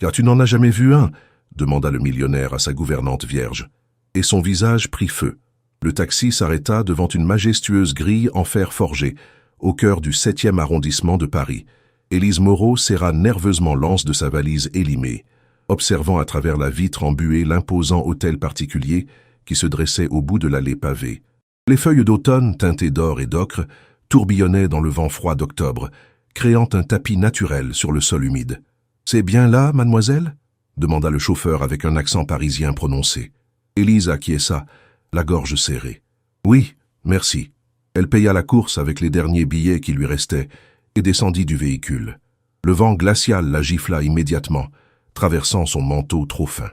Car tu n'en as jamais vu un, demanda le millionnaire à sa gouvernante vierge. Et son visage prit feu. Le taxi s'arrêta devant une majestueuse grille en fer forgé, au cœur du 7e arrondissement de Paris. Élise Moreau serra nerveusement l'anse de sa valise élimée, observant à travers la vitre embuée l'imposant hôtel particulier qui se dressait au bout de l'allée pavée. Les feuilles d'automne, teintées d'or et d'ocre, tourbillonnaient dans le vent froid d'octobre, créant un tapis naturel sur le sol humide. « C'est bien là, mademoiselle ?» demanda le chauffeur avec un accent parisien prononcé. Élise acquiesça, la gorge serrée. « Oui, merci. » Elle paya la course avec les derniers billets qui lui restaient et descendit du véhicule. Le vent glacial la gifla immédiatement, traversant son manteau trop fin.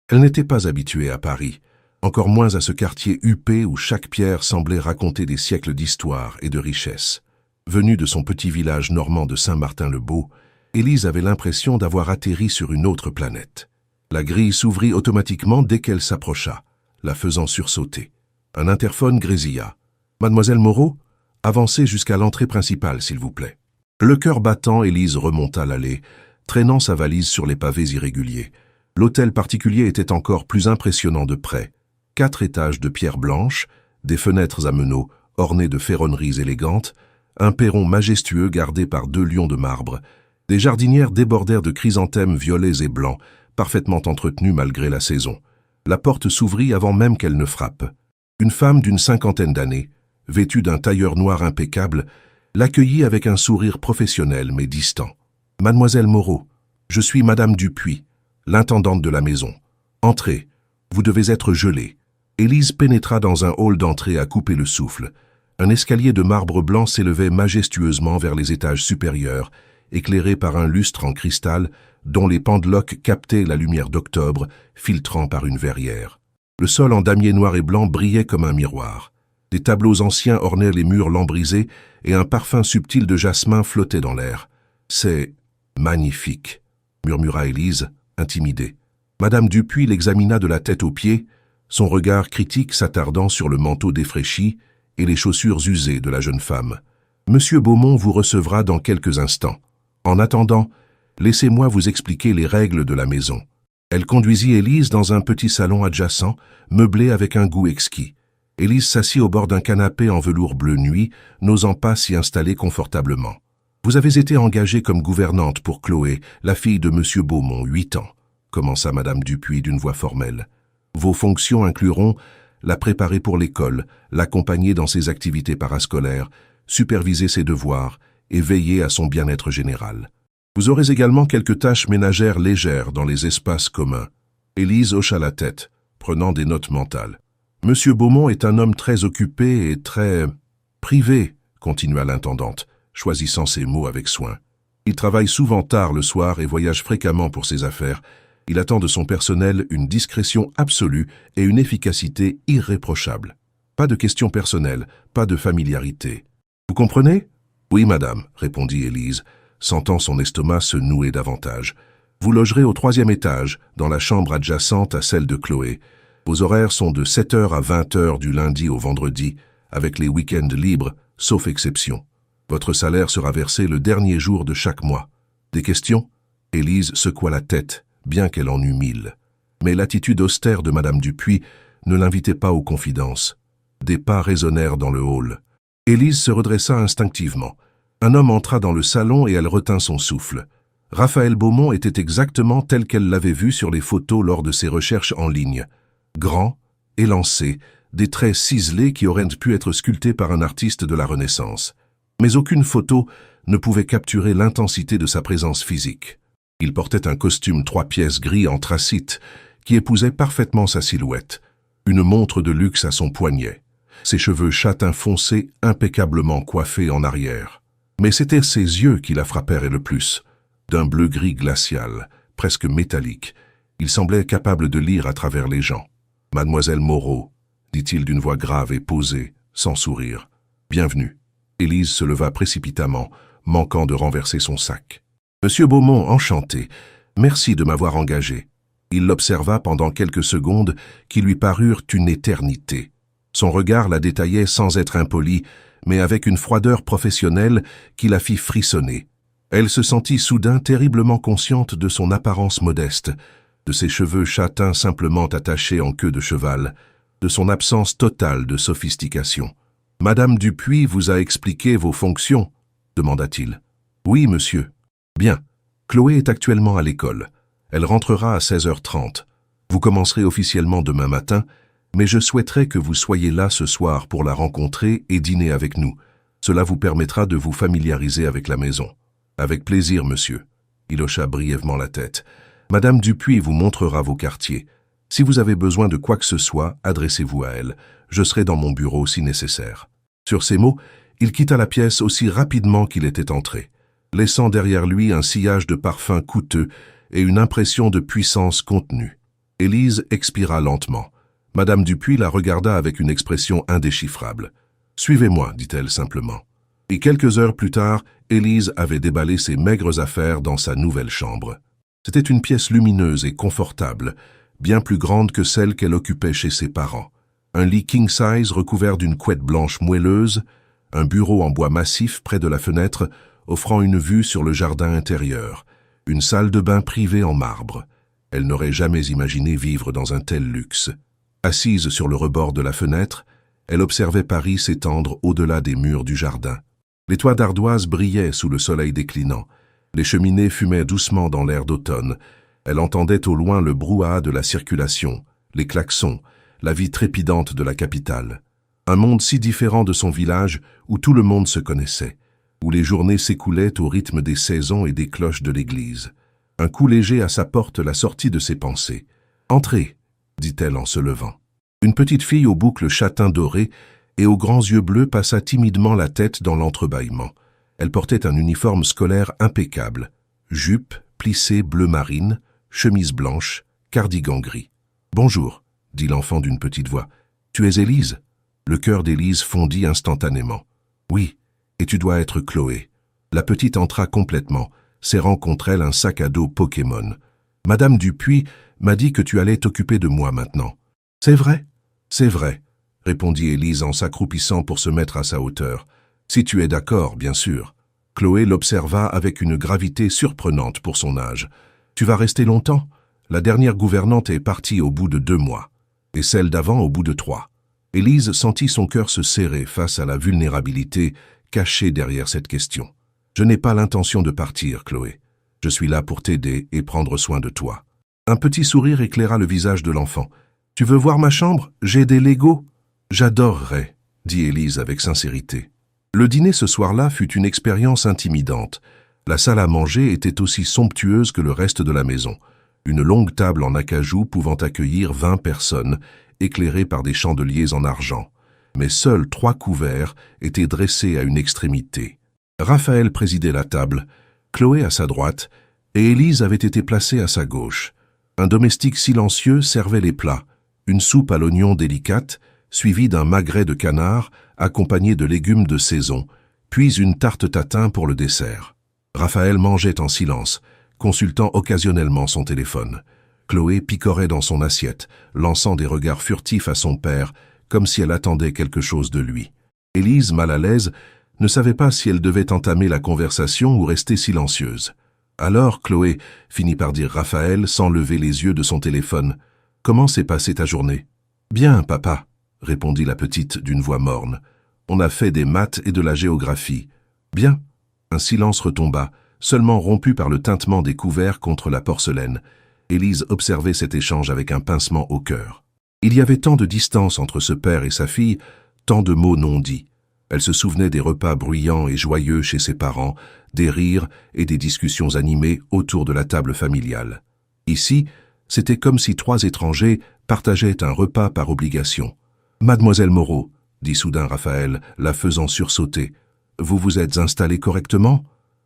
Elle n'était pas habituée à Paris, encore moins à ce quartier huppé où chaque pierre semblait raconter des siècles d'histoire et de richesse. Venue de son petit village normand de Saint-Martin-le-Beau, Élise avait l'impression d'avoir atterri sur une autre planète. La grille s'ouvrit automatiquement dès qu'elle s'approcha, la faisant sursauter. Un interphone grésilla. « Mademoiselle Moreau, avancez jusqu'à l'entrée principale, s'il vous plaît. » Le cœur battant, Élise remonta l'allée, traînant sa valise sur les pavés irréguliers. L'hôtel particulier était encore plus impressionnant de près. 4 étages de pierre blanche, des fenêtres à meneaux ornées de ferronneries élégantes, un perron majestueux gardé par 2 lions de marbre. Des jardinières débordèrent de chrysanthèmes violets et blancs, parfaitement entretenus malgré la saison. La porte s'ouvrit avant même qu'elle ne frappe. Une femme d'une 50aine d'années, vêtue d'un tailleur noir impeccable, l'accueillit avec un sourire professionnel mais distant. « Mademoiselle Moreau, je suis Madame Dupuis, l'intendante de la maison. Entrez, vous devez être gelée. » Élise pénétra dans un hall d'entrée à couper le souffle. Un escalier de marbre blanc s'élevait majestueusement vers les étages supérieurs, éclairé par un lustre en cristal dont les pendeloques captaient la lumière d'octobre, filtrant par une verrière. Le sol en damier noir et blanc brillait comme un miroir. Des tableaux anciens ornaient les murs lambrisés et un parfum subtil de jasmin flottait dans l'air. « C'est magnifique », murmura Élise, intimidée. Madame Dupuis l'examina de la tête aux pieds, son regard critique s'attardant sur le manteau défraîchi et les chaussures usées de la jeune femme. « Monsieur Beaumont vous recevra dans quelques instants. En attendant, laissez-moi vous expliquer les règles de la maison. » Elle conduisit Élise dans un petit salon adjacent, meublé avec un goût exquis. Élise s'assit au bord d'un canapé en velours bleu nuit, n'osant pas s'y installer confortablement. « Vous avez été engagée comme gouvernante pour Chloé, la fille de Monsieur Beaumont, 8 ans, commença Madame Dupuis d'une voix formelle. Vos fonctions incluront la préparer pour l'école, l'accompagner dans ses activités parascolaires, superviser ses devoirs et veiller à son bien-être général. Vous aurez également quelques tâches ménagères légères dans les espaces communs. » Élise hocha la tête, prenant des notes mentales. « Monsieur Beaumont est un homme très occupé et très privé, » continua l'intendante, choisissant ses mots avec soin. « Il travaille souvent tard le soir et voyage fréquemment pour ses affaires. Il attend de son personnel une discrétion absolue et une efficacité irréprochable. Pas de questions personnelles, pas de familiarité. Vous comprenez ? » « Oui, madame, » répondit Élise, sentant son estomac se nouer davantage. « Vous logerez au 3e étage, dans la chambre adjacente à celle de Chloé. Vos horaires sont de 7h à 20h du lundi au vendredi, avec les week-ends libres, sauf exception. Votre salaire sera versé le dernier jour de chaque mois. Des questions ?» Élise secoua la tête, bien qu'elle en eût 1000. Mais l'attitude austère de Madame Dupuis ne l'invitait pas aux confidences. Des pas résonnèrent dans le hall. Élise se redressa instinctivement. Un homme entra dans le salon et elle retint son souffle. Raphaël Beaumont était exactement tel qu'elle l'avait vu sur les photos lors de ses recherches en ligne. Grand, élancé, des traits ciselés qui auraient pu être sculptés par un artiste de la Renaissance. Mais aucune photo ne pouvait capturer l'intensité de sa présence physique. Il portait un costume 3 pièces gris anthracite qui épousait parfaitement sa silhouette, une montre de luxe à son poignet, ses cheveux châtain foncé impeccablement coiffés en arrière. Mais c'étaient ses yeux qui la frappèrent le plus. D'un bleu-gris glacial, presque métallique, il semblait capable de lire à travers les gens. « Mademoiselle Moreau », dit-il d'une voix grave et posée, sans sourire. « Bienvenue. » Élise se leva précipitamment, manquant de renverser son sac. « Monsieur Beaumont, enchanté. Merci de m'avoir engagé. » Il l'observa pendant quelques secondes qui lui parurent une éternité. Son regard la détaillait sans être impoli, mais avec une froideur professionnelle qui la fit frissonner. Elle se sentit soudain terriblement consciente de son apparence modeste, de ses cheveux châtains simplement attachés en queue de cheval, de son absence totale de sophistication. « Madame Dupuis vous a expliqué vos fonctions ?» demanda-t-il. « Oui, monsieur. »« Bien. Chloé est actuellement à l'école. Elle rentrera à 16h30. Vous commencerez officiellement demain matin, mais je souhaiterais que vous soyez là ce soir pour la rencontrer et dîner avec nous. Cela vous permettra de vous familiariser avec la maison. »« Avec plaisir, monsieur. » Il hocha brièvement la tête. « Madame Dupuis vous montrera vos quartiers. Si vous avez besoin de quoi que ce soit, adressez-vous à elle. Je serai dans mon bureau si nécessaire. » Sur ces mots, il quitta la pièce aussi rapidement qu'il était entré, laissant derrière lui un sillage de parfums coûteux et une impression de puissance contenue. Élise expira lentement. Madame Dupuis la regarda avec une expression indéchiffrable. « Suivez-moi, dit-elle simplement. » Et quelques heures plus tard, Élise avait déballé ses maigres affaires dans sa nouvelle chambre. C'était une pièce lumineuse et confortable, bien plus grande que celle qu'elle occupait chez ses parents. Un lit king-size recouvert d'une couette blanche moelleuse, un bureau en bois massif près de la fenêtre offrant une vue sur le jardin intérieur, une salle de bain privée en marbre. Elle n'aurait jamais imaginé vivre dans un tel luxe. Assise sur le rebord de la fenêtre, elle observait Paris s'étendre au-delà des murs du jardin. Les toits d'ardoise brillaient sous le soleil déclinant. Les cheminées fumaient doucement dans l'air d'automne. Elle entendait au loin le brouhaha de la circulation, les klaxons, la vie trépidante de la capitale. Un monde si différent de son village où tout le monde se connaissait, où les journées s'écoulaient au rythme des saisons et des cloches de l'église. Un coup léger à sa porte la sortit de ses pensées. « Entrez !» dit-elle en se levant. Une petite fille aux boucles châtain doré et aux grands yeux bleus passa timidement la tête dans l'entrebâillement. Elle portait un uniforme scolaire impeccable, jupe plissée bleu marine, chemise blanche, cardigan gris. « Bonjour », dit l'enfant d'une petite voix. « Tu es Élise ?» Le cœur d'Élise fondit instantanément. « Oui, et tu dois être Chloé. » La petite entra complètement, serrant contre elle un sac à dos Pokémon. « Madame Dupuis m'a dit que tu allais t'occuper de moi maintenant. »« C'est vrai ?»« C'est vrai, » répondit Élise en s'accroupissant pour se mettre à sa hauteur. « Si tu es d'accord, bien sûr. » Chloé l'observa avec une gravité surprenante pour son âge. « Tu vas rester longtemps ? La dernière gouvernante est partie au bout de 2 mois, et celle d'avant au bout de 3. » Élise sentit son cœur se serrer face à la vulnérabilité cachée derrière cette question. « Je n'ai pas l'intention de partir, Chloé. Je suis là pour t'aider et prendre soin de toi. » Un petit sourire éclaira le visage de l'enfant. « Tu veux voir ma chambre? J'ai des Legos. »« J'adorerais, » dit Élise avec sincérité. Le dîner ce soir-là fut une expérience intimidante. La salle à manger était aussi somptueuse que le reste de la maison. Une longue table en acajou pouvant accueillir 20 personnes, éclairée par des chandeliers en argent. Mais seuls 3 couverts étaient dressés à une extrémité. Raphaël présidait la table, Chloé à sa droite, et Élise avait été placée à sa gauche. Un domestique silencieux servait les plats, une soupe à l'oignon délicate, suivie d'un magret de canard, accompagné de légumes de saison, puis une tarte tatin pour le dessert. Raphaël mangeait en silence, consultant occasionnellement son téléphone. Chloé picorait dans son assiette, lançant des regards furtifs à son père, comme si elle attendait quelque chose de lui. Élise, mal à l'aise, ne savait pas si elle devait entamer la conversation ou rester silencieuse. Alors Chloé finit par dire Raphaël sans lever les yeux de son téléphone. « Comment s'est passée ta journée ?»« Bien, papa, » répondit la petite d'une voix morne. « On a fait des maths et de la géographie. »« Bien. » Un silence retomba, seulement rompu par le tintement des couverts contre la porcelaine. Élise observait cet échange avec un pincement au cœur. Il y avait tant de distance entre ce père et sa fille, tant de mots non dits. Elle se souvenait des repas bruyants et joyeux chez ses parents, des rires et des discussions animées autour de la table familiale. Ici, c'était comme si 3 étrangers partageaient un repas par obligation. « Mademoiselle Moreau, » dit soudain Raphaël, la faisant sursauter, « vous vous êtes installée correctement ?»«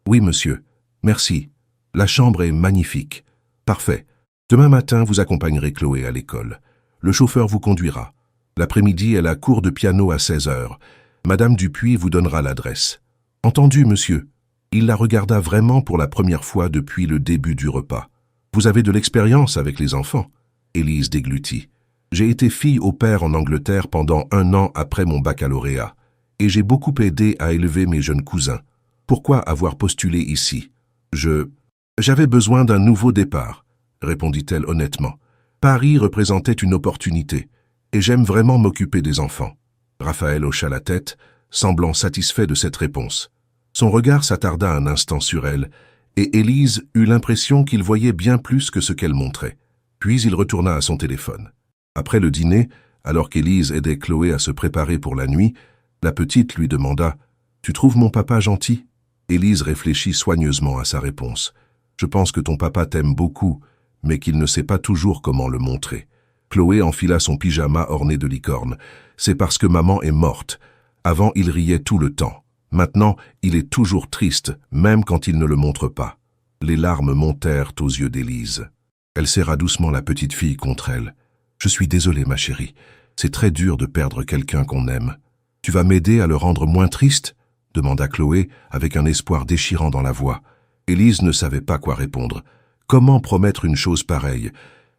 Oui, monsieur. Merci. La chambre est magnifique. Parfait. Demain matin, vous accompagnerez Chloé à l'école. Le chauffeur vous conduira. L'après-midi, elle a cours de piano à 16h. Madame Dupuis vous donnera l'adresse. »« Entendu, monsieur. » Il la regarda vraiment pour la première fois depuis le début du repas. « Vous avez de l'expérience avec les enfants ?» Élise déglutit. « J'ai été fille au pair en Angleterre pendant 1 an après mon baccalauréat, et j'ai beaucoup aidé à élever mes jeunes cousins. Pourquoi avoir postulé ici ? J'avais besoin d'un nouveau départ, répondit-elle honnêtement. Paris représentait une opportunité, et j'aime vraiment m'occuper des enfants. Raphaël hocha la tête, semblant satisfait de cette réponse. Son regard s'attarda un instant sur elle, et Élise eut l'impression qu'il voyait bien plus que ce qu'elle montrait. Puis il retourna à son téléphone. Après le dîner, alors qu'Élise aidait Chloé à se préparer pour la nuit, la petite lui demanda « Tu trouves mon papa gentil ?» Élise réfléchit soigneusement à sa réponse. « Je pense que ton papa t'aime beaucoup, mais qu'il ne sait pas toujours comment le montrer. » Chloé enfila son pyjama orné de licorne. « C'est parce que maman est morte. Avant, il riait tout le temps. Maintenant, il est toujours triste, même quand il ne le montre pas. » Les larmes montèrent aux yeux d'Élise. Elle serra doucement la petite fille contre elle. « Je suis désolée, ma chérie. C'est très dur de perdre quelqu'un qu'on aime. Tu vas m'aider à le rendre moins triste ?» demanda Chloé, avec un espoir déchirant dans la voix. Élise ne savait pas quoi répondre. Comment promettre une chose pareille?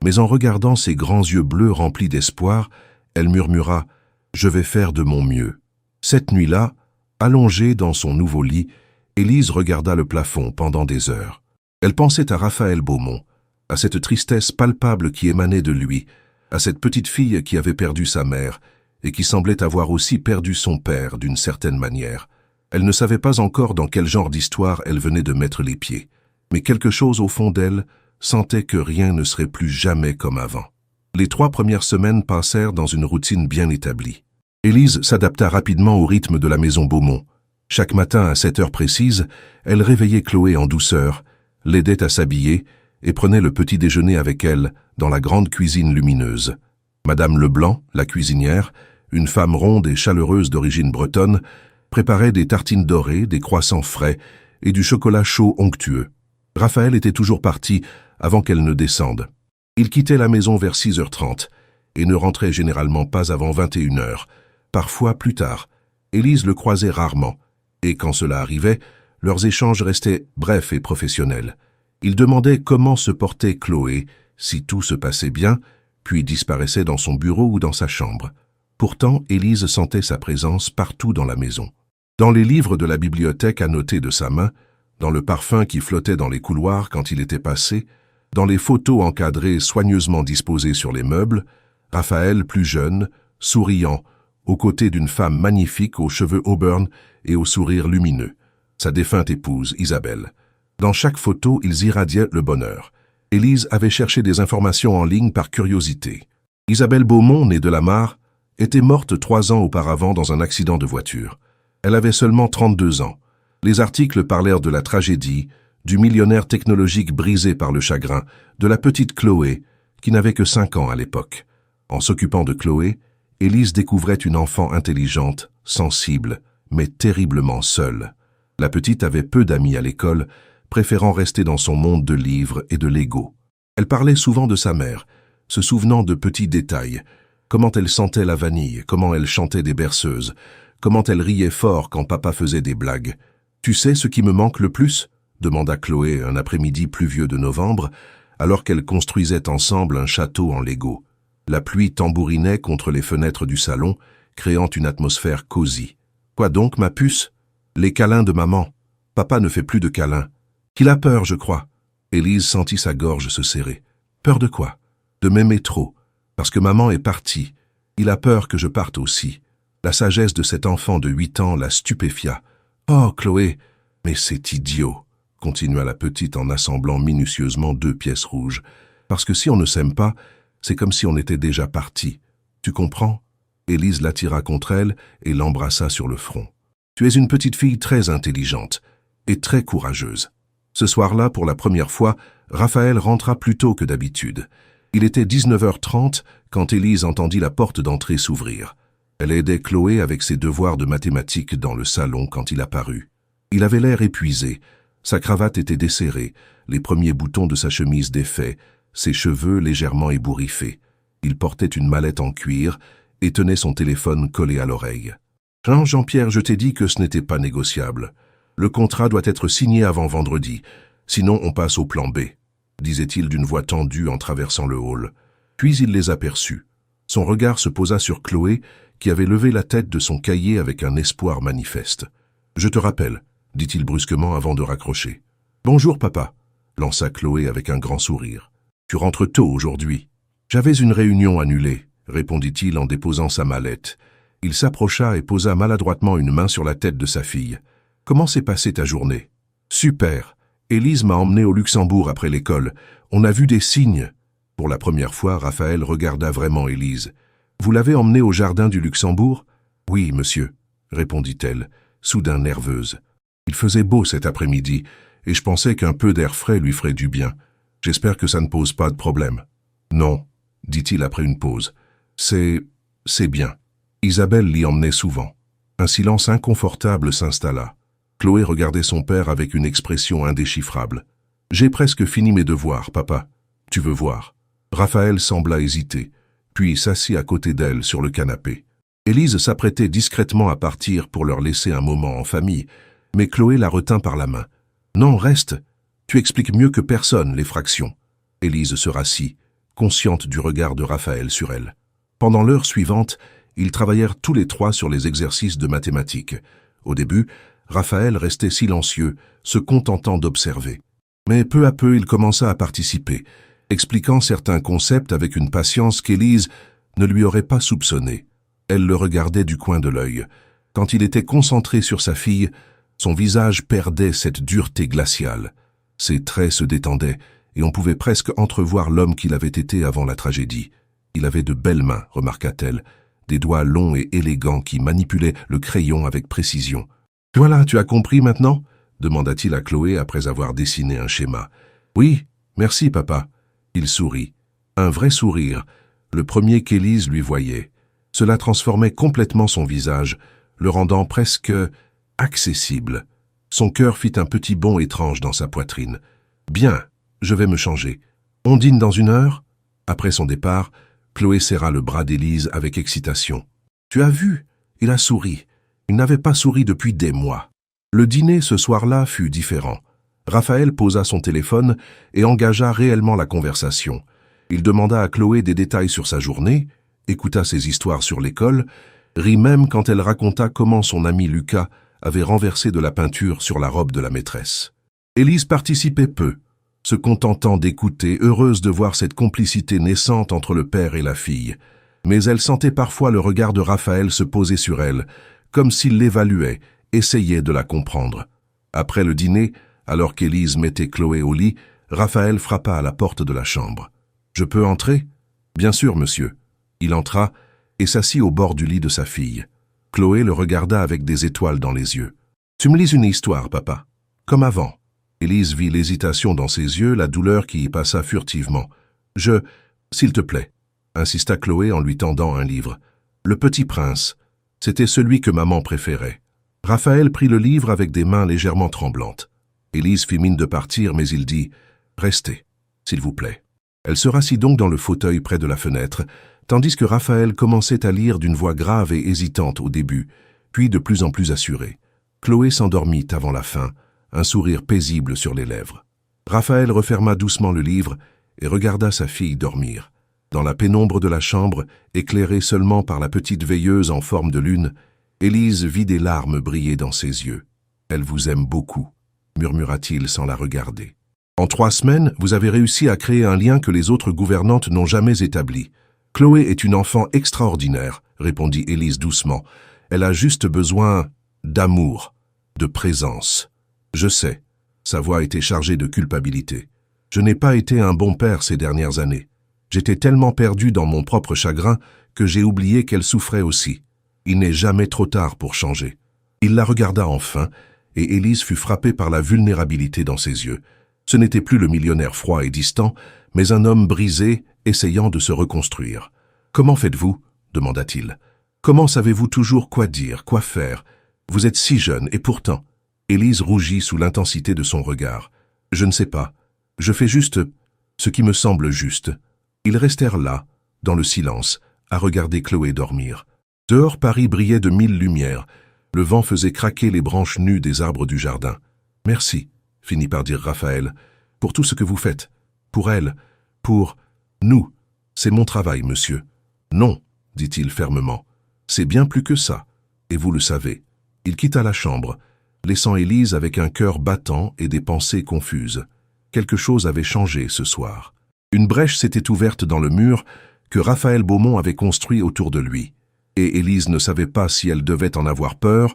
Mais en regardant ses grands yeux bleus remplis d'espoir, elle murmura « Je vais faire de mon mieux. » Cette nuit-là, allongée dans son nouveau lit, Élise regarda le plafond pendant des heures. Elle pensait à Raphaël Beaumont, à cette tristesse palpable qui émanait de lui, à cette petite fille qui avait perdu sa mère et qui semblait avoir aussi perdu son père d'une certaine manière. Elle ne savait pas encore dans quel genre d'histoire elle venait de mettre les pieds, mais quelque chose au fond d'elle sentait que rien ne serait plus jamais comme avant. Les 3 premières semaines passèrent dans une routine bien établie. Élise s'adapta rapidement au rythme de la maison Beaumont. Chaque matin à 7 heures précises, elle réveillait Chloé en douceur, l'aidait à s'habiller et prenait le petit déjeuner avec elle dans la grande cuisine lumineuse. Madame Leblanc, la cuisinière, une femme ronde et chaleureuse d'origine bretonne, préparait des tartines dorées, des croissants frais et du chocolat chaud onctueux. Raphaël était toujours parti avant qu'elle ne descende. Il quittait la maison vers 6h30 et ne rentrait généralement pas avant 21h, parfois plus tard. Élise le croisait rarement, et quand cela arrivait, leurs échanges restaient brefs et professionnels. Il demandait comment se portait Chloé, si tout se passait bien, puis disparaissait dans son bureau ou dans sa chambre. Pourtant, Élise sentait sa présence partout dans la maison. Dans les livres de la bibliothèque annotés de sa main, dans le parfum qui flottait dans les couloirs quand il était passé, dans les photos encadrées soigneusement disposées sur les meubles, Raphaël, plus jeune, souriant, aux côtés d'une femme magnifique aux cheveux auburn et au sourire lumineux, sa défunte épouse, Isabelle. Dans chaque photo, ils irradiaient le bonheur. Élise avait cherché des informations en ligne par curiosité. Isabelle Beaumont, née de Lamar, était morte 3 ans auparavant dans un accident de voiture. Elle avait seulement 32 ans. Les articles parlèrent de la tragédie, du millionnaire technologique brisé par le chagrin, de la petite Chloé, qui n'avait que 5 ans à l'époque. En s'occupant de Chloé, Élise découvrait une enfant intelligente, sensible, mais terriblement seule. La petite avait peu d'amis à l'école, préférant rester dans son monde de livres et de Lego. Elle parlait souvent de sa mère, se souvenant de petits détails, comment elle sentait la vanille, comment elle chantait des berceuses, comment elle riait fort quand papa faisait des blagues. « Tu sais ce qui me manque le plus ?» demanda Chloé un après-midi pluvieux de novembre, alors qu'elles construisaient ensemble un château en Lego. La pluie tambourinait contre les fenêtres du salon, créant une atmosphère cosy. « Quoi donc, ma puce ?»« Les câlins de maman. Papa ne fait plus de câlins. Qu'il a peur, je crois. » Élise sentit sa gorge se serrer. « Peur de quoi ?»« De m'aimer trop. Parce que maman est partie. Il a peur que je parte aussi. » La sagesse de cet enfant de 8 ans la stupéfia. « Oh, Chloé, mais c'est idiot !» continua la petite en assemblant minutieusement 2 pièces rouges. « Parce que si on ne s'aime pas, c'est comme si on était déjà parti. Tu comprends ?» Élise l'attira contre elle et l'embrassa sur le front. « Tu es une petite fille très intelligente et très courageuse. » Ce soir-là, pour la première fois, Raphaël rentra plus tôt que d'habitude. Il était 19h30 quand Élise entendit la porte d'entrée s'ouvrir. Elle aidait Chloé avec ses devoirs de mathématiques dans le salon quand il apparut. Il avait l'air épuisé. Sa cravate était desserrée, les premiers boutons de sa chemise défaits, ses cheveux légèrement ébouriffés. Il portait une mallette en cuir et tenait son téléphone collé à l'oreille. « Jean-Pierre, je t'ai dit que ce n'était pas négociable. Le contrat doit être signé avant vendredi, sinon on passe au plan B, » disait-il d'une voix tendue en traversant le hall. Puis il les aperçut. Son regard se posa sur Chloé, qui avait levé la tête de son cahier avec un espoir manifeste. « Je te rappelle, » dit-il brusquement avant de raccrocher. Bonjour, papa, lança Chloé avec un grand sourire. Tu rentres tôt aujourd'hui. J'avais une réunion annulée, répondit-il en déposant sa mallette. Il s'approcha et posa maladroitement une main sur la tête de sa fille. Comment s'est passée ta journée? Super. Élise m'a emmené au Luxembourg après l'école. On a vu des signes. Pour la première fois, Raphaël regarda vraiment Élise. Vous l'avez emmenée au jardin du Luxembourg? Oui, monsieur, répondit-elle, soudain nerveuse. Il faisait beau cet après-midi, et je pensais qu'un peu d'air frais lui ferait du bien. J'espère que ça ne pose pas de problème. Non, dit-il après une pause. C'est bien. Isabelle l'y emmenait souvent. Un silence inconfortable s'installa. Chloé regardait son père avec une expression indéchiffrable. J'ai presque fini mes devoirs, papa. Tu veux voir? Raphaël sembla hésiter, puis s'assit à côté d'elle sur le canapé. Élise s'apprêtait discrètement à partir pour leur laisser un moment en famille, mais Chloé la retint par la main. Non, reste. Tu expliques mieux que personne les fractions. Élise se rassit, consciente du regard de Raphaël sur elle. Pendant l'heure suivante, ils travaillèrent tous les trois sur les exercices de mathématiques. Au début, Raphaël restait silencieux, se contentant d'observer. Mais peu à peu, il commença à participer, expliquant certains concepts avec une patience qu'Élise ne lui aurait pas soupçonnée. Elle le regardait du coin de l'œil. Quand il était concentré sur sa fille, son visage perdait cette dureté glaciale. Ses traits se détendaient, et on pouvait presque entrevoir l'homme qu'il avait été avant la tragédie. Il avait de belles mains, remarqua-t-elle, des doigts longs et élégants qui manipulaient le crayon avec précision. « Voilà, tu as compris maintenant ?» demanda-t-il à Chloé après avoir dessiné un schéma. « Oui, merci, papa. » Il sourit. Un vrai sourire, le premier qu'Élise lui voyait. Cela transformait complètement son visage, le rendant presque accessible. Son cœur fit un petit bond étrange dans sa poitrine. « Bien, je vais me changer. On dîne dans 1 heure ?» Après son départ, Chloé serra le bras d'Élise avec excitation. « Tu as vu? Il a souri. Il n'avait pas souri depuis des mois. » Le dîner ce soir-là fut différent. Raphaël posa son téléphone et engagea réellement la conversation. Il demanda à Chloé des détails sur sa journée, écouta ses histoires sur l'école, rit même quand elle raconta comment son ami Lucas avait renversé de la peinture sur la robe de la maîtresse. Élise participait peu, se contentant d'écouter, heureuse de voir cette complicité naissante entre le père et la fille. Mais elle sentait parfois le regard de Raphaël se poser sur elle, comme s'il l'évaluait, essayait de la comprendre. Après le dîner, alors qu'Élise mettait Chloé au lit, Raphaël frappa à la porte de la chambre. « Je peux entrer ?»« Bien sûr, monsieur. » Il entra et s'assit au bord du lit de sa fille. Chloé le regarda avec des étoiles dans les yeux. « Tu me lis une histoire, papa. Comme avant. » Élise vit l'hésitation dans ses yeux, la douleur qui y passa furtivement. « S'il te plaît, » insista Chloé en lui tendant un livre. « Le Petit Prince. C'était celui que maman préférait. » Raphaël prit le livre avec des mains légèrement tremblantes. Élise fit mine de partir, mais il dit « Restez, s'il vous plaît. » Elle se rassit donc dans le fauteuil près de la fenêtre, tandis que Raphaël commençait à lire d'une voix grave et hésitante au début, puis de plus en plus assurée. Chloé s'endormit avant la fin, un sourire paisible sur les lèvres. Raphaël referma doucement le livre et regarda sa fille dormir. Dans la pénombre de la chambre, éclairée seulement par la petite veilleuse en forme de lune, Élise vit des larmes briller dans ses yeux. « Elle vous aime beaucoup », murmura-t-il sans la regarder. « En 3 semaines, vous avez réussi à créer un lien que les autres gouvernantes n'ont jamais établi. Chloé est une enfant extraordinaire, répondit Élise doucement. Elle a juste besoin d'amour, de présence. Je sais. » Sa voix était chargée de culpabilité. « Je n'ai pas été un bon père ces dernières années. J'étais tellement perdu dans mon propre chagrin que j'ai oublié qu'elle souffrait aussi. Il n'est jamais trop tard pour changer. » Il la regarda enfin, et Élise fut frappée par la vulnérabilité dans ses yeux. Ce n'était plus le millionnaire froid et distant, mais un homme brisé, essayant de se reconstruire. « Comment faites-vous » demanda-t-il. « Comment savez-vous toujours quoi dire, quoi faire? Vous êtes si jeune, et pourtant... » Élise rougit sous l'intensité de son regard. « Je ne sais pas. Je fais juste ce qui me semble juste. » Ils restèrent là, dans le silence, à regarder Chloé dormir. Dehors, Paris brillait de 1000 lumières. Le vent faisait craquer les branches nues des arbres du jardin. « Merci », finit par dire Raphaël, « pour tout ce que vous faites. Pour elle, pour nous. C'est mon travail, monsieur. »« Non, » dit-il fermement. « C'est bien plus que ça, et vous le savez. » Il quitta la chambre, laissant Élise avec un cœur battant et des pensées confuses. Quelque chose avait changé ce soir. Une brèche s'était ouverte dans le mur que Raphaël Beaumont avait construit autour de lui, et Élise ne savait pas si elle devait en avoir peur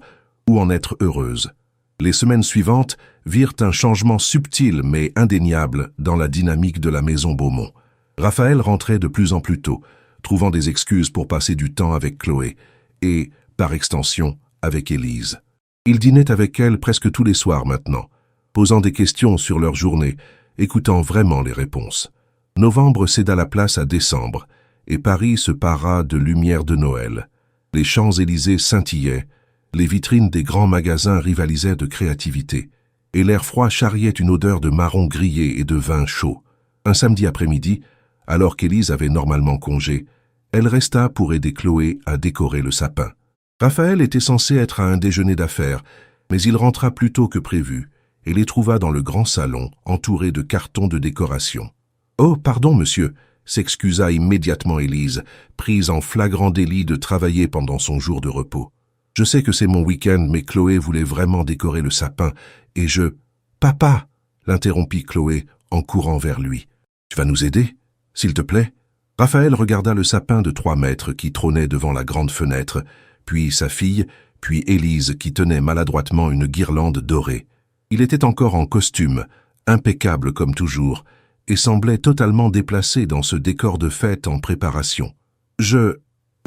ou en être heureuse. Les semaines suivantes virent un changement subtil mais indéniable dans la dynamique de la maison Beaumont. Raphaël rentrait de plus en plus tôt, trouvant des excuses pour passer du temps avec Chloé, et, par extension, avec Élise. Il dînait avec elle presque tous les soirs maintenant, posant des questions sur leur journée, écoutant vraiment les réponses. Novembre céda la place à décembre, et Paris se para de lumière de Noël. Les Champs-Élysées scintillaient, les vitrines des grands magasins rivalisaient de créativité, et l'air froid charriait une odeur de marron grillé et de vin chaud. Un samedi après-midi, alors qu'Élise avait normalement congé, elle resta pour aider Chloé à décorer le sapin. Raphaël était censé être à un déjeuner d'affaires, mais il rentra plus tôt que prévu, et les trouva dans le grand salon, entourés de cartons de décoration. « Oh, pardon, monsieur !» s'excusa immédiatement Élise, prise en flagrant délit de travailler pendant son jour de repos. « Je sais que c'est mon week-end, mais Chloé voulait vraiment décorer le sapin, et je... »« Papa !» l'interrompit Chloé en courant vers lui. « Tu vas nous aider, s'il te plaît ?» Raphaël regarda le sapin de 3 mètres qui trônait devant la grande fenêtre, puis sa fille, puis Élise qui tenait maladroitement une guirlande dorée. Il était encore en costume, impeccable comme toujours, et semblait totalement déplacé dans ce décor de fête en préparation. « Je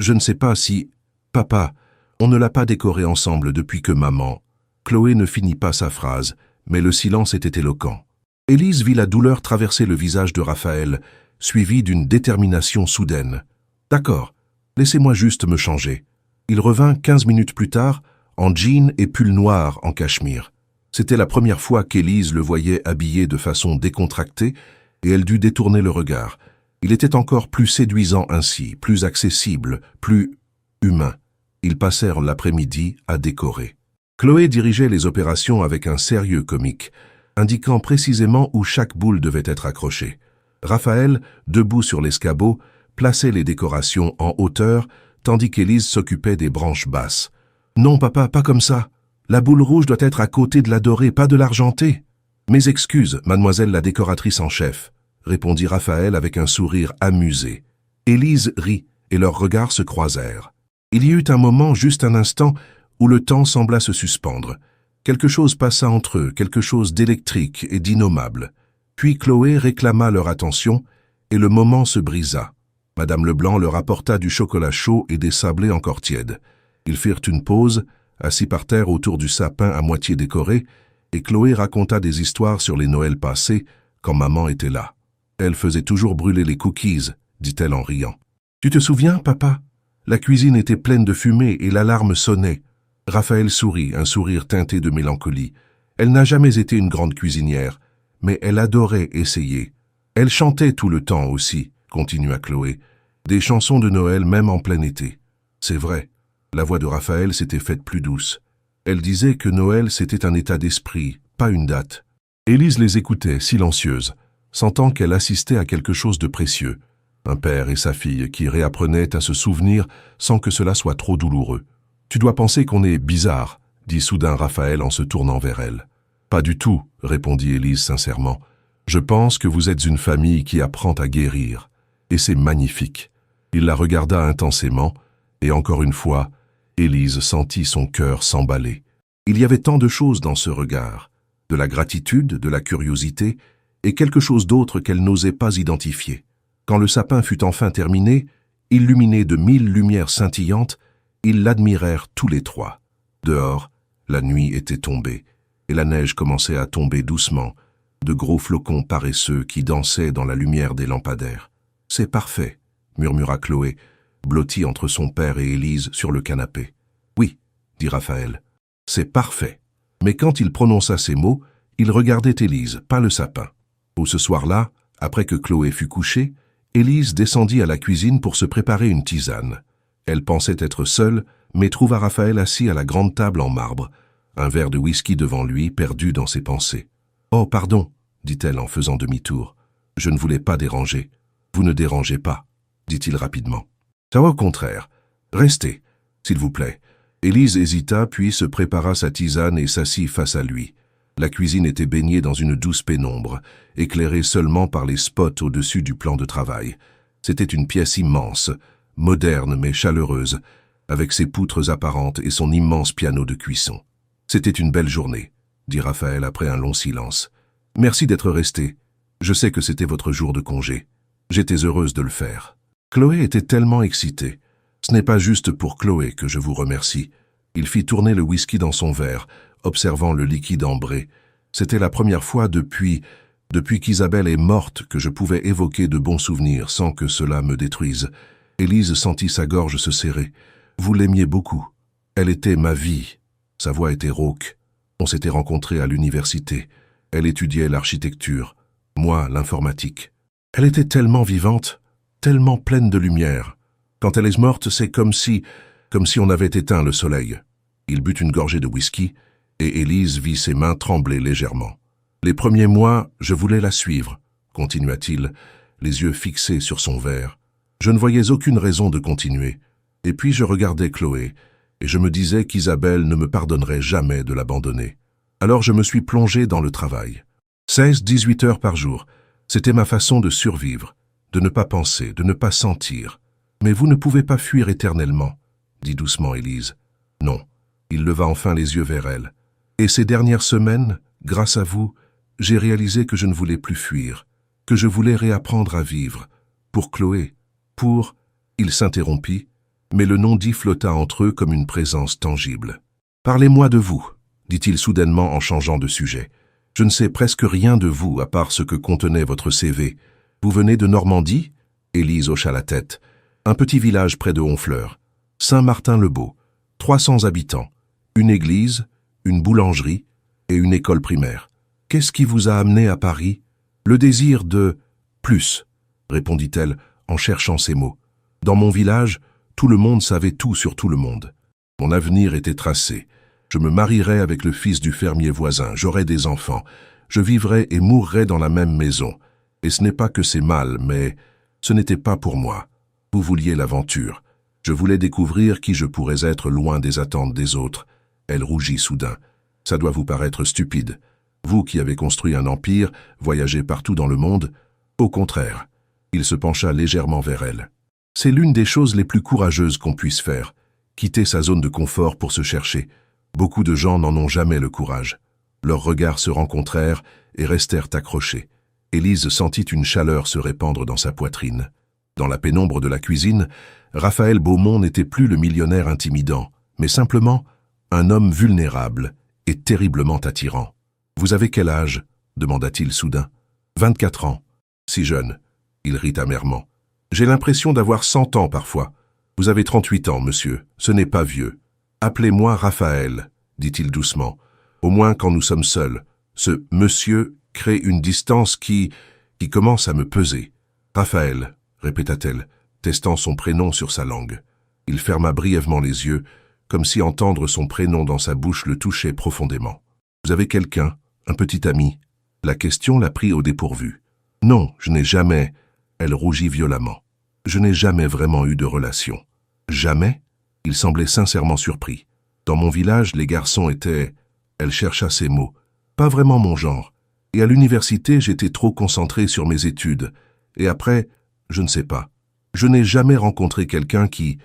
ne sais pas si... Papa, on ne l'a pas décoré ensemble depuis que maman... » Chloé ne finit pas sa phrase, mais le silence était éloquent. Élise vit la douleur traverser le visage de Raphaël, suivie d'une détermination soudaine. « D'accord, laissez-moi juste me changer. » Il revint 15 minutes plus tard, en jean et pull noir en cachemire. C'était la première fois qu'Élise le voyait habillé de façon décontractée, et elle dut détourner le regard. Il était encore plus séduisant ainsi, plus accessible, plus humain. Ils passèrent l'après-midi à décorer. Chloé dirigeait les opérations avec un sérieux comique, indiquant précisément où chaque boule devait être accrochée. Raphaël, debout sur l'escabeau, plaçait les décorations en hauteur, tandis qu'Élise s'occupait des branches basses. « Non, papa, pas comme ça. La boule rouge doit être à côté de la dorée, pas de l'argentée. »« Mes excuses, mademoiselle la décoratrice en chef, » répondit Raphaël avec un sourire amusé. Élise rit, et leurs regards se croisèrent. Il y eut un moment, juste un instant, où le temps sembla se suspendre. Quelque chose passa entre eux, quelque chose d'électrique et d'innommable. Puis Chloé réclama leur attention, et le moment se brisa. Madame Leblanc leur apporta du chocolat chaud et des sablés encore tièdes. Ils firent une pause, assis par terre autour du sapin à moitié décoré, et Chloé raconta des histoires sur les Noëls passés, quand maman était là. Elle faisait toujours brûler les cookies, dit-elle en riant. « Tu te souviens, papa ? La cuisine était pleine de fumée et l'alarme sonnait. » Raphaël sourit, un sourire teinté de mélancolie. Elle n'a jamais été une grande cuisinière, mais elle adorait essayer. Elle chantait tout le temps aussi, continua Chloé, des chansons de Noël même en plein été. C'est vrai, la voix de Raphaël s'était faite plus douce. Elle disait que Noël c'était un état d'esprit, pas une date. Élise les écoutait, silencieuse, sentant qu'elle assistait à quelque chose de précieux. Un père et sa fille qui réapprenaient à se souvenir sans que cela soit trop douloureux. « Tu dois penser qu'on est bizarre, » dit soudain Raphaël en se tournant vers elle. « Pas du tout, » répondit Élise sincèrement. « Je pense que vous êtes une famille qui apprend à guérir. Et c'est magnifique. » Il la regarda intensément, et encore une fois, Élise sentit son cœur s'emballer. Il y avait tant de choses dans ce regard, de la gratitude, de la curiosité, et quelque chose d'autre qu'elle n'osait pas identifier. Quand le sapin fut enfin terminé, illuminé de 1000 lumières scintillantes, ils l'admirèrent tous les 3. Dehors, la nuit était tombée, et la neige commençait à tomber doucement, de gros flocons paresseux qui dansaient dans la lumière des lampadaires. « C'est parfait », murmura Chloé, blottie entre son père et Élise sur le canapé. « Oui », dit Raphaël, « c'est parfait. » Mais quand il prononça ces mots, il regardait Élise, pas le sapin. Ce soir-là, après que Chloé fut couchée, Élise descendit à la cuisine pour se préparer une tisane. Elle pensait être seule, mais trouva Raphaël assis à la grande table en marbre, un verre de whisky devant lui, perdu dans ses pensées. « Oh, pardon, » dit-elle en faisant demi-tour. « Je ne voulais pas déranger. »« Vous ne dérangez pas, » dit-il rapidement. « Ça va au contraire. Restez, s'il vous plaît, Élise hésita, puis se prépara sa tisane et s'assit face à lui. La cuisine était baignée dans une douce pénombre, éclairée seulement par les spots au-dessus du plan de travail. C'était une pièce immense, moderne mais chaleureuse, avec ses poutres apparentes et son immense piano de cuisson. « C'était une belle journée », dit Raphaël après un long silence. « Merci d'être resté. Je sais que c'était votre jour de congé. J'étais heureuse de le faire. » Chloé était tellement excitée. « Ce n'est pas juste pour Chloé que je vous remercie. » Il fit tourner le whisky dans son verre, observant le liquide ambré. C'était la première fois depuis qu'Isabelle est morte que je pouvais évoquer de bons souvenirs sans que cela me détruise. Élise sentit sa gorge se serrer. « Vous l'aimiez beaucoup. Elle était ma vie. » Sa voix était rauque. On s'était rencontrés à l'université. Elle étudiait l'architecture, moi l'informatique. Elle était tellement vivante, tellement pleine de lumière. Quand elle est morte, c'est comme si on avait éteint le soleil. Il but une gorgée de whisky, et Élise vit ses mains trembler légèrement. « Les premiers mois, je voulais la suivre, » continua-t-il, les yeux fixés sur son verre. Je ne voyais aucune raison de continuer. Et puis je regardais Chloé, et je me disais qu'Isabelle ne me pardonnerait jamais de l'abandonner. Alors je me suis plongé dans le travail. 16-18 heures par jour, c'était ma façon de survivre, de ne pas penser, de ne pas sentir. Mais vous ne pouvez pas fuir éternellement, dit doucement Élise. Non, il leva enfin les yeux vers elle. Et ces dernières semaines, grâce à vous, j'ai réalisé que je ne voulais plus fuir, que je voulais réapprendre à vivre. Pour Chloé, pour... Il s'interrompit, mais le non-dit flotta entre eux comme une présence tangible. « Parlez-moi de vous, » dit-il soudainement en changeant de sujet. « Je ne sais presque rien de vous à part ce que contenait votre CV. Vous venez de Normandie ?» Élise hocha la tête. « Un petit village près de Honfleur. Saint-Martin-le-Beau. 300 habitants. Une église, une boulangerie et une école primaire. Qu'est-ce qui vous a amené à Paris ? Le désir de... plus, répondit-elle en cherchant ses mots. Dans mon village, tout le monde savait tout sur tout le monde. Mon avenir était tracé. Je me marierais avec le fils du fermier voisin, j'aurais des enfants. Je vivrais et mourrais dans la même maison. Et ce n'est pas que c'est mal, mais ce n'était pas pour moi. Vous vouliez l'aventure. Je voulais découvrir qui je pourrais être loin des attentes des autres. Elle rougit soudain. Ça doit vous paraître stupide. Vous qui avez construit un empire, voyagé partout dans le monde. Au contraire. Il se pencha légèrement vers elle. C'est l'une des choses les plus courageuses qu'on puisse faire. Quitter sa zone de confort pour se chercher. Beaucoup de gens n'en ont jamais le courage. Leurs regards se rencontrèrent et restèrent accrochés. Élise sentit une chaleur se répandre dans sa poitrine. Dans la pénombre de la cuisine, Raphaël Beaumont n'était plus le millionnaire intimidant, mais simplement un homme vulnérable et terriblement attirant. « Vous avez quel âge ?» demanda-t-il soudain. « 24 ans. Si jeune. » Il rit amèrement. « J'ai l'impression d'avoir 100 ans parfois. Vous avez 38 ans, monsieur. Ce n'est pas vieux. Appelez-moi Raphaël, dit-il doucement. Au moins quand nous sommes seuls. Ce « monsieur » crée une distance qui commence à me peser. « Raphaël », répéta-t-elle, testant son prénom sur sa langue. Il ferma brièvement les yeux, comme si entendre son prénom dans sa bouche le touchait profondément. « Vous avez quelqu'un, un petit ami ?» La question la prit au dépourvu. « Non, je n'ai jamais... » Elle rougit violemment. « Je n'ai jamais vraiment eu de relation. »« Jamais ?» Il semblait sincèrement surpris. « Dans mon village, les garçons étaient... » Elle chercha ses mots. « Pas vraiment mon genre. Et à l'université, j'étais trop concentré sur mes études. Et après, je ne sais pas. Je n'ai jamais rencontré quelqu'un qui...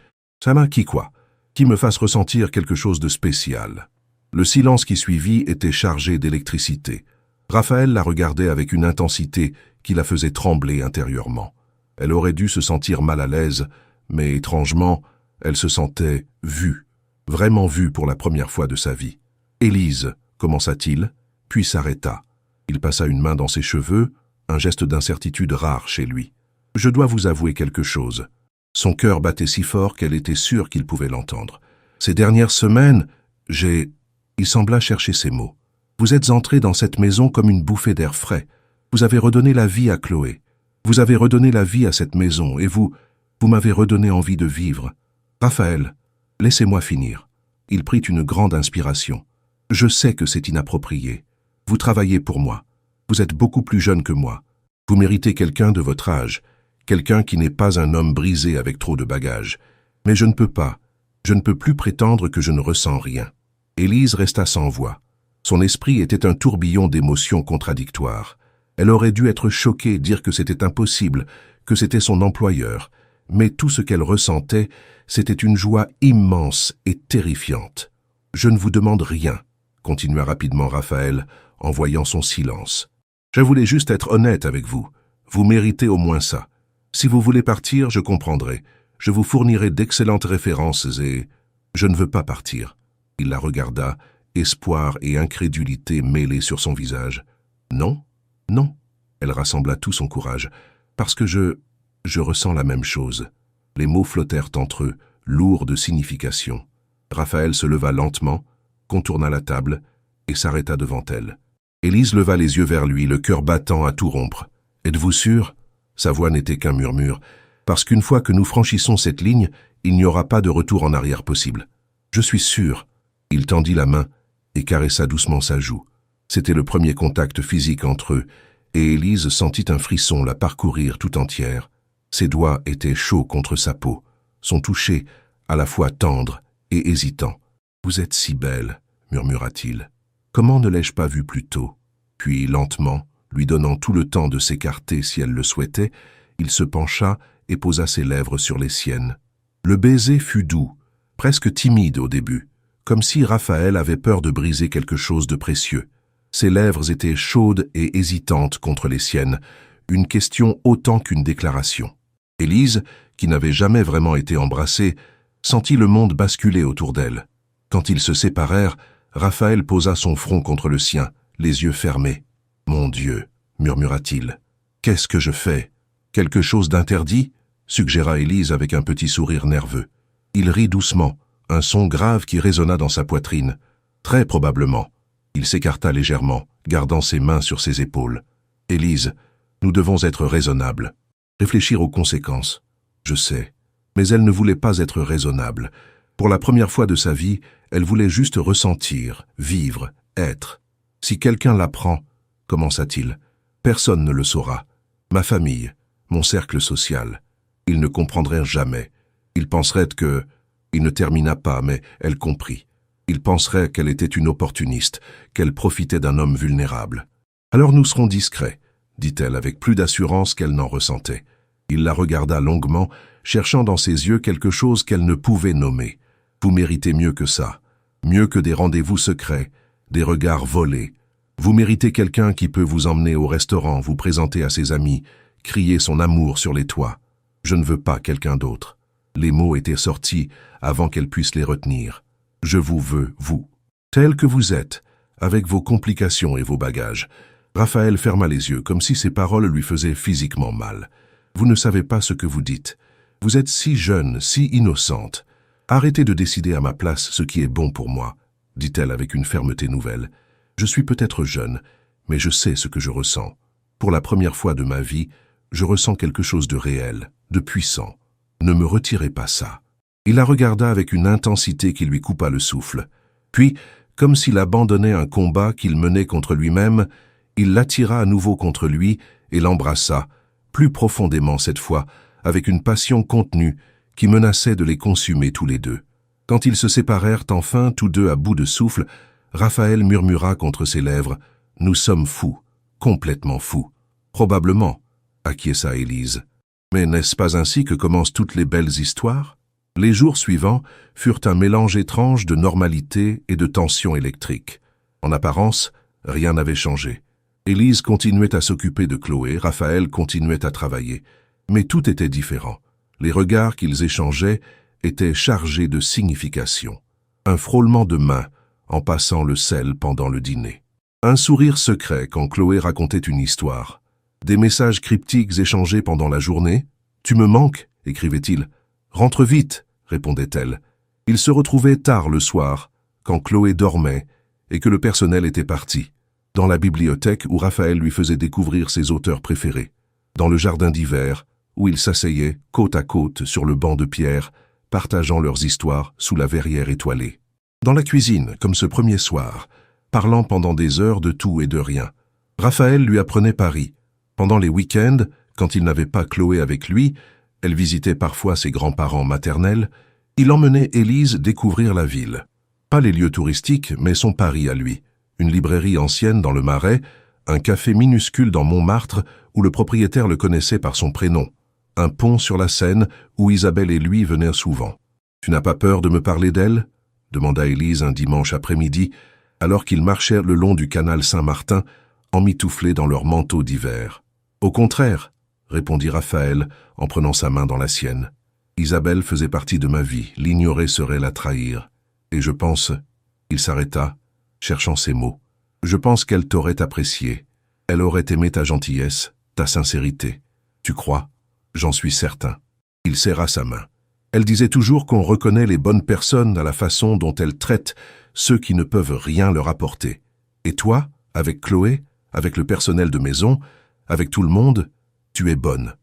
Ça m'a qui quoi ? Qui me fasse ressentir quelque chose de spécial. » Le silence qui suivit était chargé d'électricité. Raphaël la regardait avec une intensité qui la faisait trembler intérieurement. Elle aurait dû se sentir mal à l'aise, mais étrangement, elle se sentait vue, vraiment vue pour la première fois de sa vie. « Élise » commença-t-il, puis s'arrêta. Il passa une main dans ses cheveux, un geste d'incertitude rare chez lui. « Je dois vous avouer quelque chose. » Son cœur battait si fort qu'elle était sûre qu'il pouvait l'entendre. « Ces dernières semaines, j'ai... » Il sembla chercher ses mots. « Vous êtes entré dans cette maison comme une bouffée d'air frais. Vous avez redonné la vie à Chloé. Vous avez redonné la vie à cette maison et vous m'avez redonné envie de vivre. Raphaël, laissez-moi finir. » Il prit une grande inspiration. « Je sais que c'est inapproprié. Vous travaillez pour moi. Vous êtes beaucoup plus jeune que moi. Vous méritez quelqu'un de votre âge, quelqu'un qui n'est pas un homme brisé avec trop de bagages. Mais je ne peux pas. Je ne peux plus prétendre que je ne ressens rien. » Élise resta sans voix. Son esprit était un tourbillon d'émotions contradictoires. Elle aurait dû être choquée, dire que c'était impossible, que c'était son employeur. Mais tout ce qu'elle ressentait, c'était une joie immense et terrifiante. « Je ne vous demande rien, » continua rapidement Raphaël, en voyant son silence. « Je voulais juste être honnête avec vous. Vous méritez au moins ça. Si vous voulez partir, je comprendrai. Je vous fournirai d'excellentes références et... Je ne veux pas partir. » Il la regarda, espoir et incrédulité mêlés sur son visage. « Non, non. » Elle rassembla tout son courage. « Parce que je ressens la même chose. » Les mots flottèrent entre eux, lourds de signification. Raphaël se leva lentement, contourna la table et s'arrêta devant elle. Élise leva les yeux vers lui, le cœur battant à tout rompre. « Êtes-vous sûr ?» Sa voix n'était qu'un murmure. « Parce qu'une fois que nous franchissons cette ligne, il n'y aura pas de retour en arrière possible. »« Je suis sûr. » Il tendit la main et caressa doucement sa joue. C'était le premier contact physique entre eux, et Élise sentit un frisson la parcourir tout entière. Ses doigts étaient chauds contre sa peau, son toucher à la fois tendre et hésitant. « Vous êtes si belle, » murmura-t-il. « Comment ne l'ai-je pas vue plus tôt ?» Puis, lentement, lui donnant tout le temps de s'écarter si elle le souhaitait, il se pencha et posa ses lèvres sur les siennes. Le baiser fut doux, presque timide au début, comme si Raphaël avait peur de briser quelque chose de précieux. Ses lèvres étaient chaudes et hésitantes contre les siennes, une question autant qu'une déclaration. Élise, qui n'avait jamais vraiment été embrassée, sentit le monde basculer autour d'elle. Quand ils se séparèrent, Raphaël posa son front contre le sien, les yeux fermés. « Mon Dieu !» murmura-t-il. « Qu'est-ce que je fais ? Quelque chose d'interdit ?» suggéra Élise avec un petit sourire nerveux. Il rit doucement, un son grave qui résonna dans sa poitrine. Très probablement. Il s'écarta légèrement, gardant ses mains sur ses épaules. « Élise, nous devons être raisonnables. Réfléchir aux conséquences. Je sais. » Mais elle ne voulait pas être raisonnable. Pour la première fois de sa vie, elle voulait juste ressentir, vivre, être. « Si quelqu'un l'apprend, » commença-t-il, « personne ne le saura. Ma famille, mon cercle social. Ils ne comprendraient jamais. Ils penseraient que... » Il ne termina pas, mais elle comprit. Ils penseraient qu'elle était une opportuniste, qu'elle profitait d'un homme vulnérable. « Alors nous serons discrets, » dit-elle avec plus d'assurance qu'elle n'en ressentait. Il la regarda longuement, cherchant dans ses yeux quelque chose qu'elle ne pouvait nommer. « Vous méritez mieux que ça, mieux que des rendez-vous secrets, des regards volés. Vous méritez quelqu'un qui peut vous emmener au restaurant, vous présenter à ses amis, crier son amour sur les toits. Je ne veux pas quelqu'un d'autre. » Les mots étaient sortis avant qu'elle puisse les retenir. « Je vous veux, vous, tel que vous êtes, avec vos complications et vos bagages. » Raphaël ferma les yeux, comme si ces paroles lui faisaient physiquement mal. « Vous ne savez pas ce que vous dites. Vous êtes si jeune, si innocente. Arrêtez de décider à ma place ce qui est bon pour moi, » dit-elle avec une fermeté nouvelle. « Je suis peut-être jeune, mais je sais ce que je ressens. Pour la première fois de ma vie, je ressens quelque chose de réel, de puissant. Ne me retirez pas ça. » Il la regarda avec une intensité qui lui coupa le souffle. Puis, comme s'il abandonnait un combat qu'il menait contre lui-même, il l'attira à nouveau contre lui et l'embrassa, plus profondément cette fois, avec une passion contenue qui menaçait de les consumer tous les deux. Quand ils se séparèrent enfin, tous deux à bout de souffle, Raphaël murmura contre ses lèvres « Nous sommes fous, complètement fous. » « Probablement, » acquiesça Élise. « Mais n'est-ce pas ainsi que commencent toutes les belles histoires ?» Les jours suivants furent un mélange étrange de normalité et de tension électrique. En apparence, rien n'avait changé. Élise continuait à s'occuper de Chloé, Raphaël continuait à travailler. Mais tout était différent. Les regards qu'ils échangeaient étaient chargés de signification. Un frôlement de mains en passant le sel pendant le dîner. Un sourire secret quand Chloé racontait une histoire. Des messages cryptiques échangés pendant la journée. « Tu me manques » écrivait-il. « Rentre vite » répondait-elle. Ils se retrouvaient tard le soir, quand Chloé dormait et que le personnel était parti, dans la bibliothèque où Raphaël lui faisait découvrir ses auteurs préférés, dans le jardin d'hiver où ils s'asseyaient côte à côte sur le banc de pierre, partageant leurs histoires sous la verrière étoilée. Dans la cuisine, comme ce premier soir, parlant pendant des heures de tout et de rien. Raphaël lui apprenait Paris. Pendant les week-ends, quand il n'avait pas Chloé avec lui, elle visitait parfois ses grands-parents maternels, Il emmenait Élise découvrir la ville. Pas les lieux touristiques, mais son Paris à lui. Une librairie ancienne dans le Marais, un café minuscule dans Montmartre où le propriétaire le connaissait par son prénom, un pont sur la Seine où Isabelle et lui venaient souvent. « Tu n'as pas peur de me parler d'elle » demanda Élise un dimanche après-midi, alors qu'ils marchaient le long du canal Saint-Martin, emmitouflés dans leurs manteaux d'hiver. « Au contraire, » répondit Raphaël en prenant sa main dans la sienne. « Isabelle faisait partie de ma vie, l'ignorer serait la trahir. Et je pense... » Il s'arrêta, cherchant ses mots. « Je pense qu'elle t'aurait apprécié. Elle aurait aimé ta gentillesse, ta sincérité. Tu crois ? J'en suis certain. » Il serra sa main. Elle disait toujours qu'on reconnaît les bonnes personnes à la façon dont elles traitent ceux qui ne peuvent rien leur apporter. Et toi, avec Chloé, avec le personnel de maison, avec tout le monde, tu es bonne.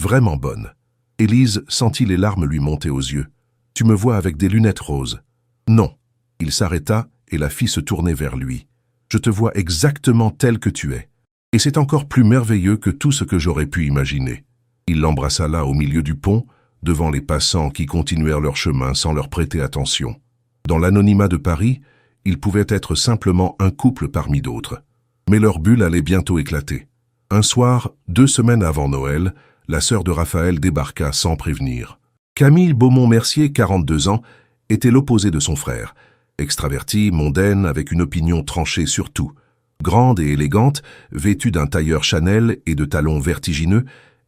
Vraiment bonne. Élise sentit les larmes lui monter aux yeux. « Tu me vois avec des lunettes roses. » « Non. » Il s'arrêta et la fit se tourner vers lui. « Je te vois exactement telle que tu es. Et c'est encore plus merveilleux que tout ce que j'aurais pu imaginer. » Il l'embrassa là au milieu du pont, devant les passants qui continuèrent leur chemin sans leur prêter attention. Dans l'anonymat de Paris, ils pouvaient être simplement un couple parmi d'autres. Mais leur bulle allait bientôt éclater. Un soir, 2 semaines avant Noël, la sœur de Raphaël débarqua sans prévenir. Camille Beaumont-Mercier, 42 ans, était l'opposé de son frère. Extravertie, mondaine, avec une opinion tranchée sur tout. Grande et élégante, vêtue d'un tailleur Chanel et de talons vertigineux,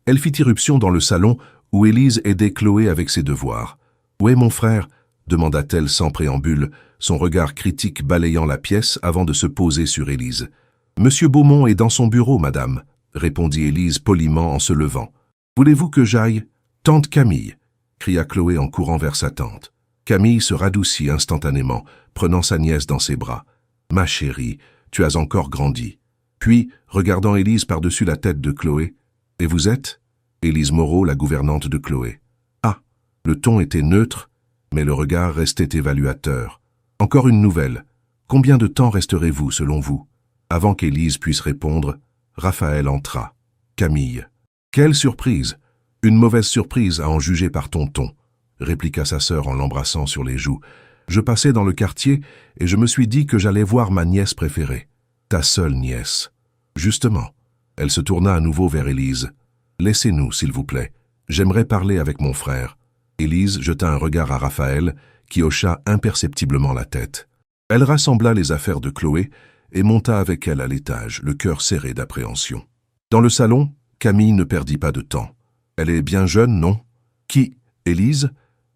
elle fit irruption dans le salon où Élise aidait Chloé avec ses devoirs. « Où est mon frère » demanda-t-elle sans préambule, son regard critique balayant la pièce avant de se poser sur Élise. « Monsieur Beaumont est dans son bureau, madame » répondit Élise poliment en se levant. « Voulez-vous que j'aille ?»« Tante Camille » cria Chloé en courant vers sa tante. Camille se radoucit instantanément, prenant sa nièce dans ses bras. « Ma chérie, tu as encore grandi. » Puis, regardant Élise par-dessus la tête de Chloé, « Et vous êtes ?» Élise Moreau, la gouvernante de Chloé. Ah, le ton était neutre, mais le regard restait évaluateur. « Encore une nouvelle. Combien de temps resterez-vous, selon vous ?» Avant qu'Élise puisse répondre, Raphaël entra. « Camille. »« Quelle surprise ! Une mauvaise surprise à en juger par ton ton. » répliqua sa sœur en l'embrassant sur les joues. « Je passais dans le quartier et je me suis dit que j'allais voir ma nièce préférée. Ta seule nièce. » Justement. Elle se tourna à nouveau vers Élise. « Laissez-nous, s'il vous plaît. J'aimerais parler avec mon frère. » Élise jeta un regard à Raphaël, qui hocha imperceptiblement la tête. Elle rassembla les affaires de Chloé et monta avec elle à l'étage, le cœur serré d'appréhension. Dans le salon, Camille ne perdit pas de temps. « Elle est bien jeune, non ?»« Qui ? Élise ?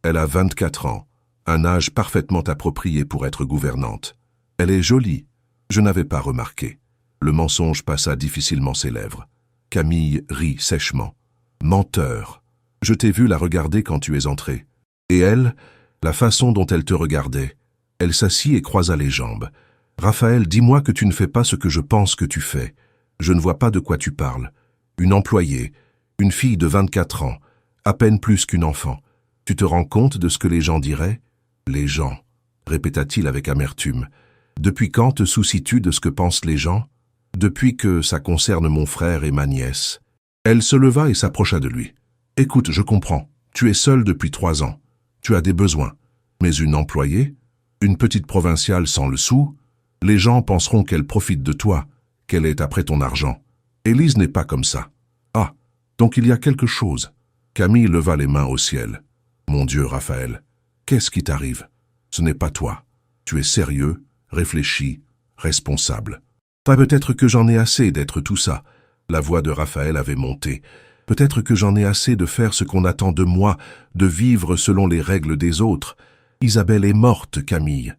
Elle a 24 ans, un âge parfaitement approprié pour être gouvernante. Elle est jolie. Je n'avais pas remarqué. » Le mensonge passa difficilement ses lèvres. Camille rit sèchement. « Menteur. Je t'ai vu la regarder quand tu es entré. Et elle, la façon dont elle te regardait. » Elle s'assit et croisa les jambes. « Raphaël, dis-moi que tu ne fais pas ce que je pense que tu fais. Je ne vois pas de quoi tu parles. Une employée, une fille de 24 ans, à peine plus qu'une enfant. Tu te rends compte de ce que les gens diraient ? » « Les gens, » répéta-t-il avec amertume. « Depuis quand te soucies-tu de ce que pensent les gens ? Depuis que ça concerne mon frère et ma nièce. » Elle se leva et s'approcha de lui. « Écoute, je comprends. Tu es seul depuis 3 ans. Tu as des besoins. Mais une employée, une petite provinciale sans le sou, les gens penseront qu'elle profite de toi, qu'elle est après ton argent. Élise n'est pas comme ça. Ah, donc il y a quelque chose. » Camille leva les mains au ciel. « Mon Dieu, Raphaël, qu'est-ce qui t'arrive? Ce n'est pas toi. Tu es sérieux, réfléchi, responsable. » Peut-être que j'en ai assez d'être tout ça. La voix de Raphaël avait monté. Peut-être que j'en ai assez de faire ce qu'on attend de moi, de vivre selon les règles des autres. Isabelle est morte, Camille.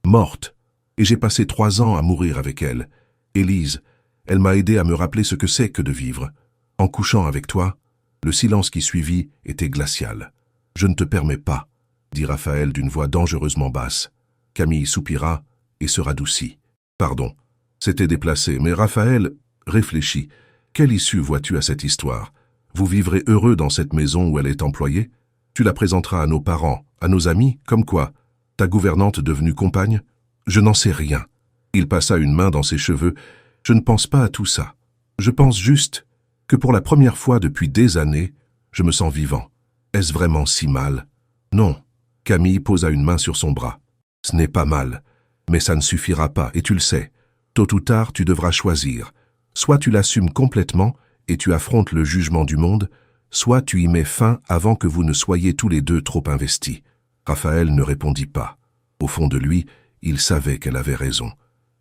Morte. Et j'ai passé 3 ans à mourir avec elle. Élise, elle m'a aidé à me rappeler ce que c'est que de vivre. En couchant avec toi, le silence qui suivit était glacial. « Je ne te permets pas, » dit Raphaël d'une voix dangereusement basse. Camille soupira et se radoucit. « Pardon. C'était déplacé, mais Raphaël réfléchit. Quelle issue vois-tu à cette histoire? Vous vivrez heureux dans cette maison où elle est employée? Tu la présenteras à nos parents, à nos amis, comme quoi? Ta gouvernante devenue compagne? Je n'en sais rien. » Il passa une main dans ses cheveux. « Je ne pense pas à tout ça. Je pense juste que pour la première fois depuis des années, je me sens vivant. Est-ce vraiment si mal? Non. Camille posa une main sur son bras. Ce n'est pas mal, mais ça ne suffira pas, et tu le sais. Tôt ou tard, tu devras choisir. Soit tu l'assumes complètement et tu affrontes le jugement du monde, soit tu y mets fin avant que vous ne soyez tous les deux trop investis. Raphaël ne répondit pas. Au fond de lui, il savait qu'elle avait raison.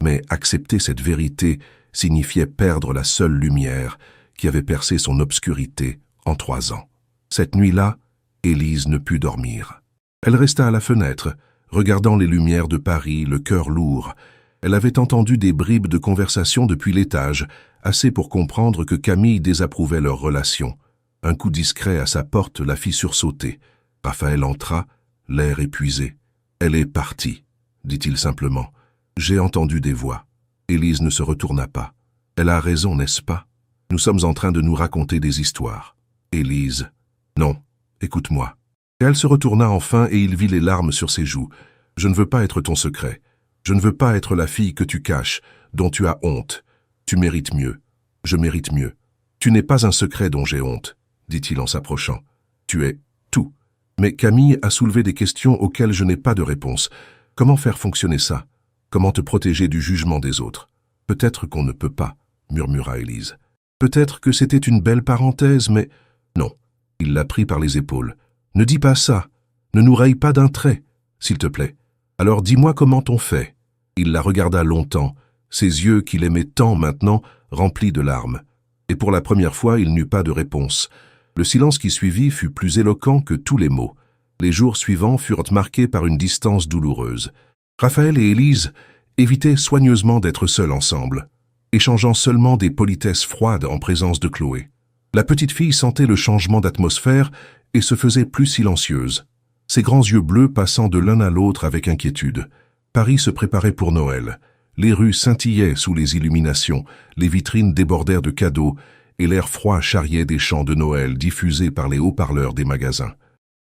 Mais accepter cette vérité signifiait perdre la seule lumière qui avait percé son obscurité en 3 ans. Cette nuit-là, Élise ne put dormir. Elle resta à la fenêtre, regardant les lumières de Paris, le cœur lourd. Elle avait entendu des bribes de conversation depuis l'étage, assez pour comprendre que Camille désapprouvait leur relation. Un coup discret à sa porte la fit sursauter. Raphaël entra, l'air épuisé. « Elle est partie », dit-il simplement. « J'ai entendu des voix. » Élise ne se retourna pas. « Elle a raison, n'est-ce pas? Nous sommes en train de nous raconter des histoires. » Élise. « Non, écoute-moi. » Elle se retourna enfin et il vit les larmes sur ses joues. « Je ne veux pas être ton secret. Je ne veux pas être la fille que tu caches, dont tu as honte. Tu mérites mieux. Je mérite mieux. Tu n'es pas un secret dont j'ai honte, dit-il en s'approchant. Tu es tout. Mais Camille a soulevé des questions auxquelles je n'ai pas de réponse. Comment faire fonctionner ça? Comment te protéger du jugement des autres? Peut-être qu'on ne peut pas, murmura Élise. Peut-être que c'était une belle parenthèse, mais... Non. Il la prit par les épaules. Ne dis pas ça. Ne nous raye pas d'un trait, s'il te plaît. Alors dis-moi comment on fait. Il la regarda longtemps, ses yeux qu'il aimait tant maintenant, remplis de larmes. Et pour la première fois, il n'eut pas de réponse. Le silence qui suivit fut plus éloquent que tous les mots. Les jours suivants furent marqués par une distance douloureuse. Raphaël et Élise évitaient soigneusement d'être seuls ensemble, échangeant seulement des politesses froides en présence de Chloé. La petite fille sentait le changement d'atmosphère et se faisait plus silencieuse, ses grands yeux bleus passant de l'un à l'autre avec inquiétude. Paris se préparait pour Noël. Les rues scintillaient sous les illuminations, les vitrines débordèrent de cadeaux, et l'air froid charriait des chants de Noël diffusés par les haut-parleurs des magasins.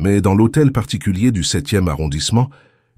Mais dans l'hôtel particulier du 7e arrondissement,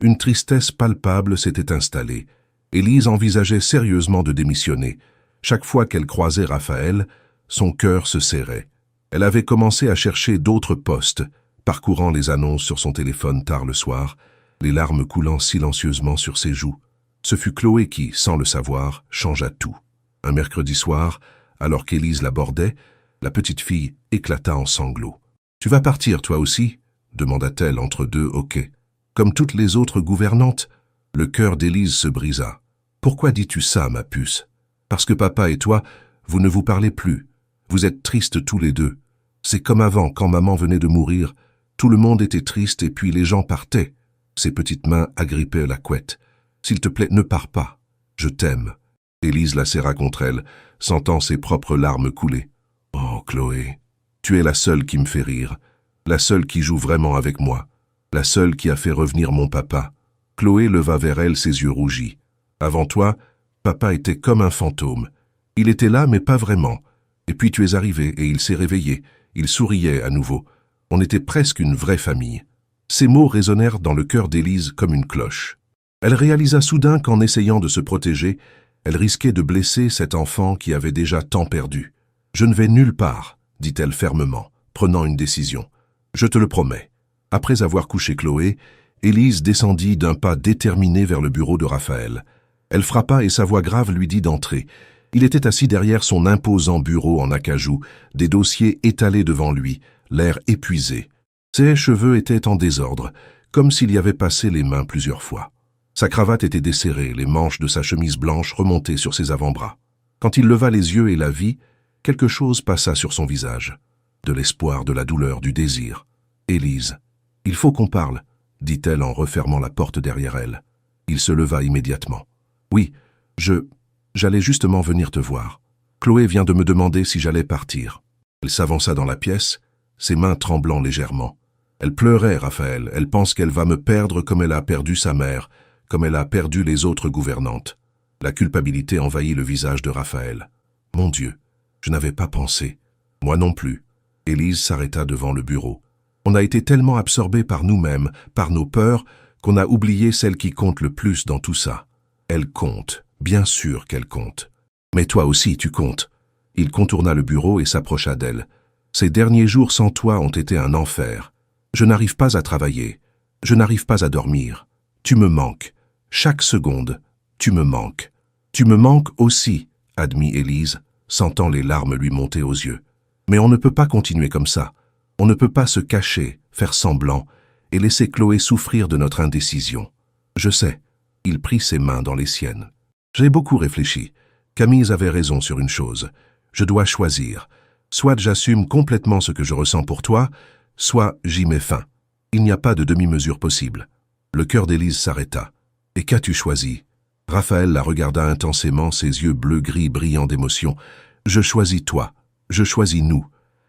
une tristesse palpable s'était installée. Élise envisageait sérieusement de démissionner. Chaque fois qu'elle croisait Raphaël, son cœur se serrait. Elle avait commencé à chercher d'autres postes, parcourant les annonces sur son téléphone tard le soir, les larmes coulant silencieusement sur ses joues. Ce fut Chloé qui, sans le savoir, changea tout. Un mercredi soir, alors qu'Élise l'abordait, la petite fille éclata en sanglots. « Tu vas partir, toi aussi ?» demanda-t-elle entre deux hoquets. Comme toutes les autres gouvernantes, le cœur d'Élise se brisa. « Pourquoi dis-tu ça, ma puce? Parce que papa et toi, vous ne vous parlez plus. Vous êtes tristes tous les deux. C'est comme avant, quand maman venait de mourir. Tout le monde était triste et puis les gens partaient. » Ses petites mains agrippaient la couette. « S'il te plaît, ne pars pas. Je t'aime. » Élise la serra contre elle, sentant ses propres larmes couler. « Oh, Chloé, tu es la seule qui me fait rire, la seule qui joue vraiment avec moi, la seule qui a fait revenir mon papa. » Chloé leva vers elle ses yeux rougis. « Avant toi, papa était comme un fantôme. Il était là, mais pas vraiment. Et puis tu es arrivé et il s'est réveillé. Il souriait à nouveau. On était presque une vraie famille. » Ces mots résonnèrent dans le cœur d'Élise comme une cloche. Elle réalisa soudain qu'en essayant de se protéger, elle risquait de blesser cet enfant qui avait déjà tant perdu. « Je ne vais nulle part, » dit-elle fermement, prenant une décision. « Je te le promets. » Après avoir couché Chloé, Élise descendit d'un pas déterminé vers le bureau de Raphaël. Elle frappa et sa voix grave lui dit d'entrer. Il était assis derrière son imposant bureau en acajou, des dossiers étalés devant lui, l'air épuisé. Ses cheveux étaient en désordre, comme s'il y avait passé les mains plusieurs fois. Sa cravate était desserrée, les manches de sa chemise blanche remontaient sur ses avant-bras. Quand il leva les yeux et la vit, quelque chose passa sur son visage. De l'espoir, de la douleur, du désir. « Élise, il faut qu'on parle, » dit-elle en refermant la porte derrière elle. Il se leva immédiatement. « Oui, j'allais justement venir te voir. Chloé vient de me demander si j'allais partir. » Elle s'avança dans la pièce, ses mains tremblant légèrement. Elle pleurait, Raphaël. Elle pense qu'elle va me perdre comme elle a perdu sa mère, comme elle a perdu les autres gouvernantes. La culpabilité envahit le visage de Raphaël. Mon Dieu, je n'avais pas pensé. Moi non plus. Élise s'arrêta devant le bureau. On a été tellement absorbés par nous-mêmes, par nos peurs, qu'on a oublié celle qui compte le plus dans tout ça. Elle compte, bien sûr qu'elle compte. Mais toi aussi, tu comptes. Il contourna le bureau et s'approcha d'elle. Ces derniers jours sans toi ont été un enfer. Je n'arrive pas à travailler. Je n'arrive pas à dormir. Tu me manques. Chaque seconde, tu me manques. Tu me manques aussi, admit Élise, sentant les larmes lui monter aux yeux. Mais on ne peut pas continuer comme ça. On ne peut pas se cacher, faire semblant, et laisser Chloé souffrir de notre indécision. Je sais. Il prit ses mains dans les siennes. J'ai beaucoup réfléchi. Camille avait raison sur une chose. Je dois choisir. Soit j'assume complètement ce que je ressens pour toi, soit j'y mets fin. Il n'y a pas de demi-mesure possible. Le cœur d'Élise s'arrêta. Et qu'as-tu choisi? Raphaël la regarda intensément, ses yeux bleu-gris brillant d'émotion. Je choisis toi. Je choisis nous.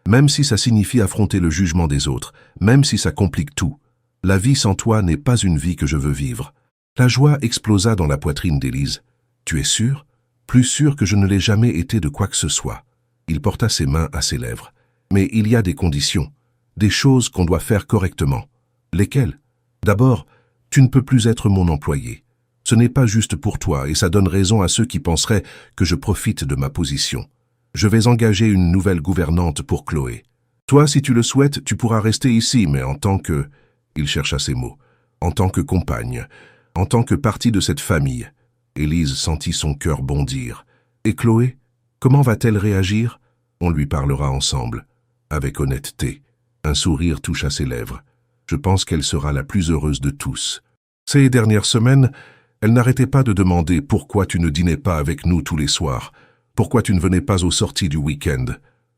Même si ça signifie affronter le jugement des autres, même si ça complique tout. La vie sans toi n'est pas une vie que je veux vivre. La joie explosa dans la poitrine d'Élise. Tu es sûr? Plus sûr que je ne l'ai jamais été de quoi que ce soit. Il porta ses mains à ses lèvres. Mais il y a des conditions, des choses qu'on doit faire correctement. Lesquelles? D'abord, tu ne peux plus être mon employé. Ce n'est pas juste pour toi et ça donne raison à ceux qui penseraient que je profite de ma position. Je vais engager une nouvelle gouvernante pour Chloé. Toi, si tu le souhaites, tu pourras rester ici, mais en tant que... Il chercha ses mots. En tant que compagne, en tant que partie de cette famille. Élise sentit son cœur bondir. Et Chloé, comment va-t-elle réagir? On lui parlera ensemble. Avec honnêteté. Un sourire toucha ses lèvres. Je pense qu'elle sera la plus heureuse de tous. Ces dernières semaines, elle n'arrêtait pas de demander pourquoi tu ne dînais pas avec nous tous les soirs, pourquoi tu ne venais pas aux sorties du week-end.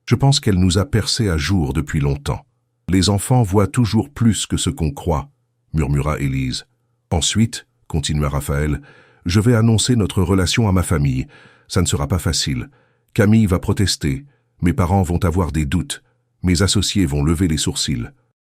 Je pense qu'elle nous a percés à jour depuis longtemps. Les enfants voient toujours plus que ce qu'on croit, murmura Élise. Ensuite, continua Raphaël, je vais annoncer notre relation à ma famille. Ça ne sera pas facile. Camille va protester. Mes parents vont avoir des doutes. Mes associés vont lever les sourcils.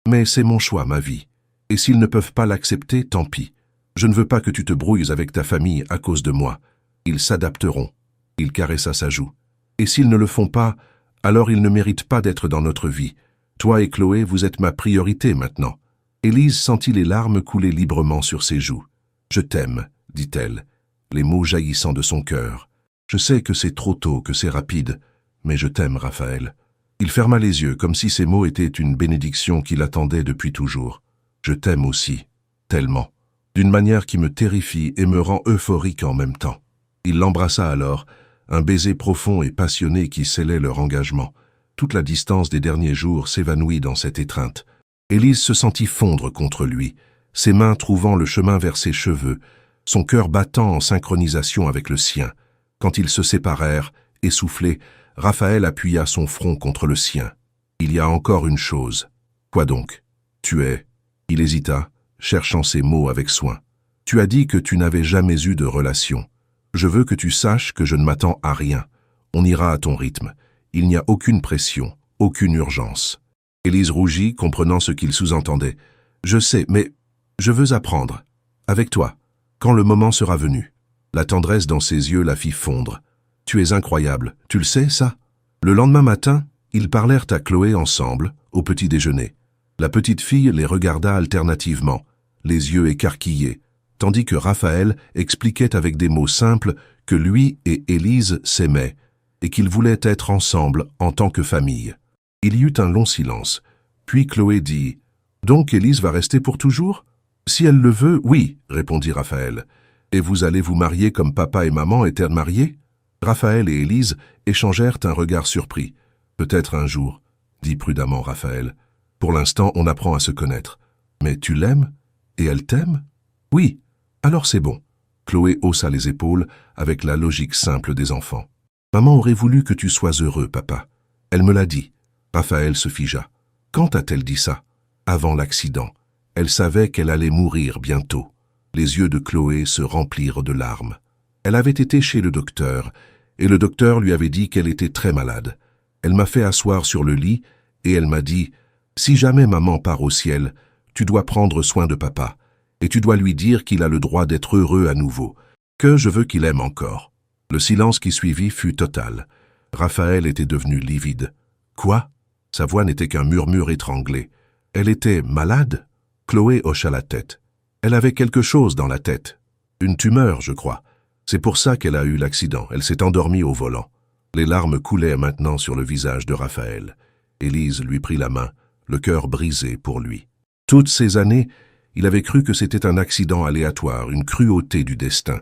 Mais c'est mon choix, ma vie. Et s'ils ne peuvent pas l'accepter, tant pis. Je ne veux pas que tu te brouilles avec ta famille à cause de moi. Ils s'adapteront. Il caressa sa joue. Et s'ils ne le font pas, alors ils ne méritent pas d'être dans notre vie. Toi et Chloé, vous êtes ma priorité maintenant. Élise sentit les larmes couler librement sur ses joues. Je t'aime, dit-elle, les mots jaillissant de son cœur. Je sais que c'est trop tôt, que c'est rapide, mais je t'aime, Raphaël. Il ferma les yeux, comme si ces mots étaient une bénédiction qu'il attendait depuis toujours. Je t'aime aussi, tellement, d'une manière qui me terrifie et me rend euphorique en même temps. Il l'embrassa alors, un baiser profond et passionné qui scellait leur engagement. Toute la distance des derniers jours s'évanouit dans cette étreinte. Élise se sentit fondre contre lui, ses mains trouvant le chemin vers ses cheveux, son cœur battant en synchronisation avec le sien. Quand ils se séparèrent, essoufflés, Raphaël appuya son front contre le sien. Il y a encore une chose. Quoi donc? Tu es... Il hésita, cherchant ses mots avec soin. Tu as dit que tu n'avais jamais eu de relation. Je veux que tu saches que je ne m'attends à rien. On ira à ton rythme. Il n'y a aucune pression, aucune urgence. Élise rougit, comprenant ce qu'il sous-entendait. Je sais, mais je veux apprendre. Avec toi, quand le moment sera venu. La tendresse dans ses yeux la fit fondre. Tu es incroyable, tu le sais, ça? Le lendemain matin, ils parlèrent à Chloé ensemble, au petit déjeuner. La petite fille les regarda alternativement, les yeux écarquillés, tandis que Raphaël expliquait avec des mots simples que lui et Élise s'aimaient et qu'ils voulaient être ensemble en tant que famille. Il y eut un long silence, puis Chloé dit « Donc Élise va rester pour toujours ?»« Si elle le veut, oui, » répondit Raphaël. « Et vous allez vous marier comme papa et maman étaient mariés ?» Raphaël et Élise échangèrent un regard surpris. « Peut-être un jour, » dit prudemment Raphaël. « Pour l'instant, on apprend à se connaître. Mais tu l'aimes? Et elle t'aime? » « Oui, alors c'est bon. » Chloé haussa les épaules avec la logique simple des enfants. « Maman aurait voulu que tu sois heureux, papa. Elle me l'a dit. » Raphaël se figea. « Quand a-t-elle dit ça? » Avant l'accident. Elle savait qu'elle allait mourir bientôt. Les yeux de Chloé se remplirent de larmes. Elle avait été chez le docteur, et le docteur lui avait dit qu'elle était très malade. Elle m'a fait asseoir sur le lit, et elle m'a dit « Si jamais maman part au ciel, tu dois prendre soin de papa, et tu dois lui dire qu'il a le droit d'être heureux à nouveau, que je veux qu'il aime encore. » Le silence qui suivit fut total. Raphaël était devenu livide. « Quoi ?» Sa voix n'était qu'un murmure étranglé. « Elle était malade ?» Chloé hocha la tête. Elle avait quelque chose dans la tête. Une tumeur, je crois. C'est pour ça qu'elle a eu l'accident. Elle s'est endormie au volant. Les larmes coulaient maintenant sur le visage de Raphaël. Élise lui prit la main, le cœur brisé pour lui. Toutes ces années, Il avait cru que c'était un accident aléatoire, une cruauté du destin.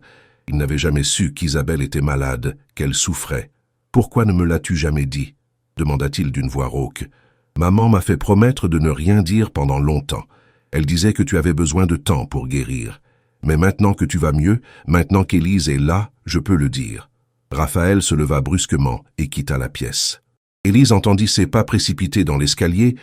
Il n'avait jamais su qu'Isabelle était malade, qu'elle souffrait. « Pourquoi ne me l'as-tu jamais dit ?» demanda-t-il d'une voix rauque. « Maman m'a fait promettre de ne rien dire pendant longtemps. Elle disait que tu avais besoin de temps pour guérir. Mais maintenant que tu vas mieux, maintenant qu'Élise est là, je peux le dire. » Raphaël se leva brusquement et quitta la pièce. Élise entendit ses pas précipités dans l'escalier,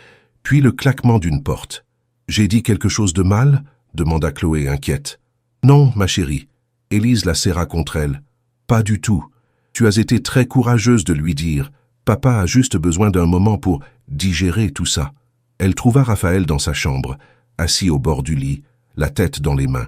puis le claquement d'une porte. « J'ai dit quelque chose de mal ?» demanda Chloé inquiète. « Non, ma chérie. » Élise la serra contre elle. « Pas du tout. Tu as été très courageuse de lui dire. Papa a juste besoin d'un moment pour digérer tout ça. » Elle trouva Raphaël dans sa chambre, assis au bord du lit, la tête dans les mains.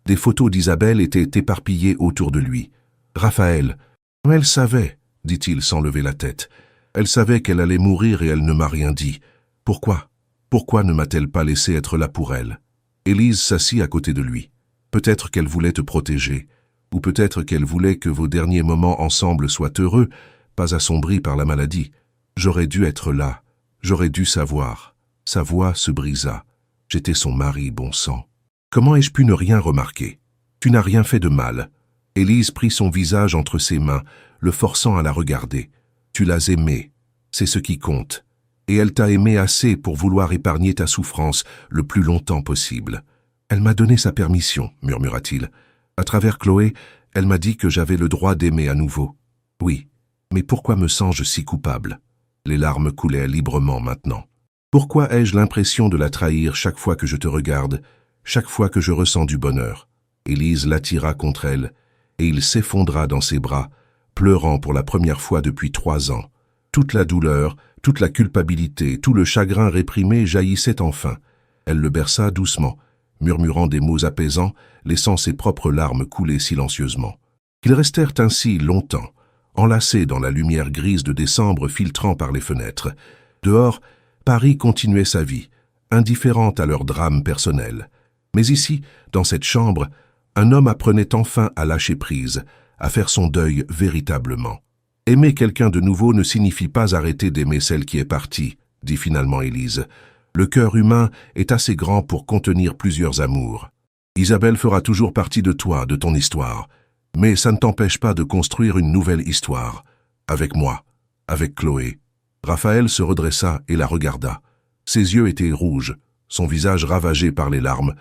Des photos d'Isabelle étaient éparpillées autour de lui. « Raphaël, elle savait, » dit-il sans lever la tête. « Elle savait qu'elle allait mourir et elle ne m'a rien dit. Pourquoi? Pourquoi ne m'a-t-elle pas laissé être là pour elle ?» Élise s'assit à côté de lui. Peut-être qu'elle voulait te protéger, ou peut-être qu'elle voulait que vos derniers moments ensemble soient heureux, pas assombris par la maladie. J'aurais dû être là, j'aurais dû savoir. Sa voix se brisa. J'étais son mari, bon sang. Comment ai-je pu ne rien remarquer? Tu n'as rien fait de mal. Élise prit son visage entre ses mains, le forçant à la regarder. Tu l'as aimée, c'est ce qui compte. Et elle t'a aimé assez pour vouloir épargner ta souffrance le plus longtemps possible. Elle m'a donné sa permission, murmura-t-il. À travers Chloé, elle m'a dit que j'avais le droit d'aimer à nouveau. Oui, mais pourquoi me sens-je si coupable? Les larmes coulaient librement maintenant. Pourquoi ai-je l'impression de la trahir chaque fois que je te regarde, chaque fois que je ressens du bonheur? Élise l'attira contre elle, et il s'effondra dans ses bras, pleurant pour la première fois depuis 3 ans. Toute la douleur, toute la culpabilité, tout le chagrin réprimé jaillissaient enfin. Elle le berça doucement, murmurant des mots apaisants, laissant ses propres larmes couler silencieusement. Ils restèrent ainsi longtemps, enlacés dans la lumière grise de décembre filtrant par les fenêtres. Dehors, Paris continuait sa vie, indifférente à leur drame personnel. Mais ici, dans cette chambre, un homme apprenait enfin à lâcher prise, à faire son deuil véritablement. Aimer quelqu'un de nouveau ne signifie pas arrêter d'aimer celle qui est partie, dit finalement Élise. Le cœur humain est assez grand pour contenir plusieurs amours. Isabelle fera toujours partie de toi, de ton histoire. Mais ça ne t'empêche pas de construire une nouvelle histoire. Avec moi, avec Chloé. Raphaël se redressa et la regarda. Ses yeux étaient rouges, son visage ravagé par les larmes,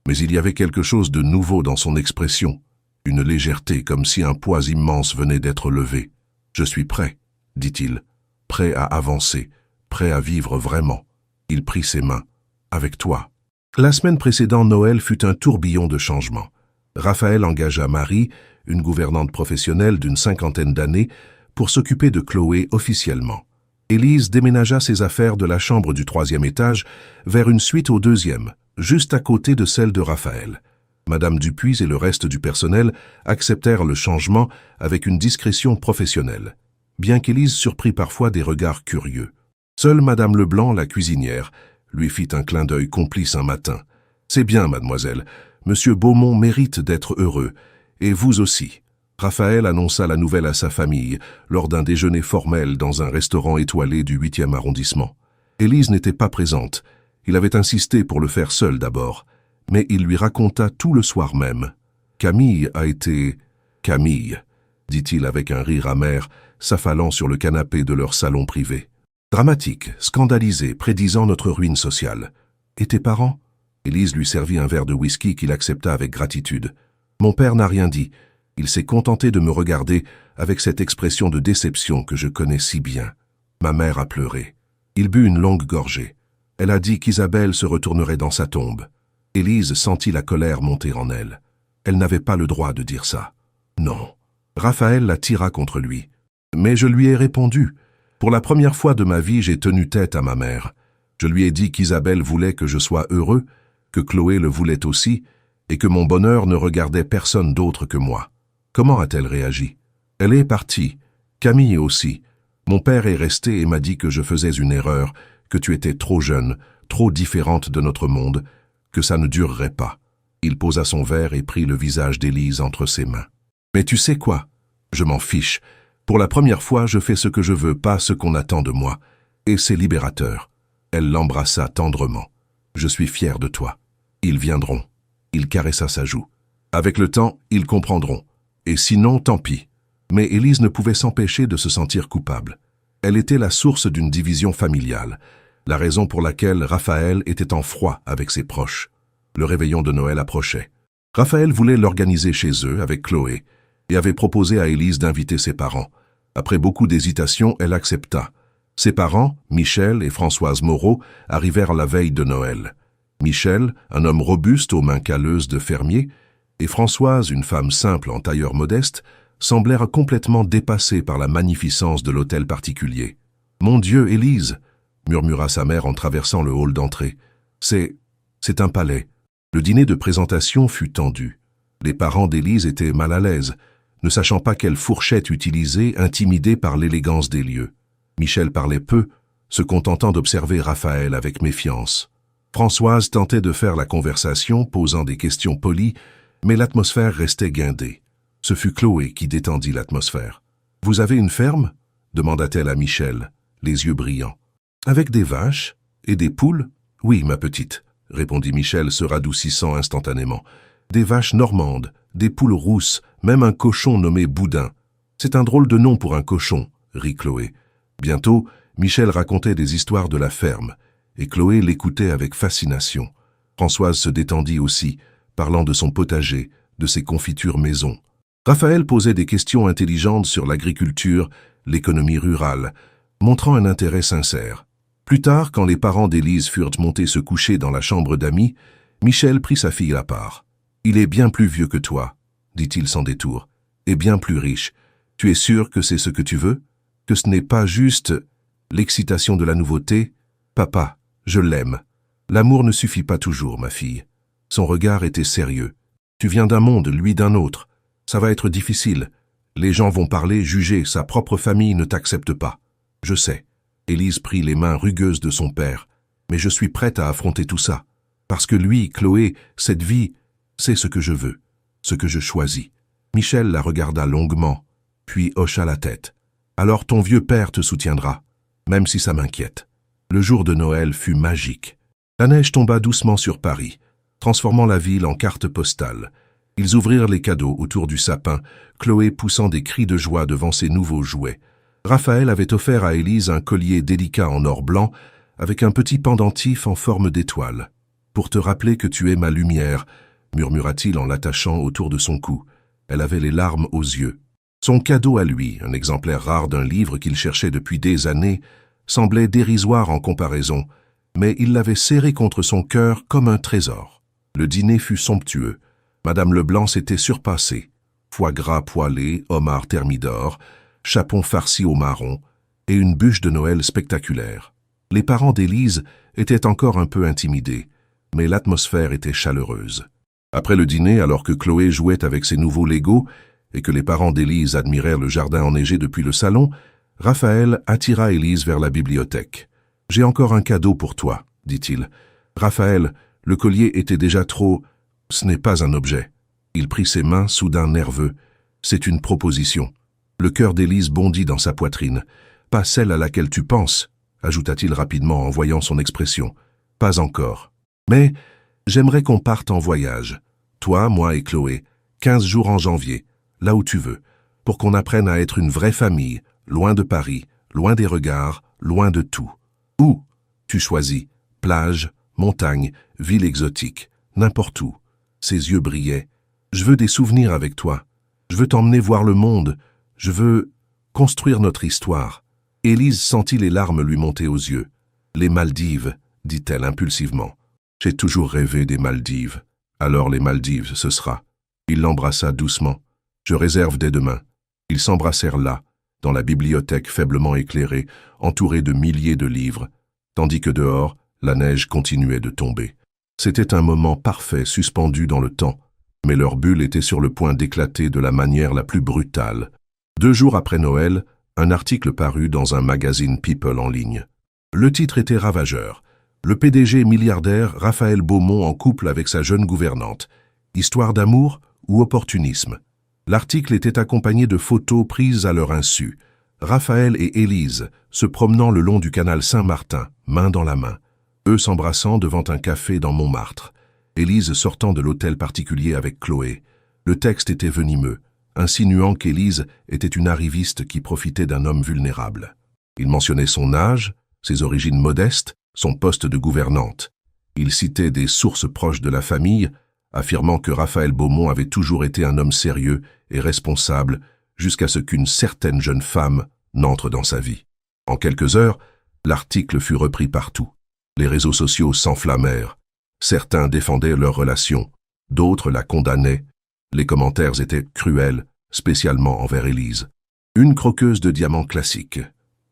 mais il y avait quelque chose de nouveau dans son expression, une légèreté comme si un poids immense venait d'être levé. « Je suis prêt, » dit-il, « prêt à avancer, prêt à vivre vraiment. » Il prit ses mains. « Avec toi. » La semaine précédant Noël fut un tourbillon de changements. Raphaël engagea Marie, une gouvernante professionnelle d'une 50aine d'années, pour s'occuper de Chloé officiellement. Élise déménagea ses affaires de la chambre du 3e étage vers une suite au 2e, juste à côté de celle de Raphaël. Madame Dupuis et le reste du personnel acceptèrent le changement avec une discrétion professionnelle, bien qu'Élise surprit parfois des regards curieux. Seule Madame Leblanc, la cuisinière, lui fit un clin d'œil complice un matin. « C'est bien, mademoiselle. Monsieur Beaumont mérite d'être heureux. Et vous aussi. » Raphaël annonça la nouvelle à sa famille lors d'un déjeuner formel dans un restaurant étoilé du 8e arrondissement. Élise n'était pas présente. Il avait insisté pour le faire seul d'abord, mais il lui raconta tout le soir même. « Camille a été... Camille, » dit-il avec un rire amer, s'affalant sur le canapé de leur salon privé. Dramatique, scandalisé, prédisant notre ruine sociale. « Et tes parents ?» Élise lui servit un verre de whisky qu'il accepta avec gratitude. « Mon père n'a rien dit. Il s'est contenté de me regarder avec cette expression de déception que je connais si bien. Ma mère a pleuré. Il but une longue gorgée. Elle a dit qu'Isabelle se retournerait dans sa tombe. Élise sentit la colère monter en elle. Elle n'avait pas le droit de dire ça. Non. Raphaël la tira contre lui. Mais je lui ai répondu. Pour la première fois de ma vie, j'ai tenu tête à ma mère. Je lui ai dit qu'Isabelle voulait que je sois heureux, que Chloé le voulait aussi, et que mon bonheur ne regardait personne d'autre que moi. Comment a-t-elle réagi? Elle est partie. Camille aussi. Mon père est resté et m'a dit que je faisais une erreur, que tu étais trop jeune, trop différente de notre monde, que ça ne durerait pas. Il posa son verre et prit le visage d'Élise entre ses mains. Mais tu sais quoi? Je m'en fiche. Pour la première fois, je fais ce que je veux, pas ce qu'on attend de moi. Et c'est libérateur. Elle l'embrassa tendrement. Je suis fier de toi. Ils viendront. Il caressa sa joue. Avec le temps, ils comprendront. Et sinon, tant pis. Mais Élise ne pouvait s'empêcher de se sentir coupable. Elle était la source d'une division familiale, la raison pour laquelle Raphaël était en froid avec ses proches. Le réveillon de Noël approchait. Raphaël voulait l'organiser chez eux avec Chloé et avait proposé à Élise d'inviter ses parents. Après beaucoup d'hésitation, elle accepta. Ses parents, Michel et Françoise Moreau, arrivèrent la veille de Noël. Michel, un homme robuste aux mains calleuses de fermier, et Françoise, une femme simple en tailleur modeste, semblèrent complètement dépassés par la magnificence de l'hôtel particulier. « Mon Dieu, Élise !» murmura sa mère en traversant le hall d'entrée. « C'est un palais. » Le dîner de présentation fut tendu. Les parents d'Élise étaient mal à l'aise, ne sachant pas quelle fourchette utiliser, intimidés par l'élégance des lieux. Michel parlait peu, se contentant d'observer Raphaël avec méfiance. Françoise tentait de faire la conversation, posant des questions polies, mais l'atmosphère restait guindée. Ce fut Chloé qui détendit l'atmosphère. « Vous avez une ferme ?» demanda-t-elle à Michel, les yeux brillants. « Avec des vaches et des poules ?»« Oui, ma petite, » répondit Michel, se radoucissant instantanément. « Des vaches normandes, des poules rousses, même un cochon nommé Boudin. C'est un drôle de nom pour un cochon, » rit Chloé. Bientôt, Michel racontait des histoires de la ferme, et Chloé l'écoutait avec fascination. Françoise se détendit aussi, parlant de son potager, de ses confitures maison. Raphaël posait des questions intelligentes sur l'agriculture, l'économie rurale, montrant un intérêt sincère. Plus tard, quand les parents d'Élise furent montés se coucher dans la chambre d'amis, Michel prit sa fille à part. « Il est bien plus vieux que toi, » dit-il sans détour, « et bien plus riche. Tu es sûr que c'est ce que tu veux? Que ce n'est pas juste l'excitation de la nouveauté? Papa, je l'aime. L'amour ne suffit pas toujours, ma fille. » Son regard était sérieux. « Tu viens d'un monde, lui d'un autre. Ça va être difficile. Les gens vont parler, juger, sa propre famille ne t'accepte pas. Je sais. » Élise prit les mains rugueuses de son père. « Mais je suis prête à affronter tout ça. Parce que lui, Chloé, cette vie, c'est ce que je veux, ce que je choisis. » Michel la regarda longuement, puis hocha la tête. « Alors ton vieux père te soutiendra, même si ça m'inquiète. » Le jour de Noël fut magique. La neige tomba doucement sur Paris, transformant la ville en carte postale. Ils ouvrirent les cadeaux autour du sapin, Chloé poussant des cris de joie devant ses nouveaux jouets. Raphaël avait offert à Élise un collier délicat en or blanc avec un petit pendentif en forme d'étoile. « Pour te rappeler que tu es ma lumière », murmura-t-il en l'attachant autour de son cou. Elle avait les larmes aux yeux. Son cadeau à lui, un exemplaire rare d'un livre qu'il cherchait depuis des années, semblait dérisoire en comparaison, mais il l'avait serré contre son cœur comme un trésor. Le dîner fut somptueux. Madame Leblanc s'était surpassée. Foie gras poêlé, homard thermidor, chapon farci au marron et une bûche de Noël spectaculaire. Les parents d'Élise étaient encore un peu intimidés, mais l'atmosphère était chaleureuse. Après le dîner, alors que Chloé jouait avec ses nouveaux Legos et que les parents d'Élise admirèrent le jardin enneigé depuis le salon, Raphaël attira Élise vers la bibliothèque. « J'ai encore un cadeau pour toi, » dit-il. « Raphaël, le collier était déjà trop... Ce n'est pas un objet. » Il prit ses mains, soudain nerveux. « C'est une proposition. » Le cœur d'Élise bondit dans sa poitrine. « Pas celle à laquelle tu penses, » ajouta-t-il rapidement en voyant son expression. « Pas encore. Mais j'aimerais qu'on parte en voyage. Toi, moi et Chloé, 15 jours en janvier, là où tu veux, pour qu'on apprenne à être une vraie famille, loin de Paris, loin des regards, loin de tout. Où? Tu choisis. Plage, montagne, ville exotique, n'importe où. » Ses yeux brillaient. « Je veux des souvenirs avec toi. Je veux t'emmener voir le monde. Je veux construire notre histoire. » Élise sentit les larmes lui monter aux yeux. « Les Maldives, » dit-elle impulsivement. « J'ai toujours rêvé des Maldives. Alors les Maldives, ce sera. » Il l'embrassa doucement. « Je réserve dès demain. » Ils s'embrassèrent là, dans la bibliothèque faiblement éclairée, entourée de milliers de livres, tandis que dehors, la neige continuait de tomber. C'était un moment parfait, suspendu dans le temps, mais leur bulle était sur le point d'éclater de la manière la plus brutale. 2 jours après Noël, un article parut dans un magazine People en ligne. Le titre était ravageur. Le PDG milliardaire Raphaël Beaumont en couple avec sa jeune gouvernante. Histoire d'amour ou opportunisme? L'article était accompagné de photos prises à leur insu. Raphaël et Élise se promenant le long du canal Saint-Martin, main dans la main. Eux s'embrassant devant un café dans Montmartre. Élise sortant de l'hôtel particulier avec Chloé. Le texte était venimeux, insinuant qu'Élise était une arriviste qui profitait d'un homme vulnérable. Il mentionnait son âge, ses origines modestes, son poste de gouvernante. Il citait des sources proches de la famille, affirmant que Raphaël Beaumont avait toujours été un homme sérieux et responsable jusqu'à ce qu'une certaine jeune femme n'entre dans sa vie. En quelques heures, l'article fut repris partout. Les réseaux sociaux s'enflammèrent. Certains défendaient leur relation, d'autres la condamnaient. Les commentaires étaient cruels, spécialement envers Élise. Une croqueuse de diamants classique.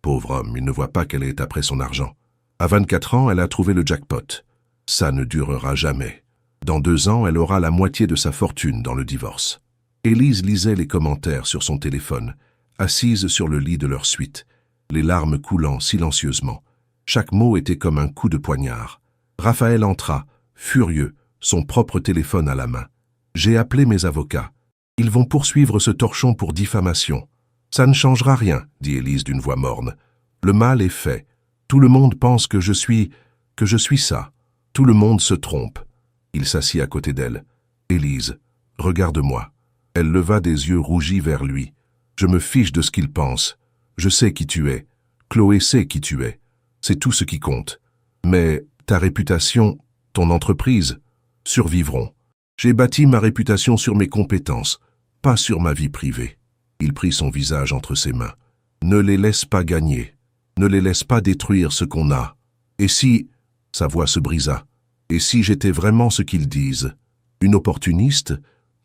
Pauvre homme, il ne voit pas qu'elle est après son argent. À 24 ans, elle a trouvé le jackpot. Ça ne durera jamais. Dans 2 ans, elle aura la moitié de sa fortune dans le divorce. Élise lisait les commentaires sur son téléphone, assise sur le lit de leur suite, les larmes coulant silencieusement. Chaque mot était comme un coup de poignard. Raphaël entra, furieux, son propre téléphone à la main. « J'ai appelé mes avocats. Ils vont poursuivre ce torchon pour diffamation. »« Ça ne changera rien, » dit Élise d'une voix morne. « Le mal est fait. Tout le monde pense que je suis ça. Tout le monde se trompe. » Il s'assit à côté d'elle. « Élise, regarde-moi. » Elle leva des yeux rougis vers lui. « Je me fiche de ce qu'il pense. Je sais qui tu es. Chloé sait qui tu es. C'est tout ce qui compte. Mais ta réputation, ton entreprise, survivront. J'ai bâti ma réputation sur mes compétences, pas sur ma vie privée. » Il prit son visage entre ses mains. « Ne les laisse pas gagner. Ne les laisse pas détruire ce qu'on a. Et si... » Sa voix se brisa. « Et si j'étais vraiment ce qu'ils disent? Une opportuniste?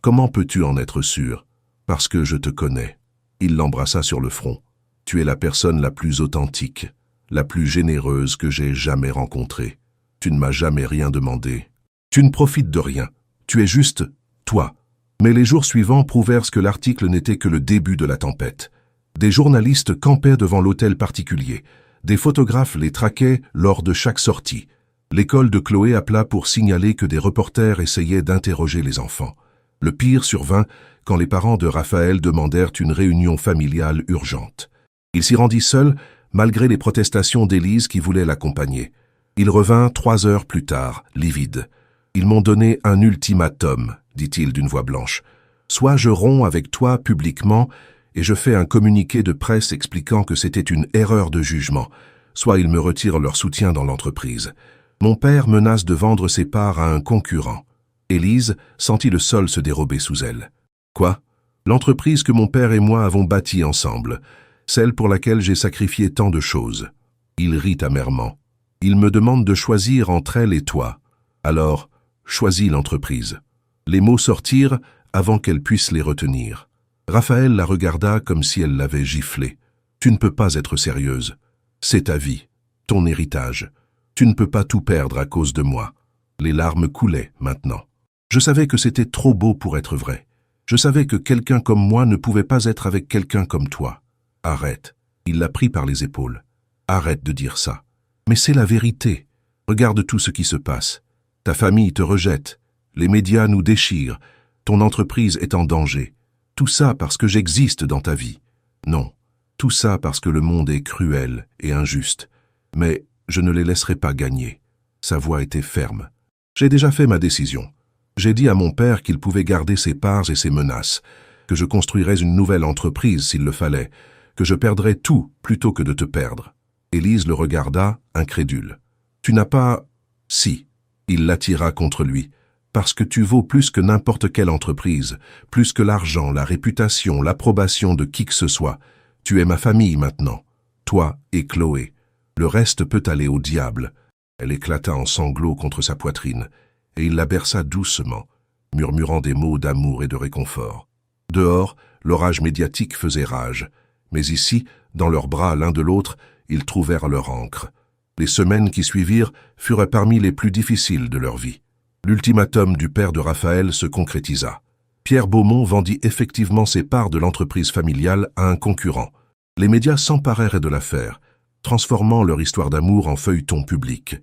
Comment peux-tu en être sûr? Parce que je te connais. » Il l'embrassa sur le front. « Tu es la personne la plus authentique, la plus généreuse que j'ai jamais rencontrée. Tu ne m'as jamais rien demandé. Tu ne profites de rien. Tu es juste toi. » Mais les jours suivants prouvèrent que l'article n'était que le début de la tempête. Des journalistes campaient devant l'hôtel particulier. Des photographes les traquaient lors de chaque sortie. L'école de Chloé appela pour signaler que des reporters essayaient d'interroger les enfants. Le pire survint quand les parents de Raphaël demandèrent une réunion familiale urgente. Il s'y rendit seul, malgré les protestations d'Élise qui voulait l'accompagner. Il revint 3 heures plus tard, livide. « Ils m'ont donné un ultimatum, » dit-il d'une voix blanche. « Soit je romps avec toi publiquement et je fais un communiqué de presse expliquant que c'était une erreur de jugement, soit ils me retirent leur soutien dans l'entreprise. Mon père menace de vendre ses parts à un concurrent. » Élise sentit le sol se dérober sous elle. « Quoi? L'entreprise que mon père et moi avons bâtie ensemble, celle pour laquelle j'ai sacrifié tant de choses. » Il rit amèrement. « Il me demande de choisir entre elle et toi. Alors, choisis l'entreprise. » Les mots sortirent avant qu'elle puisse les retenir. Raphaël la regarda comme si elle l'avait giflé. « Tu ne peux pas être sérieuse. C'est ta vie, ton héritage. Tu ne peux pas tout perdre à cause de moi. » Les larmes coulaient maintenant. Je savais que c'était trop beau pour être vrai. Je savais que quelqu'un comme moi ne pouvait pas être avec quelqu'un comme toi. Arrête. Il la prit par les épaules. Arrête de dire ça. Mais c'est la vérité. Regarde tout ce qui se passe. Ta famille te rejette. Les médias nous déchirent. Ton entreprise est en danger. Tout ça parce que j'existe dans ta vie. Non. Tout ça parce que le monde est cruel et injuste. Mais je ne les laisserai pas gagner. Sa voix était ferme. J'ai déjà fait ma décision. J'ai dit à mon père qu'il pouvait garder ses parts et ses menaces, que je construirais une nouvelle entreprise s'il le fallait, que je perdrais tout plutôt que de te perdre. Élise le regarda, incrédule. Tu n'as pas... Si. Il l'attira contre lui. Parce que tu vaux plus que n'importe quelle entreprise, plus que l'argent, la réputation, l'approbation de qui que ce soit. Tu es ma famille maintenant. Toi et Chloé. Le reste peut aller au diable. Elle éclata en sanglots contre sa poitrine, et il la berça doucement, murmurant des mots d'amour et de réconfort. Dehors, l'orage médiatique faisait rage, mais ici, dans leurs bras l'un de l'autre, ils trouvèrent leur ancre. Les semaines qui suivirent furent parmi les plus difficiles de leur vie. L'ultimatum du père de Raphaël se concrétisa. Pierre Beaumont vendit effectivement ses parts de l'entreprise familiale à un concurrent. Les médias s'emparèrent de l'affaire, transformant leur histoire d'amour en feuilleton public.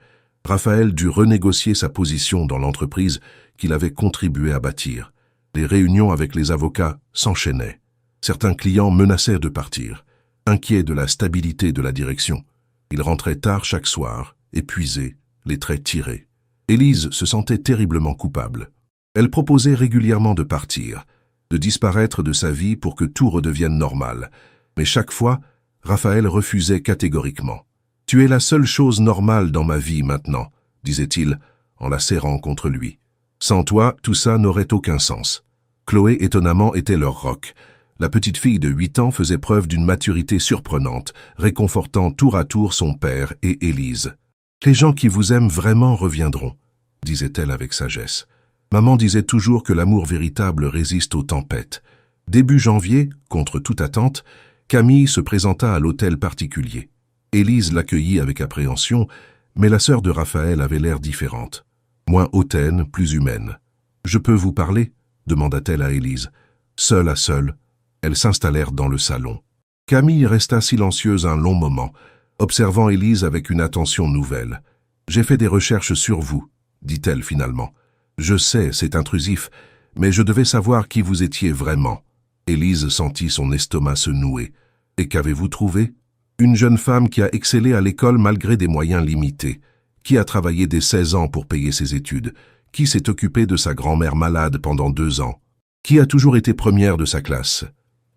Raphaël dut renégocier sa position dans l'entreprise qu'il avait contribué à bâtir. Les réunions avec les avocats s'enchaînaient. Certains clients menaçaient de partir, inquiets de la stabilité de la direction. Ils rentraient tard chaque soir, épuisés, les traits tirés. Élise se sentait terriblement coupable. Elle proposait régulièrement de partir, de disparaître de sa vie pour que tout redevienne normal. Mais chaque fois, Raphaël refusait catégoriquement. « Tu es la seule chose normale dans ma vie maintenant », disait-il, en la serrant contre lui. « Sans toi, tout ça n'aurait aucun sens. » Chloé, étonnamment, était leur roc. La petite fille de 8 ans faisait preuve d'une maturité surprenante, réconfortant tour à tour son père et Élise. « Les gens qui vous aiment vraiment reviendront », disait-elle avec sagesse. Maman disait toujours que l'amour véritable résiste aux tempêtes. Début janvier, contre toute attente, Camille se présenta à l'hôtel particulier. Élise l'accueillit avec appréhension, mais la sœur de Raphaël avait l'air différente. Moins hautaine, plus humaine. « Je peux vous parler ?» demanda-t-elle à Élise. Seule à seule, elles s'installèrent dans le salon. Camille resta silencieuse un long moment, observant Élise avec une attention nouvelle. « J'ai fait des recherches sur vous, » dit-elle finalement. « Je sais, c'est intrusif, mais je devais savoir qui vous étiez vraiment. » Élise sentit son estomac se nouer. « Et qu'avez-vous trouvé ? Une jeune femme qui a excellé à l'école malgré des moyens limités, qui a travaillé dès 16 ans pour payer ses études, qui s'est occupée de sa grand-mère malade pendant 2 ans, qui a toujours été première de sa classe. »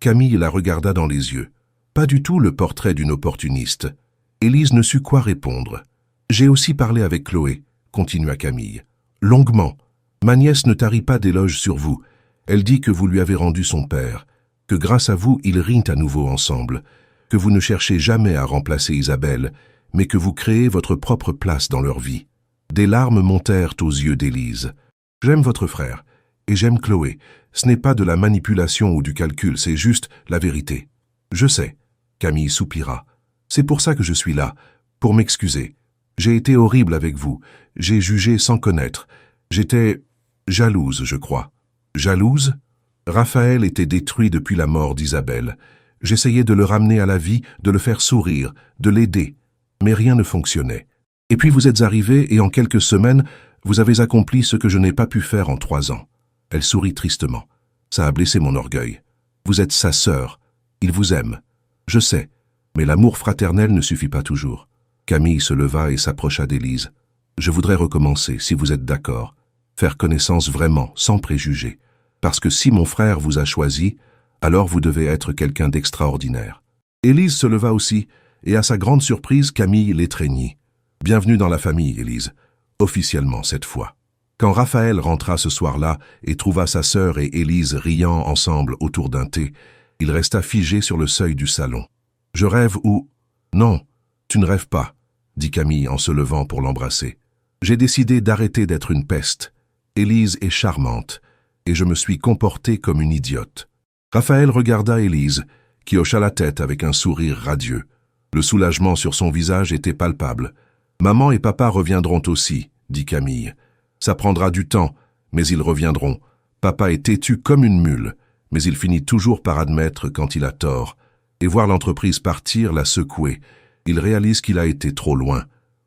Camille la regarda dans les yeux. Pas du tout le portrait d'une opportuniste. Élise ne sut quoi répondre. « J'ai aussi parlé avec Chloé, » continua Camille. « Longuement. Ma nièce ne tarit pas d'éloges sur vous. Elle dit que vous lui avez rendu son père, que grâce à vous, ils rient à nouveau ensemble, que vous ne cherchez jamais à remplacer Isabelle, mais que vous créez votre propre place dans leur vie. » Des larmes montèrent aux yeux d'Élise. « J'aime votre frère, et j'aime Chloé. Ce n'est pas de la manipulation ou du calcul, c'est juste la vérité. »« Je sais. » Camille soupira. « C'est pour ça que je suis là, pour m'excuser. J'ai été horrible avec vous, j'ai jugé sans connaître. J'étais jalouse, je crois. » « Jalouse ?» Raphaël était détruit depuis la mort d'Isabelle. J'essayais de le ramener à la vie, de le faire sourire, de l'aider. Mais rien ne fonctionnait. Et puis vous êtes arrivé et en quelques semaines, vous avez accompli ce que je n'ai pas pu faire en 3 ans. Elle sourit tristement. Ça a blessé mon orgueil. Vous êtes sa sœur. Il vous aime. Je sais. Mais l'amour fraternel ne suffit pas toujours. Camille se leva et s'approcha d'Élise. Je voudrais recommencer, si vous êtes d'accord. Faire connaissance vraiment, sans préjugés. Parce que si mon frère vous a choisi, alors vous devez être quelqu'un d'extraordinaire. Élise se leva aussi, et à sa grande surprise, Camille l'étreignit. Bienvenue dans la famille, Élise. Officiellement cette fois. Quand Raphaël rentra ce soir-là et trouva sa sœur et Élise riant ensemble autour d'un thé, il resta figé sur le seuil du salon. « Je rêve ou... »« Non, tu ne rêves pas, » dit Camille en se levant pour l'embrasser. « J'ai décidé d'arrêter d'être une peste. Élise est charmante, et je me suis comporté comme une idiote. » Raphaël regarda Élise, qui hocha la tête avec un sourire radieux. Le soulagement sur son visage était palpable. « Maman et papa reviendront aussi, » dit Camille. « Ça prendra du temps, mais ils reviendront. Papa est têtu comme une mule, mais il finit toujours par admettre quand il a tort. Et voir l'entreprise partir l'a secoué. Il réalise qu'il a été trop loin.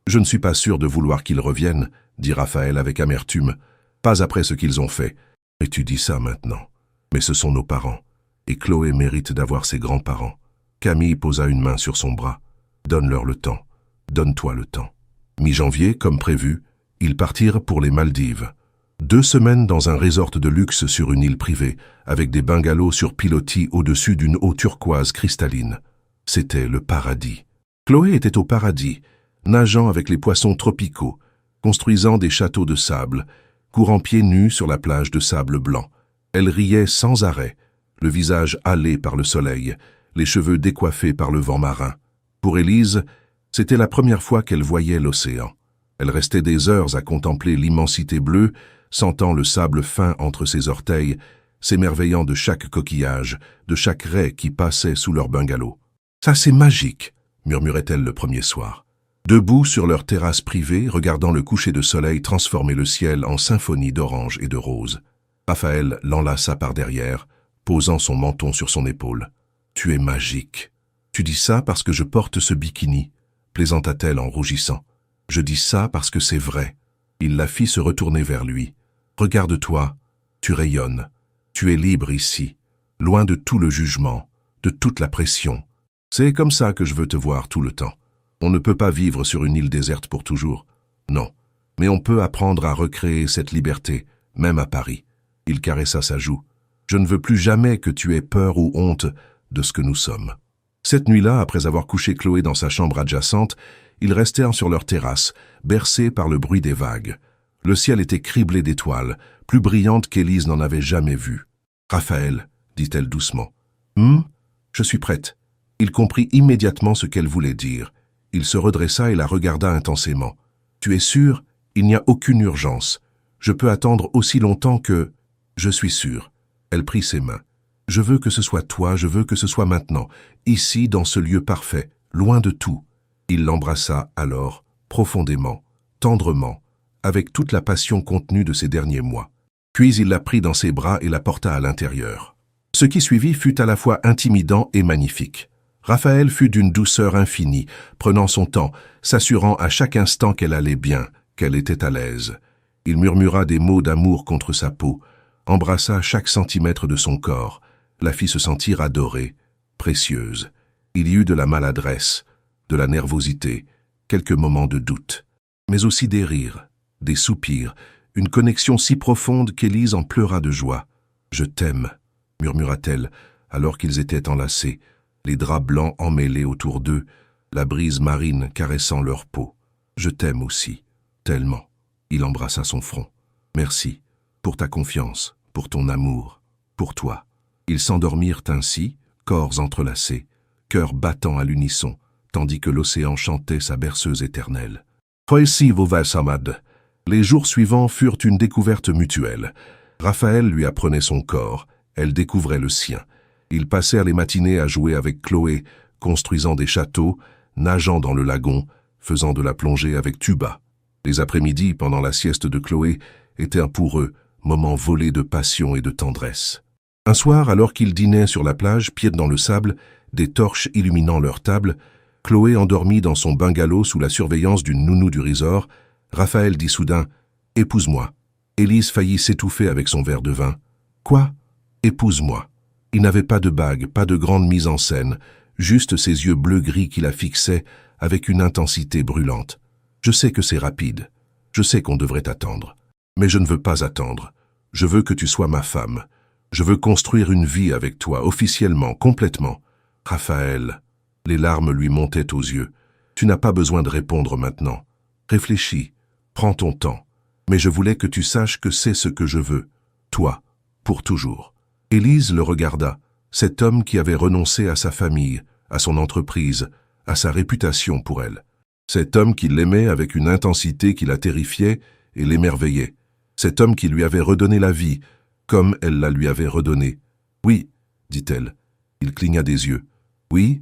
Je ne suis pas sûr de vouloir qu'ils reviennent, » dit Raphaël avec amertume. « Pas après ce qu'ils ont fait. Et tu dis ça maintenant. Mais ce sont nos parents. Et Chloé mérite d'avoir ses grands-parents. » Camille posa une main sur son bras. « Donne-leur le temps. Donne-toi le temps. » Mi-janvier, comme prévu, ils partirent pour les Maldives. 2 semaines dans un resort de luxe sur une île privée, avec des bungalows sur pilotis au-dessus d'une eau turquoise cristalline. C'était le paradis. Chloé était au paradis, nageant avec les poissons tropicaux, construisant des châteaux de sable, courant pieds nus sur la plage de sable blanc. Elle riait sans arrêt, le visage hâlé par le soleil, les cheveux décoiffés par le vent marin. Pour Élise, c'était la première fois qu'elle voyait l'océan. Elle restait des heures à contempler l'immensité bleue, sentant le sable fin entre ses orteils, s'émerveillant de chaque coquillage, de chaque raie qui passait sous leur bungalow. « Ça, c'est magique !» murmurait-elle le premier soir. Debout sur leur terrasse privée, regardant le coucher de soleil transformer le ciel en symphonie d'orange et de rose. Raphaël l'enlaça par derrière, posant son menton sur son épaule. « Tu es magique. Tu dis ça parce que je porte ce bikini, » plaisanta-t-elle en rougissant. « Je dis ça parce que c'est vrai. » Il la fit se retourner vers lui. « Regarde-toi, tu rayonnes. Tu es libre ici, loin de tout le jugement, de toute la pression. C'est comme ça que je veux te voir tout le temps. On ne peut pas vivre sur une île déserte pour toujours. Non, Mais on peut apprendre à recréer cette liberté, même à Paris. Il caressa sa joue. Je ne veux plus jamais que tu aies peur ou honte de ce que nous sommes. Cette nuit-là, après avoir couché Chloé dans sa chambre adjacente, ils restèrent sur leur terrasse, bercés par le bruit des vagues. Le ciel était criblé d'étoiles, plus brillantes qu'Élise n'en avait jamais vues. « Raphaël, dit-elle doucement. Je suis prête. » Il comprit immédiatement ce qu'elle voulait dire. Il se redressa et la regarda intensément. « Tu es sûr? Il n'y a aucune urgence. Je peux attendre aussi longtemps que... » « Je suis sûr. » Elle prit ses mains. « Je veux que ce soit toi, je veux que ce soit maintenant, ici, dans ce lieu parfait, loin de tout. » Il l'embrassa alors, profondément, tendrement, avec toute la passion contenue de ces derniers mois. Puis il la prit dans ses bras et la porta à l'intérieur. Ce qui suivit fut à la fois intimidant et magnifique. Raphaël fut d'une douceur infinie, prenant son temps, s'assurant à chaque instant qu'elle allait bien, qu'elle était à l'aise. Il murmura des mots d'amour contre sa peau, embrassa chaque centimètre de son corps, la fit se sentir adorée, précieuse. Il y eut de la maladresse, de la nervosité, quelques moments de doute, mais aussi des rires, des soupirs, une connexion si profonde qu'Élise en pleura de joie. « Je t'aime », murmura-t-elle, alors qu'ils étaient enlacés, les draps blancs emmêlés autour d'eux, la brise marine caressant leur peau. « Je t'aime aussi, tellement. » Il embrassa son front. « Merci, pour ta confiance, pour ton amour, pour toi. » Ils s'endormirent ainsi, corps entrelacés, cœurs battant à l'unisson, tandis que l'océan chantait sa berceuse éternelle. Les jours suivants furent une découverte mutuelle. Raphaël lui apprenait son corps, elle découvrait le sien. Ils passèrent les matinées à jouer avec Chloé, construisant des châteaux, nageant dans le lagon, faisant de la plongée avec Tuba. Les après-midi, pendant la sieste de Chloé, étaient pour eux moments volés de passion et de tendresse. Un soir, alors qu'ils dînaient sur la plage, pieds dans le sable, des torches illuminant leur table, Chloé endormie dans son bungalow sous la surveillance d'une nounou du resort, Raphaël dit soudain « Épouse-moi ». Élise faillit s'étouffer avec son verre de vin. « Quoi ? Épouse-moi ». Il n'avait pas de bague, pas de grande mise en scène, juste ses yeux bleu-gris qui la fixaient avec une intensité brûlante. « Je sais que c'est rapide, je sais qu'on devrait attendre, mais je ne veux pas attendre. Je veux que tu sois ma femme. Je veux construire une vie avec toi, officiellement, complètement. Raphaël. » Les larmes lui montaient aux yeux. « Tu n'as pas besoin de répondre maintenant. Réfléchis, prends ton temps. Mais je voulais que tu saches que c'est ce que je veux. Toi, pour toujours. » Élise le regarda, cet homme qui avait renoncé à sa famille, à son entreprise, à sa réputation pour elle. Cet homme qui l'aimait avec une intensité qui la terrifiait et l'émerveillait. Cet homme qui lui avait redonné la vie, comme elle la lui avait redonnée. « Oui, » dit-elle. Il cligna des yeux. « Oui,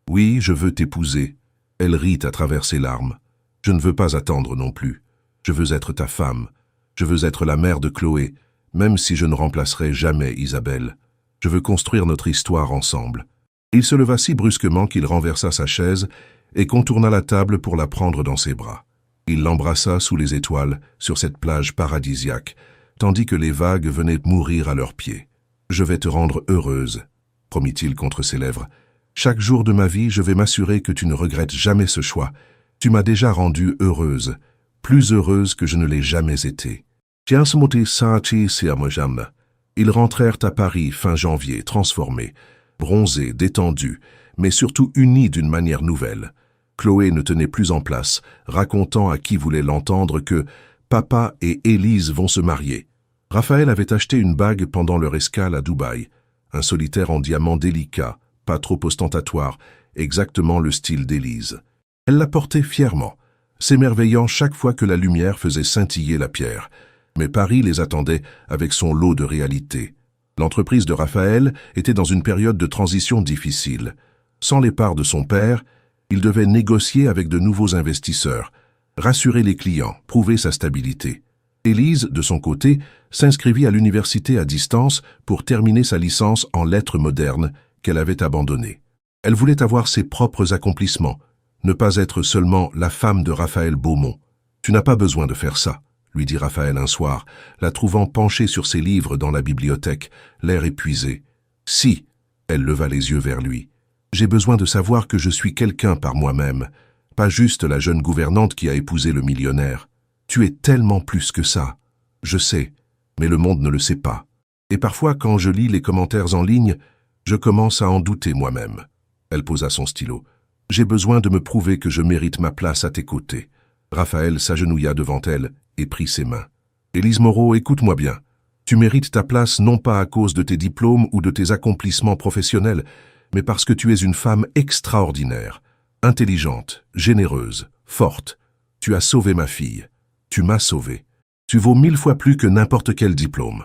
oui, je veux t'épouser. » Elle rit à travers ses larmes. « Je ne veux pas attendre non plus. Je veux être ta femme. Je veux être la mère de Chloé, même si je ne remplacerai jamais Isabelle. Je veux construire notre histoire ensemble. » Il se leva si brusquement qu'il renversa sa chaise et contourna la table pour la prendre dans ses bras. Il l'embrassa sous les étoiles, sur cette plage paradisiaque, tandis que les vagues venaient mourir à leurs pieds. « Je vais te rendre heureuse, » promit-il contre ses lèvres. « Chaque jour de ma vie, je vais m'assurer que tu ne regrettes jamais ce choix. Tu m'as déjà rendue heureuse, plus heureuse que je ne l'ai jamais été. » Ils rentrèrent à Paris fin janvier, transformés, bronzés, détendus, mais surtout unis d'une manière nouvelle. Chloé ne tenait plus en place, racontant à qui voulait l'entendre que « Papa et Élise vont se marier ». Raphaël avait acheté une bague pendant leur escale à Dubaï, un solitaire en diamant délicat, pas trop ostentatoire, exactement le style d'Élise. Elle la portait fièrement, s'émerveillant chaque fois que la lumière faisait scintiller la pierre. Mais Paris les attendait avec son lot de réalité. L'entreprise de Raphaël était dans une période de transition difficile. Sans les parts de son père, il devait négocier avec de nouveaux investisseurs, rassurer les clients, prouver sa stabilité. Élise, de son côté, s'inscrivit à l'université à distance pour terminer sa licence en lettres modernes qu'elle avait abandonnée. Elle voulait avoir ses propres accomplissements, ne pas être seulement la femme de Raphaël Beaumont. « Tu n'as pas besoin de faire ça », lui dit Raphaël un soir, la trouvant penchée sur ses livres dans la bibliothèque, l'air épuisé. « Si », elle leva les yeux vers lui. « J'ai besoin de savoir que je suis quelqu'un par moi-même, pas juste la jeune gouvernante qui a épousé le millionnaire. » Tu es tellement plus que ça. Je sais, mais le monde ne le sait pas. Et parfois, quand je lis les commentaires en ligne, je commence à en douter moi-même. Elle posa son stylo. J'ai besoin de me prouver que je mérite ma place à tes côtés. Raphaël s'agenouilla devant elle et prit ses mains. Élise Moreau, écoute-moi bien. Tu mérites ta place non pas à cause de tes diplômes ou de tes accomplissements professionnels, mais parce que tu es une femme extraordinaire, intelligente, généreuse, forte. Tu as sauvé ma fille. Tu m'as sauvé. Tu vaux 1000 fois plus que n'importe quel diplôme.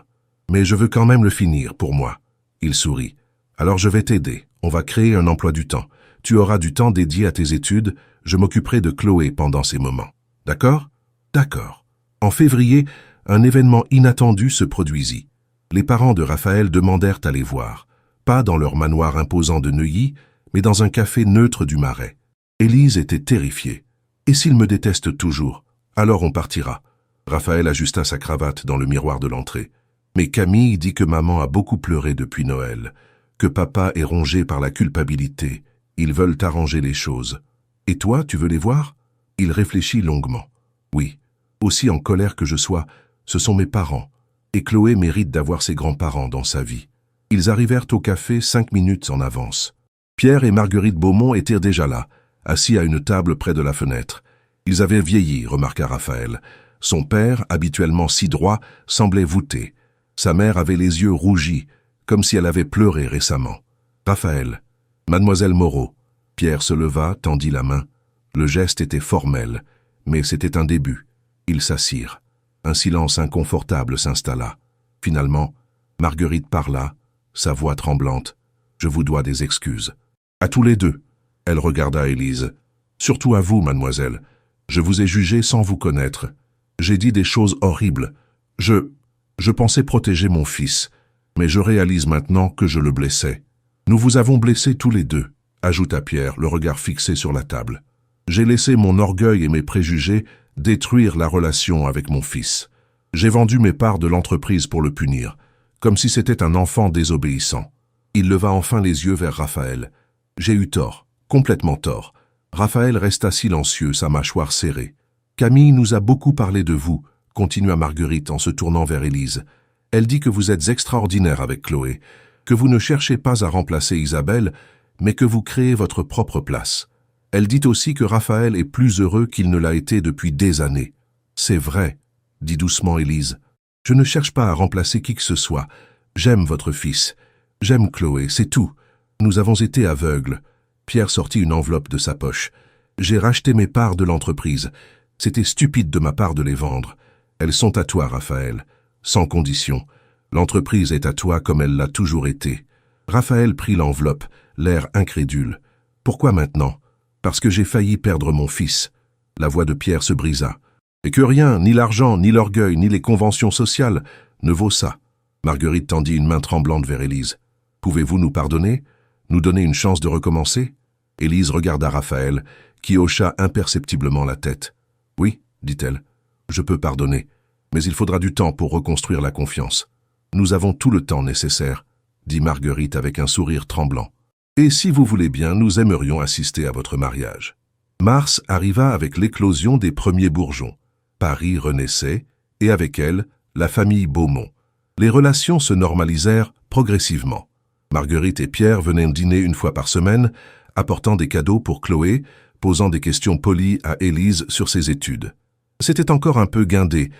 Mais je veux quand même le finir pour moi. Il sourit. Alors je vais t'aider. On va créer un emploi du temps. Tu auras du temps dédié à tes études. Je m'occuperai de Chloé pendant ces moments. D'accord? D'accord. En février, un événement inattendu se produisit. Les parents de Raphaël demandèrent à les voir. Pas dans leur manoir imposant de Neuilly, mais dans un café neutre du Marais. Élise était terrifiée. Et s'il me déteste toujours? Alors on partira. Raphaël ajusta sa cravate dans le miroir de l'entrée. Mais Camille dit que maman a beaucoup pleuré depuis Noël, que papa est rongé par la culpabilité. Ils veulent arranger les choses. Et toi, tu veux les voir? Il réfléchit longuement. Oui, aussi en colère que je sois, ce sont mes parents. Et Chloé mérite d'avoir ses grands-parents dans sa vie. Ils arrivèrent au café 5 minutes en avance. Pierre et Marguerite Beaumont étaient déjà là, assis à une table près de la fenêtre. Ils avaient vieilli, remarqua Raphaël. Son père, habituellement si droit, semblait voûté. Sa mère avait les yeux rougis, comme si elle avait pleuré récemment. Raphaël, Mademoiselle Moreau. Pierre se leva, tendit la main. Le geste était formel, mais c'était un début. Ils s'assirent. Un silence inconfortable s'installa. Finalement, Marguerite parla, sa voix tremblante. « Je vous dois des excuses. » À tous les deux. Elle regarda Élise. « Surtout à vous, mademoiselle. Je vous ai jugé sans vous connaître. J'ai dit des choses horribles. Je pensais protéger mon fils, mais je réalise maintenant que je le blessais. Nous vous avons blessés tous les deux, » ajouta Pierre, le regard fixé sur la table. « J'ai laissé mon orgueil et mes préjugés détruire la relation avec mon fils. J'ai vendu mes parts de l'entreprise pour le punir, comme si c'était un enfant désobéissant. » Il leva enfin les yeux vers Raphaël. « J'ai eu tort, complètement tort. » Raphaël resta silencieux, sa mâchoire serrée. « Camille nous a beaucoup parlé de vous, » continua Marguerite en se tournant vers Élise. « Elle dit que vous êtes extraordinaire avec Chloé, que vous ne cherchez pas à remplacer Isabelle, mais que vous créez votre propre place. Elle dit aussi que Raphaël est plus heureux qu'il ne l'a été depuis des années. »« C'est vrai, » dit doucement Élise. « Je ne cherche pas à remplacer qui que ce soit. J'aime votre fils. J'aime Chloé, c'est tout. Nous avons été aveugles. » Pierre sortit une enveloppe de sa poche. « J'ai racheté mes parts de l'entreprise. C'était stupide de ma part de les vendre. Elles sont à toi, Raphaël. Sans condition. L'entreprise est à toi comme elle l'a toujours été. » Raphaël prit l'enveloppe, l'air incrédule. « Pourquoi maintenant ? Parce que j'ai failli perdre mon fils. » La voix de Pierre se brisa. « Et que rien, ni l'argent, ni l'orgueil, ni les conventions sociales, ne vaut ça. » Marguerite tendit une main tremblante vers Élise. « Pouvez-vous nous pardonner ? Nous donner une chance de recommencer ?» Élise regarda Raphaël, qui hocha imperceptiblement la tête. « Oui, dit-elle, je peux pardonner, mais il faudra du temps pour reconstruire la confiance. Nous avons tout le temps nécessaire, » dit Marguerite avec un sourire tremblant. « Et si vous voulez bien, nous aimerions assister à votre mariage. » Mars arriva avec l'éclosion des premiers bourgeons. Paris renaissait, et avec elle, la famille Beaumont. Les relations se normalisèrent progressivement. Marguerite et Pierre venaient dîner une fois par semaine, apportant des cadeaux pour Chloé, posant des questions polies à Élise sur ses études. C'était encore un peu guindé,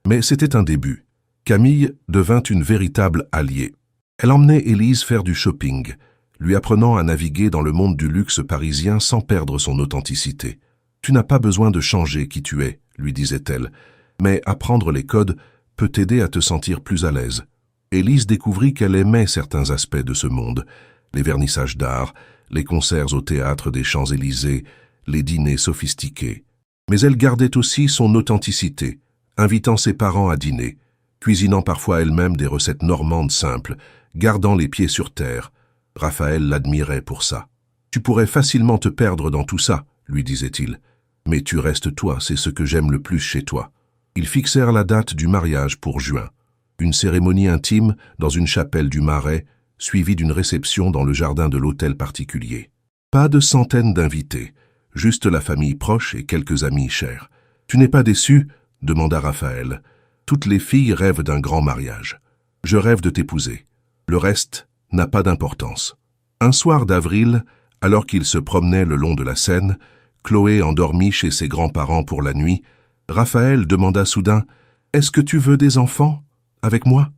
mais c'était un début. Camille devint une véritable alliée. Elle emmenait Élise faire du shopping, lui apprenant à naviguer dans le monde du luxe parisien sans perdre son authenticité. « Tu n'as pas besoin de changer qui tu es, » lui disait-elle, « mais apprendre les codes peut t'aider à te sentir plus à l'aise. » Élise découvrit qu'elle aimait certains aspects de ce monde, les vernissages d'art, les concerts au théâtre des Champs-Élysées, les dîners sophistiqués. Mais elle gardait aussi son authenticité, invitant ses parents à dîner, cuisinant parfois elle-même des recettes normandes simples, gardant les pieds sur terre. Raphaël l'admirait pour ça. « Tu pourrais facilement te perdre dans tout ça, » lui disait-il. « Mais tu restes toi, c'est ce que j'aime le plus chez toi. » Ils fixèrent la date du mariage pour juin. Une cérémonie intime dans une chapelle du Marais, suivie d'une réception dans le jardin de l'hôtel particulier. Pas de centaines d'invités, juste la famille proche et quelques amis chers. « Tu n'es pas déçu ?» demanda Raphaël. Toutes les filles rêvent d'un grand mariage. Je rêve de t'épouser. Le reste n'a pas d'importance. Un soir d'avril, alors qu'il se promenait le long de la Seine, Chloé endormie chez ses grands-parents pour la nuit, Raphaël demanda soudain « Est-ce que tu veux des enfants avec moi ?»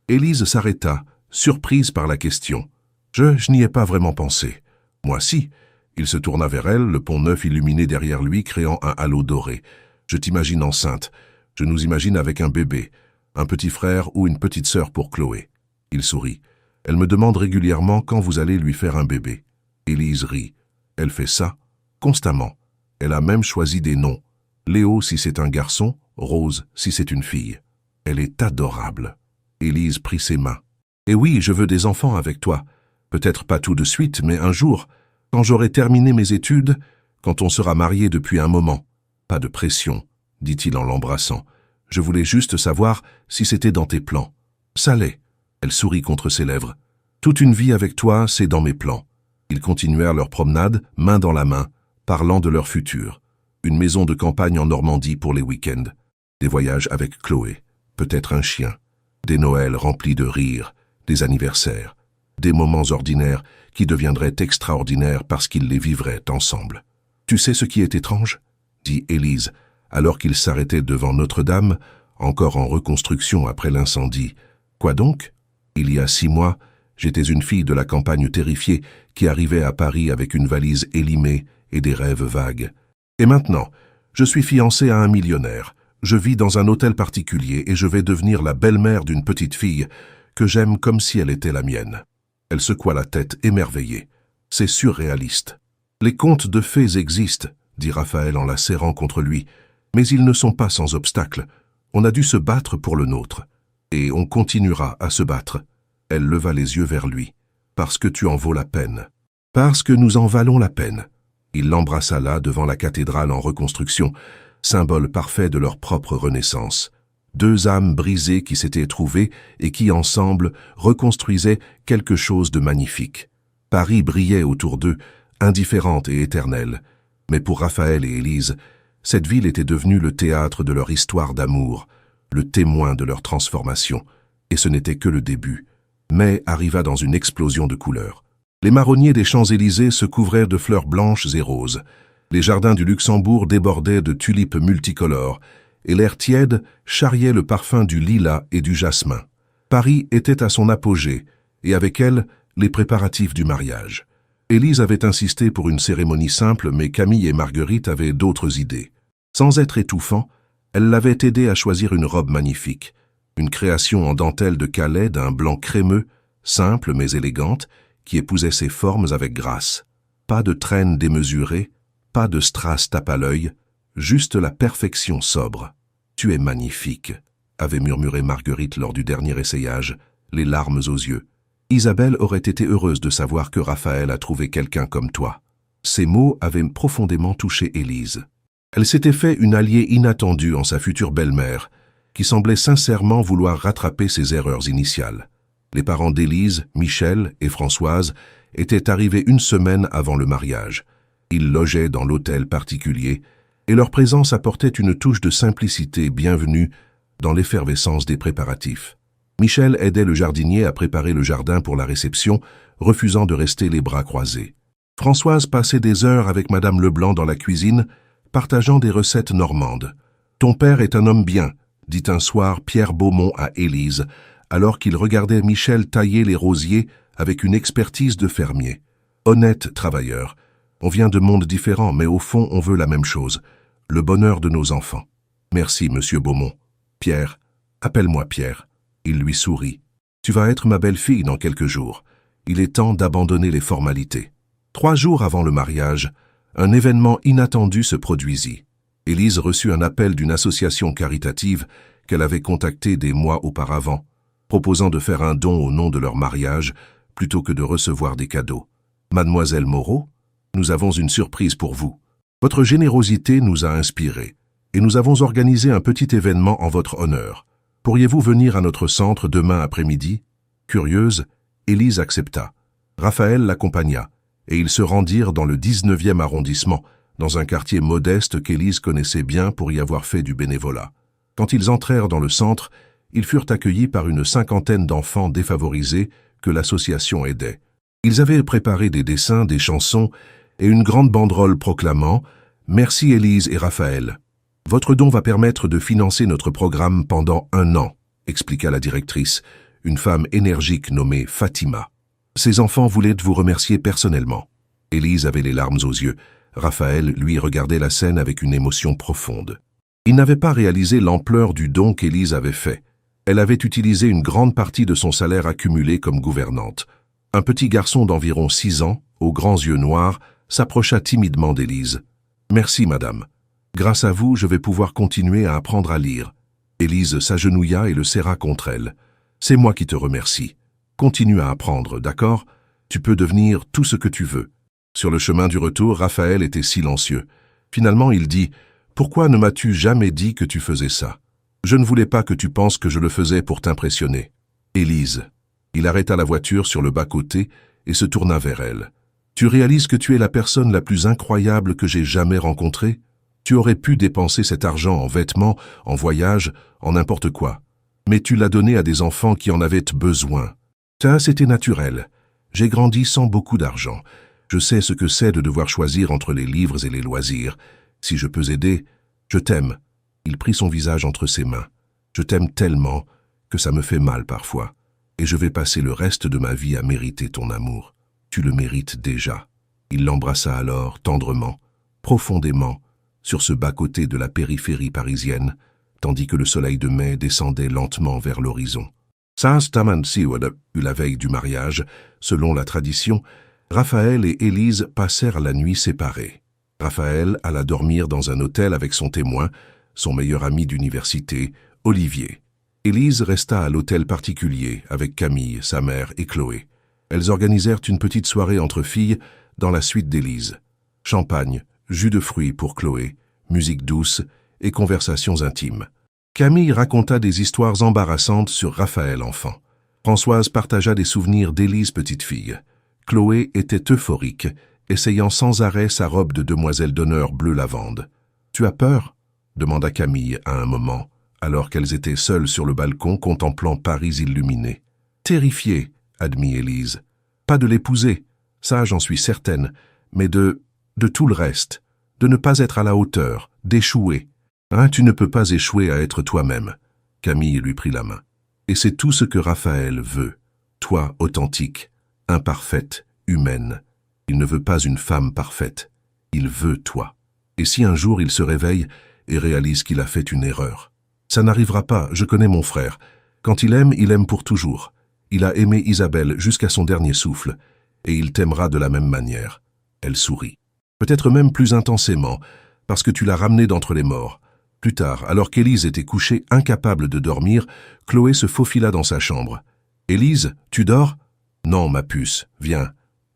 Élise s'arrêta, surprise par la question. Je n'y ai pas vraiment pensé. Moi si. Il se tourna vers elle, le pont Neuf illuminé derrière lui, créant un halo doré. Je t'imagine enceinte. Je nous imagine avec un bébé, un petit frère ou une petite sœur pour Chloé. Il sourit. Elle me demande régulièrement quand vous allez lui faire un bébé. Élise rit. Elle fait ça constamment. Elle a même choisi des noms. Léo si c'est un garçon, Rose si c'est une fille. Elle est adorable. Élise prit ses mains. Et oui, je veux des enfants avec toi. Peut-être pas tout de suite, mais un jour, quand j'aurai terminé mes études, quand on sera mariés depuis un moment. Pas de pression, dit-il en l'embrassant. Je voulais juste savoir si c'était dans tes plans. Ça l'est. Elle sourit contre ses lèvres. Toute une vie avec toi, c'est dans mes plans. Ils continuèrent leur promenade, main dans la main, parlant de leur futur. Une maison de campagne en Normandie pour les week-ends. Des voyages avec Chloé. Peut-être un chien. Des Noëls remplis de rires. Des anniversaires. Des moments ordinaires qui deviendraient extraordinaires parce qu'ils les vivraient ensemble. Tu sais ce qui est étrange ? Dit Élise, alors qu'ils s'arrêtaient devant Notre-Dame, encore en reconstruction après l'incendie. Quoi donc ? Il y a 6 mois, j'étais une fille de la campagne terrifiée qui arrivait à Paris avec une valise élimée et des rêves vagues. Et maintenant, je suis fiancée à un millionnaire. Je vis dans un hôtel particulier et je vais devenir la belle-mère d'une petite fille que j'aime comme si elle était la mienne. Elle secoua la tête émerveillée. C'est surréaliste. Les contes de fées existent, dit Raphaël en la serrant contre lui, mais ils ne sont pas sans obstacle. On a dû se battre pour le nôtre. Et on continuera à se battre. Elle leva les yeux vers lui. Parce que tu en vaux la peine. Parce que nous en valons la peine. Il l'embrassa là devant la cathédrale en reconstruction, symbole parfait de leur propre renaissance. 2 âmes brisées qui s'étaient trouvées et qui, ensemble, reconstruisaient quelque chose de magnifique. Paris brillait autour d'eux, indifférente et éternelle. Mais pour Raphaël et Élise, cette ville était devenue le théâtre de leur histoire d'amour, le témoin de leur transformation. Et ce n'était que le début. Mai arriva dans une explosion de couleurs. Les marronniers des Champs-Élysées se couvraient de fleurs blanches et roses. Les jardins du Luxembourg débordaient de tulipes multicolores, et l'air tiède charriait le parfum du lilas et du jasmin. Paris était à son apogée, et avec elle, les préparatifs du mariage. Élise avait insisté pour une cérémonie simple, mais Camille et Marguerite avaient d'autres idées. Sans être étouffant, elle l'avait aidé à choisir une robe magnifique, une création en dentelle de Calais d'un blanc crémeux, simple mais élégante, qui épousait ses formes avec grâce. Pas de traîne démesurée, pas de strass tape à l'œil, juste la perfection sobre. « Tu es magnifique », avait murmuré Marguerite lors du dernier essayage, les larmes aux yeux. Isabelle aurait été heureuse de savoir que Raphaël a trouvé quelqu'un comme toi. Ces mots avaient profondément touché Élise. Elle s'était fait une alliée inattendue en sa future belle-mère, qui semblait sincèrement vouloir rattraper ses erreurs initiales. Les parents d'Élise, Michel et Françoise, étaient arrivés 1 semaine avant le mariage. Ils logeaient dans l'hôtel particulier, et leur présence apportait une touche de simplicité bienvenue dans l'effervescence des préparatifs. Michel aidait le jardinier à préparer le jardin pour la réception, refusant de rester les bras croisés. Françoise passait des heures avec Madame Leblanc dans la cuisine, partageant des recettes normandes. « Ton père est un homme bien », dit un soir Pierre Beaumont à Élise, alors qu'il regardait Michel tailler les rosiers avec une expertise de fermier. Honnête travailleur. On vient de mondes différents, mais au fond, on veut la même chose. Le bonheur de nos enfants. Merci, monsieur Beaumont. Pierre, appelle-moi Pierre. Il lui sourit. Tu vas être ma belle-fille dans quelques jours. Il est temps d'abandonner les formalités. 3 jours avant le mariage, un événement inattendu se produisit. Élise reçut un appel d'une association caritative qu'elle avait contactée des mois auparavant, proposant de faire un don au nom de leur mariage plutôt que de recevoir des cadeaux. « Mademoiselle Moreau, nous avons une surprise pour vous. Votre générosité nous a inspirés et nous avons organisé un petit événement en votre honneur. Pourriez-vous venir à notre centre demain après-midi » Curieuse, Élise accepta. Raphaël l'accompagna et ils se rendirent dans le 19e arrondissement, dans un quartier modeste qu'Élise connaissait bien pour y avoir fait du bénévolat. Quand ils entrèrent dans le centre, ils furent accueillis par une cinquantaine d'enfants défavorisés que l'association aidait. Ils avaient préparé des dessins, des chansons et une grande banderole proclamant « Merci Élise et Raphaël. Votre don va permettre de financer notre programme pendant 1 an », expliqua la directrice, une femme énergique nommée Fatima. Ces enfants voulaient vous remercier personnellement. Élise avait les larmes aux yeux. Raphaël, lui, regardait la scène avec une émotion profonde. Il n'avait pas réalisé l'ampleur du don qu'Élise avait fait. Elle avait utilisé une grande partie de son salaire accumulé comme gouvernante. Un petit garçon d'environ 6 ans, aux grands yeux noirs, s'approcha timidement d'Élise. « Merci, madame. Grâce à vous, je vais pouvoir continuer à apprendre à lire. » Élise s'agenouilla et le serra contre elle. « C'est moi qui te remercie. Continue à apprendre, d'accord? Tu peux devenir tout ce que tu veux. » Sur le chemin du retour, Raphaël était silencieux. Finalement, il dit « Pourquoi ne m'as-tu jamais dit que tu faisais ça? Je ne voulais pas que tu penses que je le faisais pour t'impressionner. » Élise. Il arrêta la voiture sur le bas-côté et se tourna vers elle. « Tu réalises que tu es la personne la plus incroyable que j'ai jamais rencontrée? Tu aurais pu dépenser cet argent en vêtements, en voyages, en n'importe quoi. Mais tu l'as donné à des enfants qui en avaient besoin. Ça, c'était naturel. J'ai grandi sans beaucoup d'argent. Je sais ce que c'est de devoir choisir entre les livres et les loisirs. Si je peux aider, je t'aime. » Il prit son visage entre ses mains. « Je t'aime tellement que ça me fait mal parfois. Et je vais passer le reste de ma vie à mériter ton amour. Tu le mérites déjà. » Il l'embrassa alors, tendrement, profondément, sur ce bas-côté de la périphérie parisienne, tandis que le soleil de mai descendait lentement vers l'horizon. La veille du mariage, selon la tradition, Raphaël et Élise passèrent la nuit séparés. Raphaël alla dormir dans un hôtel avec son témoin, son meilleur ami d'université, Olivier. Élise resta à l'hôtel particulier avec Camille, sa mère et Chloé. Elles organisèrent une petite soirée entre filles dans la suite d'Élise. Champagne, jus de fruits pour Chloé, musique douce et conversations intimes. Camille raconta des histoires embarrassantes sur Raphaël enfant. Françoise partagea des souvenirs d'Élise petite fille. Chloé était euphorique, essayant sans arrêt sa robe de demoiselle d'honneur bleu lavande. « Tu as peur ?» demanda Camille à un moment, alors qu'elles étaient seules sur le balcon contemplant Paris illuminé. « Terrifiée, admit Élise. Pas de l'épouser, ça j'en suis certaine, mais de tout le reste, de ne pas être à la hauteur, d'échouer. Hein, tu ne peux pas échouer à être toi-même. » Camille lui prit la main. « Et c'est tout ce que Raphaël veut. Toi, authentique, imparfaite, humaine. Il ne veut pas une femme parfaite. Il veut toi. Et si un jour il se réveille et réalise qu'il a fait une erreur? Ça n'arrivera pas, je connais mon frère. Quand il aime pour toujours. Il a aimé Isabelle jusqu'à son dernier souffle, et il t'aimera de la même manière. » Elle sourit. « Peut-être même plus intensément, parce que tu l'as ramené d'entre les morts. » Plus tard, alors qu'Élise était couchée, incapable de dormir, Chloé se faufila dans sa chambre. « Élise, tu dors ?»« Non, ma puce, viens. »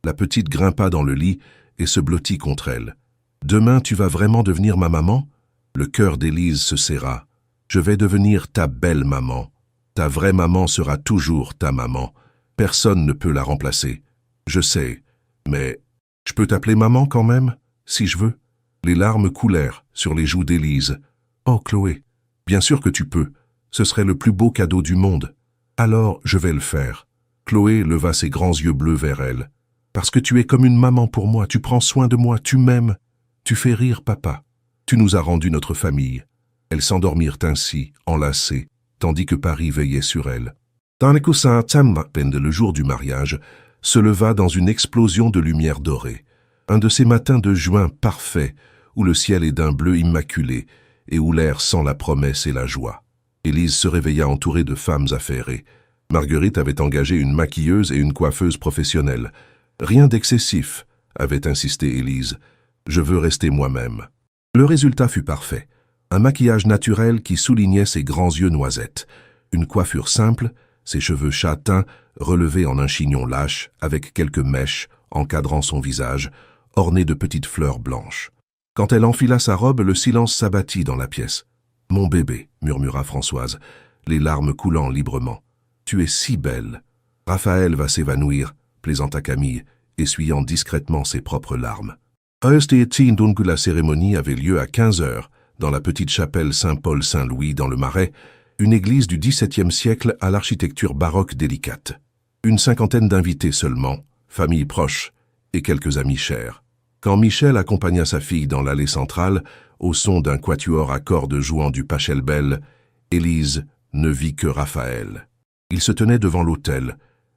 La petite grimpa dans le lit et se blottit contre elle. « Demain, tu vas vraiment devenir ma maman ?» Le cœur d'Élise se serra. « Je vais devenir ta belle maman. Ta vraie maman sera toujours ta maman. Personne ne peut la remplacer. Je sais, mais je peux t'appeler maman quand même, si je veux ?» Les larmes coulèrent sur les joues d'Élise. « Oh, Chloé, bien sûr que tu peux. Ce serait le plus beau cadeau du monde. Alors, je vais le faire. » Chloé leva ses grands yeux bleus vers elle. « Parce que tu es comme une maman pour moi, tu prends soin de moi, tu m'aimes. Tu fais rire papa. Tu nous as rendu notre famille. » Elles s'endormirent ainsi, enlacées, tandis que Paris veillait sur elles. Le jour du mariage se leva dans une explosion de lumière dorée. Un de ces matins de juin parfaits, où le ciel est d'un bleu immaculé et où l'air sent la promesse et la joie. Élise se réveilla entourée de femmes affairées. Marguerite avait engagé une maquilleuse et une coiffeuse professionnelles. « Rien d'excessif », avait insisté Élise. « Je veux rester moi-même. » Le résultat fut parfait. Un maquillage naturel qui soulignait ses grands yeux noisettes. Une coiffure simple, ses cheveux châtains relevés en un chignon lâche avec quelques mèches encadrant son visage, orné de petites fleurs blanches. Quand elle enfila sa robe, le silence s'abattit dans la pièce. « Mon bébé » murmura Françoise, les larmes coulant librement. « Tu es si belle. » « Raphaël va s'évanouir » plaisanta Camille, essuyant discrètement ses propres larmes. La cérémonie avait lieu à 15 heures dans la petite chapelle Saint-Paul-Saint-Louis dans le Marais, une église du XVIIe siècle à l'architecture baroque délicate. Une cinquantaine d'invités seulement, famille proche et quelques amis chers. Quand Michel accompagna sa fille dans l'allée centrale, au son d'un quatuor à cordes jouant du Pachelbel, Élise ne vit que Raphaël. Il se tenait devant l'autel,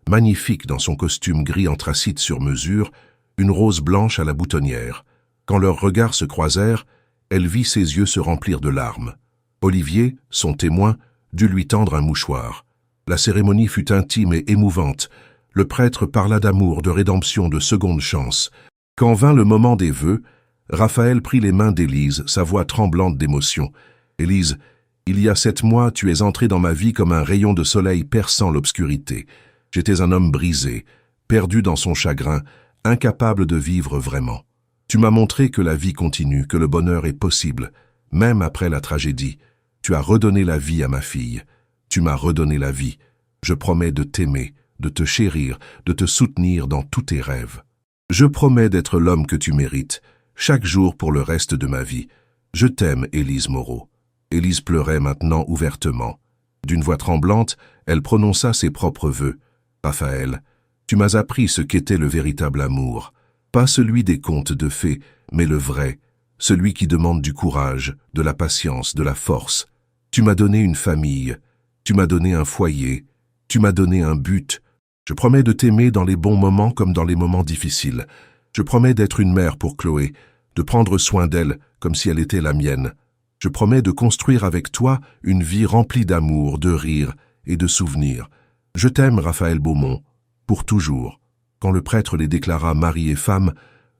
magnifique dans son costume gris anthracite sur mesure, une rose blanche à la boutonnière. Quand leurs regards se croisèrent, elle vit ses yeux se remplir de larmes. Olivier, son témoin, dut lui tendre un mouchoir. La cérémonie fut intime et émouvante. Le prêtre parla d'amour, de rédemption, de seconde chance. Quand vint le moment des vœux, Raphaël prit les mains d'Élise, sa voix tremblante d'émotion. « Élise, il y a 7 mois, tu es entrée dans ma vie comme un rayon de soleil perçant l'obscurité. J'étais un homme brisé, perdu dans son chagrin, incapable de vivre vraiment. Tu m'as montré que la vie continue, que le bonheur est possible, même après la tragédie. Tu as redonné la vie à ma fille. Tu m'as redonné la vie. Je promets de t'aimer, de te chérir, de te soutenir dans tous tes rêves. Je promets d'être l'homme que tu mérites, chaque jour pour le reste de ma vie. Je t'aime, Élise Moreau. » Élise pleurait maintenant ouvertement. D'une voix tremblante, elle prononça ses propres vœux. « Raphaël, tu m'as appris ce qu'était le véritable amour. Pas celui des contes de fées, mais le vrai, celui qui demande du courage, de la patience, de la force. Tu m'as donné une famille, tu m'as donné un foyer, tu m'as donné un but. Je promets de t'aimer dans les bons moments comme dans les moments difficiles. Je promets d'être une mère pour Chloé, de prendre soin d'elle comme si elle était la mienne. Je promets de construire avec toi une vie remplie d'amour, de rire et de souvenirs. Je t'aime, Raphaël Beaumont, pour toujours. » Quand le prêtre les déclara mari et femme,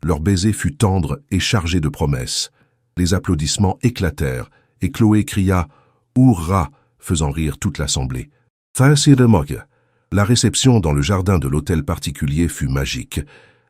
leur baiser fut tendre et chargé de promesses. Les applaudissements éclatèrent, et Chloé cria « Hourra !» faisant rire toute l'assemblée. La réception dans le jardin de l'hôtel particulier fut magique.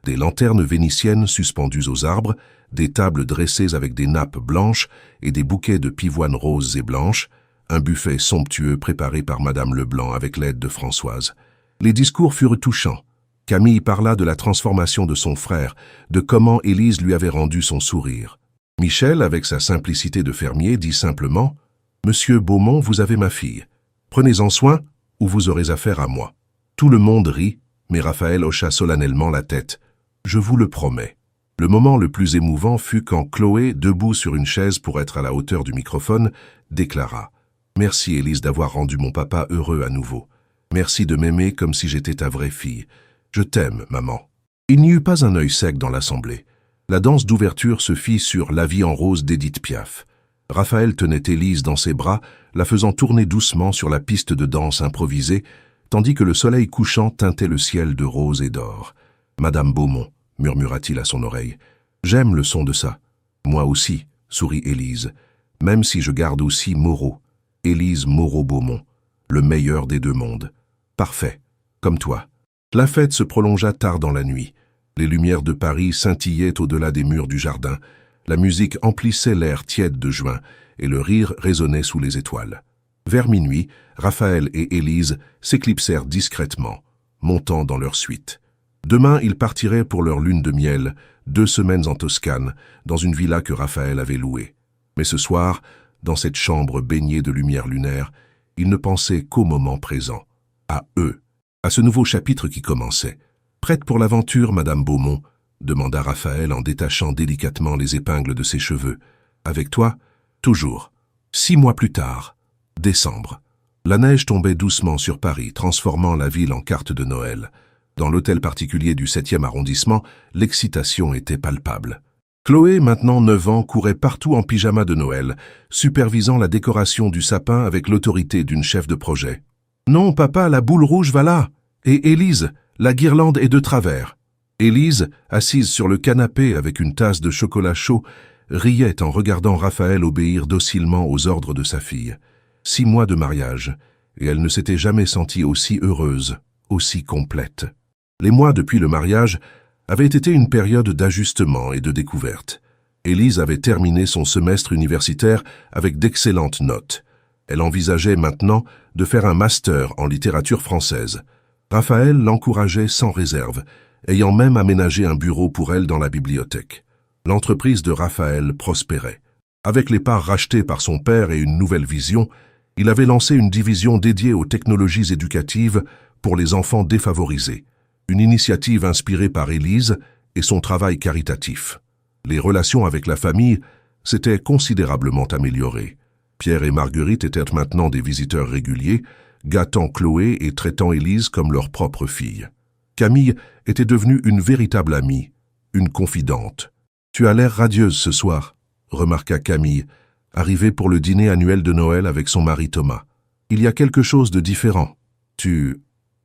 Des lanternes vénitiennes suspendues aux arbres, des tables dressées avec des nappes blanches et des bouquets de pivoines roses et blanches, un buffet somptueux préparé par Madame Leblanc avec l'aide de Françoise. Les discours furent touchants. Camille parla de la transformation de son frère, de comment Élise lui avait rendu son sourire. Michel, avec sa simplicité de fermier, dit simplement « Monsieur Beaumont, vous avez ma fille. Prenez-en soin ou vous aurez affaire à moi. » Tout le monde rit, mais Raphaël hocha solennellement la tête. « Je vous le promets. » Le moment le plus émouvant fut quand Chloé, debout sur une chaise pour être à la hauteur du microphone, déclara « Merci Élise d'avoir rendu mon papa heureux à nouveau. Merci de m'aimer comme si j'étais ta vraie fille. Je t'aime, maman. » Il n'y eut pas un œil sec dans l'assemblée. La danse d'ouverture se fit sur La vie en rose d'Édith Piaf. Raphaël tenait Élise dans ses bras, la faisant tourner doucement sur la piste de danse improvisée, tandis que le soleil couchant teintait le ciel de rose et d'or. « Madame Beaumont, » murmura-t-il à son oreille, « j'aime le son de ça. »« Moi aussi, » sourit Élise, « même si je garde aussi Moreau. Élise Moreau-Beaumont, le meilleur des 2 mondes. Parfait, comme toi. » La fête se prolongea tard dans la nuit. Les lumières de Paris scintillaient au-delà des murs du jardin. La musique emplissait l'air tiède de juin et le rire résonnait sous les étoiles. Vers minuit, Raphaël et Élise s'éclipsèrent discrètement, montant dans leur suite. Demain, ils partiraient pour leur lune de miel, 2 semaines en Toscane, dans une villa que Raphaël avait louée. Mais ce soir, dans cette chambre baignée de lumière lunaire, ils ne pensaient qu'au moment présent, à eux, à ce nouveau chapitre qui commençait. « Prête pour l'aventure, Madame Beaumont ?» demanda Raphaël en détachant délicatement les épingles de ses cheveux. « Avec toi, toujours. » 6 mois plus tard, décembre. La neige tombait doucement sur Paris, transformant la ville en carte de Noël. Dans l'hôtel particulier du 7e arrondissement, l'excitation était palpable. Chloé, maintenant 9 ans, courait partout en pyjama de Noël, supervisant la décoration du sapin avec l'autorité d'une chef de projet. « Non, papa, la boule rouge va là. Et Élise, la guirlande est de travers. » Élise, assise sur le canapé avec une tasse de chocolat chaud, riait en regardant Raphaël obéir docilement aux ordres de sa fille. 6 mois de mariage, et elle ne s'était jamais sentie aussi heureuse, aussi complète. Les mois depuis le mariage avaient été une période d'ajustement et de découverte. Élise avait terminé son semestre universitaire avec d'excellentes notes. Elle envisageait maintenant de faire un master en littérature française. Raphaël l'encourageait sans réserve, ayant même aménagé un bureau pour elle dans la bibliothèque. L'entreprise de Raphaël prospérait. Avec les parts rachetées par son père et une nouvelle vision, il avait lancé une division dédiée aux technologies éducatives pour les enfants défavorisés, une initiative inspirée par Élise et son travail caritatif. Les relations avec la famille s'étaient considérablement améliorées. Pierre et Marguerite étaient maintenant des visiteurs réguliers, gâtant Chloé et traitant Élise comme leur propre fille. Camille était devenue une véritable amie, une confidente. « Tu as l'air radieuse ce soir », remarqua Camille, arrivée pour le dîner annuel de Noël avec son mari Thomas. « Il y a quelque chose de différent. Tu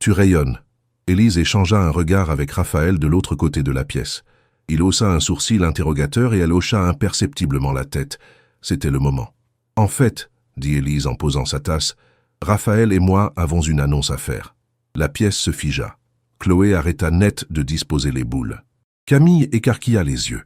rayonnes. » Élise échangea un regard avec Raphaël de l'autre côté de la pièce. Il haussa un sourcil interrogateur et elle hocha imperceptiblement la tête. C'était le moment. « En fait, » dit Élise en posant sa tasse, « Raphaël et moi avons une annonce à faire. » La pièce se figea. Chloé arrêta net de disposer les boules. Camille écarquilla les yeux.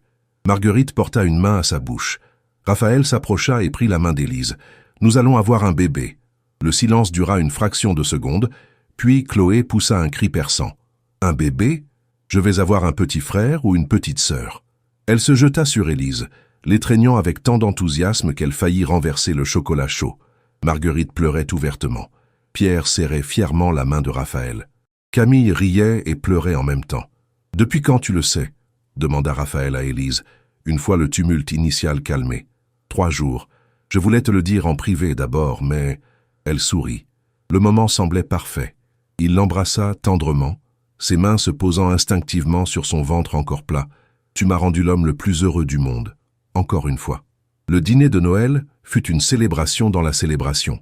Marguerite porta une main à sa bouche. Raphaël s'approcha et prit la main d'Élise. « Nous allons avoir un bébé. » Le silence dura une fraction de seconde, puis Chloé poussa un cri perçant. « Un bébé ? Je vais avoir un petit frère ou une petite sœur ?» Elle se jeta sur Élise, l'étreignant avec tant d'enthousiasme qu'elle faillit renverser le chocolat chaud. Marguerite pleurait ouvertement. Pierre serrait fièrement la main de Raphaël. Camille riait et pleurait en même temps. « Depuis quand tu le sais ?» demanda Raphaël à Élise, une fois le tumulte initial calmé. « 3 jours. Je voulais te le dire en privé d'abord, mais... » Elle sourit. Le moment semblait parfait. Il l'embrassa tendrement, ses mains se posant instinctivement sur son ventre encore plat. « Tu m'as rendu l'homme le plus heureux du monde. Encore une fois. » Le dîner de Noël fut une célébration dans la célébration.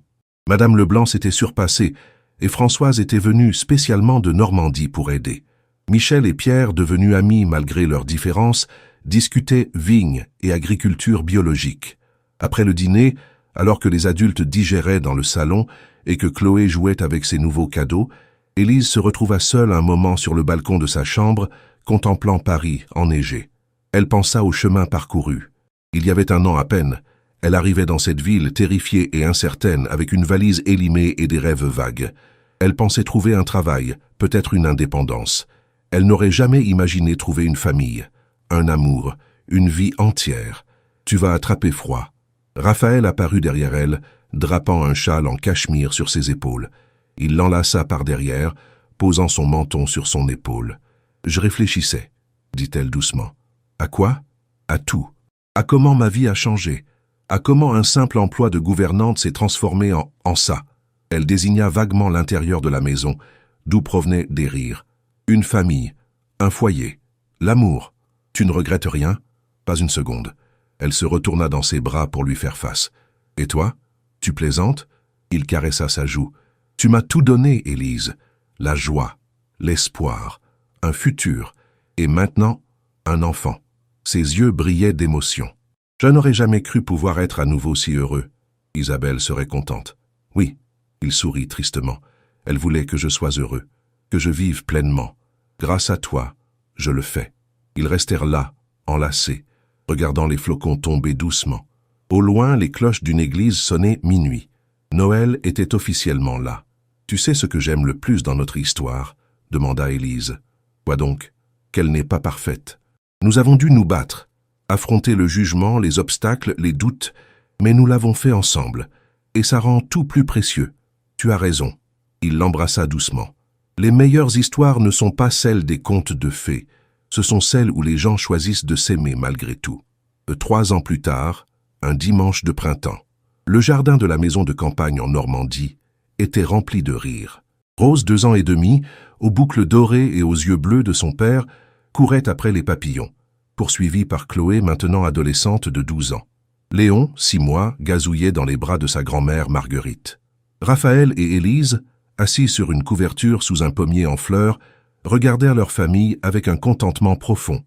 Madame Leblanc s'était surpassée et Françoise était venue spécialement de Normandie pour aider. Michel et Pierre, devenus amis malgré leurs différences, discutaient vignes et agriculture biologique. Après le dîner, alors que les adultes digéraient dans le salon et que Chloé jouait avec ses nouveaux cadeaux, Élise se retrouva seule un moment sur le balcon de sa chambre, contemplant Paris enneigé. Elle pensa au chemin parcouru. Il y avait 1 an à peine, elle arrivait dans cette ville terrifiée et incertaine avec une valise élimée et des rêves vagues. Elle pensait trouver un travail, peut-être une indépendance. Elle n'aurait jamais imaginé trouver une famille, un amour, une vie entière. Tu vas attraper froid. Raphaël apparut derrière elle, drapant un châle en cachemire sur ses épaules. Il l'enlaça par derrière, posant son menton sur son épaule. « Je réfléchissais, » dit-elle doucement. « À quoi ? À tout. À comment ma vie a changé. À comment un simple emploi de gouvernante s'est transformé en ça. » Elle désigna vaguement l'intérieur de la maison, d'où provenaient des rires. Une famille, un foyer, l'amour. Tu ne regrettes rien ? Pas une seconde. Elle se retourna dans ses bras pour lui faire face. Et toi ? Tu plaisantes ? Il caressa sa joue. Tu m'as tout donné, Élise. La joie, l'espoir, un futur, et maintenant, un enfant. Ses yeux brillaient d'émotion. Je n'aurais jamais cru pouvoir être à nouveau si heureux. Isabelle serait contente. Oui. Il sourit tristement. Elle voulait que je sois heureux, que je vive pleinement. Grâce à toi, je le fais. Ils restèrent là, enlacés, regardant les flocons tomber doucement. Au loin, les cloches d'une église sonnaient minuit. Noël était officiellement là. « Tu sais ce que j'aime le plus dans notre histoire ?» demanda Élise. « Quoi donc ? Qu'elle n'est pas parfaite. Nous avons dû nous battre, affronter le jugement, les obstacles, les doutes, mais nous l'avons fait ensemble, et ça rend tout plus précieux. Tu as raison. » Il l'embrassa doucement. « Les meilleures histoires ne sont pas celles des contes de fées, ce sont celles où les gens choisissent de s'aimer malgré tout. » 3 ans plus tard, un dimanche de printemps, le jardin de la maison de campagne en Normandie était rempli de rires. Rose, 2 ans et demi, aux boucles dorées et aux yeux bleus de son père, courait après les papillons, poursuivie par Chloé, maintenant adolescente de 12 ans. Léon, 6 mois, gazouillait dans les bras de sa grand-mère Marguerite. Raphaël et Élise, assis sur une couverture sous un pommier en fleurs, regardèrent leur famille avec un contentement profond.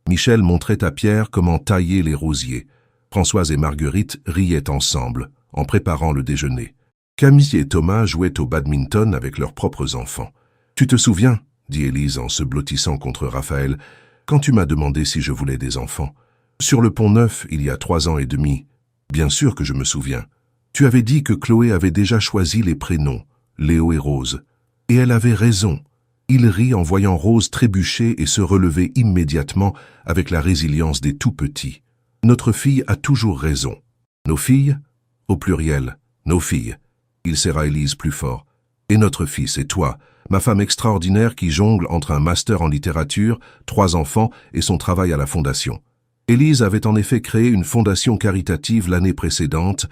Michel montrait à Pierre comment tailler les rosiers. Françoise et Marguerite riaient ensemble, en préparant le déjeuner. Camille et Thomas jouaient au badminton avec leurs propres enfants. « Tu te souviens, » dit Élise en se blottissant contre Raphaël, « quand tu m'as demandé si je voulais des enfants. Sur le Pont-Neuf, il y a 3 ans et demi. Bien sûr que je me souviens. Tu avais dit que Chloé avait déjà choisi les prénoms, Léo et Rose. Et elle avait raison. » Il rit en voyant Rose trébucher et se relever immédiatement avec la résilience des tout-petits. « Notre fille a toujours raison. Nos filles, au pluriel, nos filles. Il serra Élise plus fort. Et notre fils, et toi, ma femme extraordinaire qui jongle entre un master en littérature, 3 enfants et son travail à la fondation. Élise avait en effet créé une fondation caritative l'année précédente,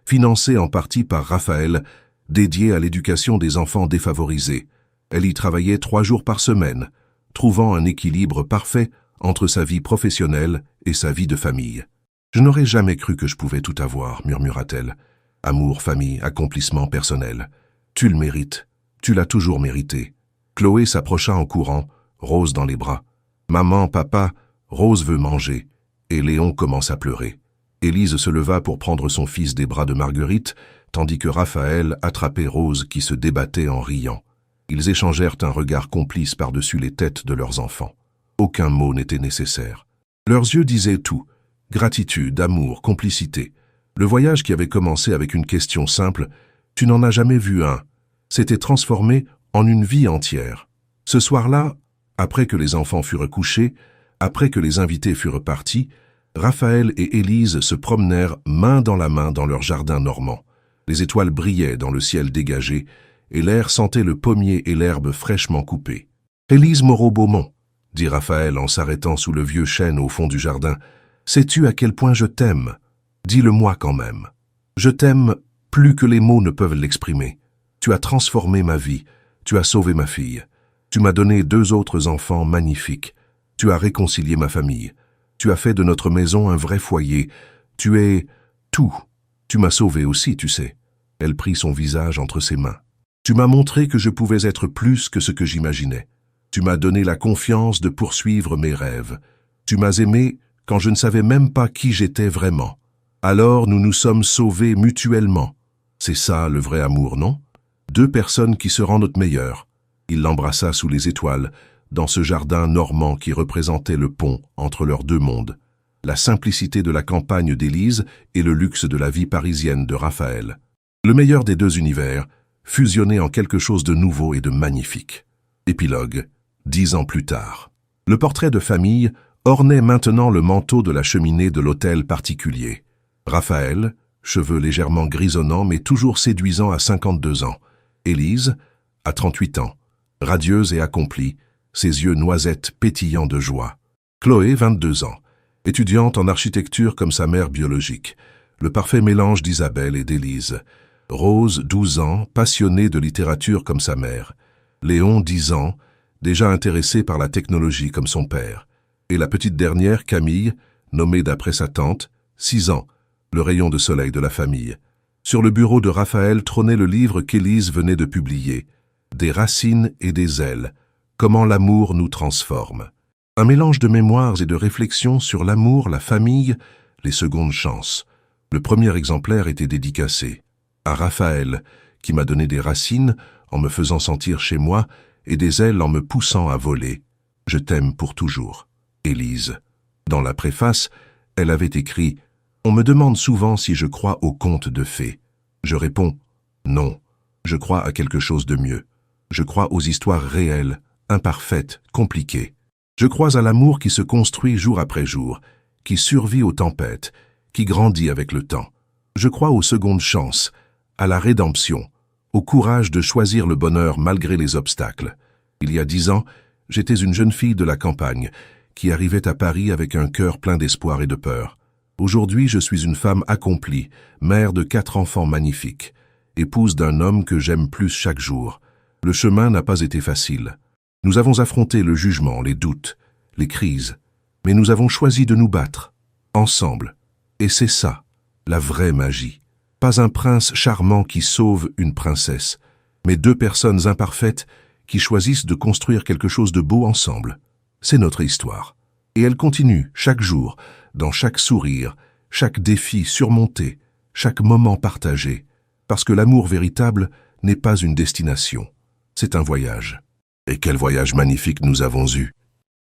financée en partie par Raphaël, dédiée à l'éducation des enfants défavorisés. Elle y travaillait 3 jours par semaine, trouvant un équilibre parfait entre sa vie professionnelle et sa vie de famille. « Je n'aurais jamais cru que je pouvais tout avoir, » murmura-t-elle. « Amour, famille, accomplissement personnel. Tu le mérites. Tu l'as toujours mérité. » Chloé s'approcha en courant, Rose dans les bras. « Maman, papa, Rose veut manger. » Et Léon commence à pleurer. Élise se leva pour prendre son fils des bras de Marguerite, tandis que Raphaël attrapait Rose qui se débattait en riant. Ils échangèrent un regard complice par-dessus les têtes de leurs enfants. Aucun mot n'était nécessaire. Leurs yeux disaient tout. Gratitude, amour, complicité. Le voyage qui avait commencé avec une question simple, « Tu n'en as jamais vu un ?» s'était transformé en une vie entière. Ce soir-là, après que les enfants furent couchés, après que les invités furent partis, Raphaël et Élise se promenèrent main dans leur jardin normand. Les étoiles brillaient dans le ciel dégagé, et l'air sentait le pommier et l'herbe fraîchement coupée. « Élise Moreau-Beaumont, » dit Raphaël en s'arrêtant sous le vieux chêne au fond du jardin, « sais-tu à quel point je t'aime? Dis-le-moi quand même. Je t'aime plus que les mots ne peuvent l'exprimer. Tu as transformé ma vie, tu as sauvé ma fille. Tu m'as donné 2 autres enfants magnifiques. Tu as réconcilié ma famille. Tu as fait de notre maison un vrai foyer. Tu es tout. Tu m'as sauvé aussi, tu sais. » Elle prit son visage entre ses mains. « Tu m'as montré que je pouvais être plus que ce que j'imaginais. Tu m'as donné la confiance de poursuivre mes rêves. Tu m'as aimé quand je ne savais même pas qui j'étais vraiment. Alors nous nous sommes sauvés mutuellement. C'est ça le vrai amour, non? 2 personnes qui se rendent notre meilleur. » Il l'embrassa sous les étoiles, dans ce jardin normand qui représentait le pont entre leurs 2 mondes. La simplicité de la campagne d'Élise et le luxe de la vie parisienne de Raphaël. Le meilleur des 2 univers, fusionné en quelque chose de nouveau et de magnifique. Épilogue, 10 ans plus tard. Le portrait de famille ornait maintenant le manteau de la cheminée de l'hôtel particulier. Raphaël, cheveux légèrement grisonnants mais toujours séduisant à 52 ans. Élise, à 38 ans, radieuse et accomplie, ses yeux noisettes pétillants de joie. Chloé, 22 ans, étudiante en architecture comme sa mère biologique, le parfait mélange d'Isabelle et d'Élise. Rose, 12 ans, passionnée de littérature comme sa mère. Léon, 10 ans, déjà intéressé par la technologie comme son père. Et la petite dernière, Camille, nommée d'après sa tante, 6 ans, le rayon de soleil de la famille. Sur le bureau de Raphaël trônait le livre qu'Élise venait de publier, « Des racines et des ailes, comment l'amour nous transforme ». Un mélange de mémoires et de réflexions sur l'amour, la famille, les secondes chances. Le premier exemplaire était dédicacé à Raphaël, qui m'a donné des racines en me faisant sentir chez moi et des ailes en me poussant à voler. Je t'aime pour toujours. Élise. Dans la préface, elle avait écrit « On me demande souvent si je crois aux contes de fées. Je réponds « Non, je crois à quelque chose de mieux. Je crois aux histoires réelles, imparfaites, compliquées. Je crois à l'amour qui se construit jour après jour, qui survit aux tempêtes, qui grandit avec le temps. Je crois aux secondes chances, à la rédemption, au courage de choisir le bonheur malgré les obstacles. Il y a 10 ans, j'étais une jeune fille de la campagne qui arrivait à Paris avec un cœur plein d'espoir et de peur. Aujourd'hui, je suis une femme accomplie, mère de 4 enfants magnifiques, épouse d'un homme que j'aime plus chaque jour. Le chemin n'a pas été facile. Nous avons affronté le jugement, les doutes, les crises, mais nous avons choisi de nous battre, ensemble. Et c'est ça, la vraie magie. Pas un prince charmant qui sauve une princesse, mais 2 personnes imparfaites qui choisissent de construire quelque chose de beau ensemble. C'est notre histoire. Et elle continue, chaque jour, dans chaque sourire, chaque défi surmonté, chaque moment partagé, parce que l'amour véritable n'est pas une destination, c'est un voyage. Et quel voyage magnifique nous avons eu!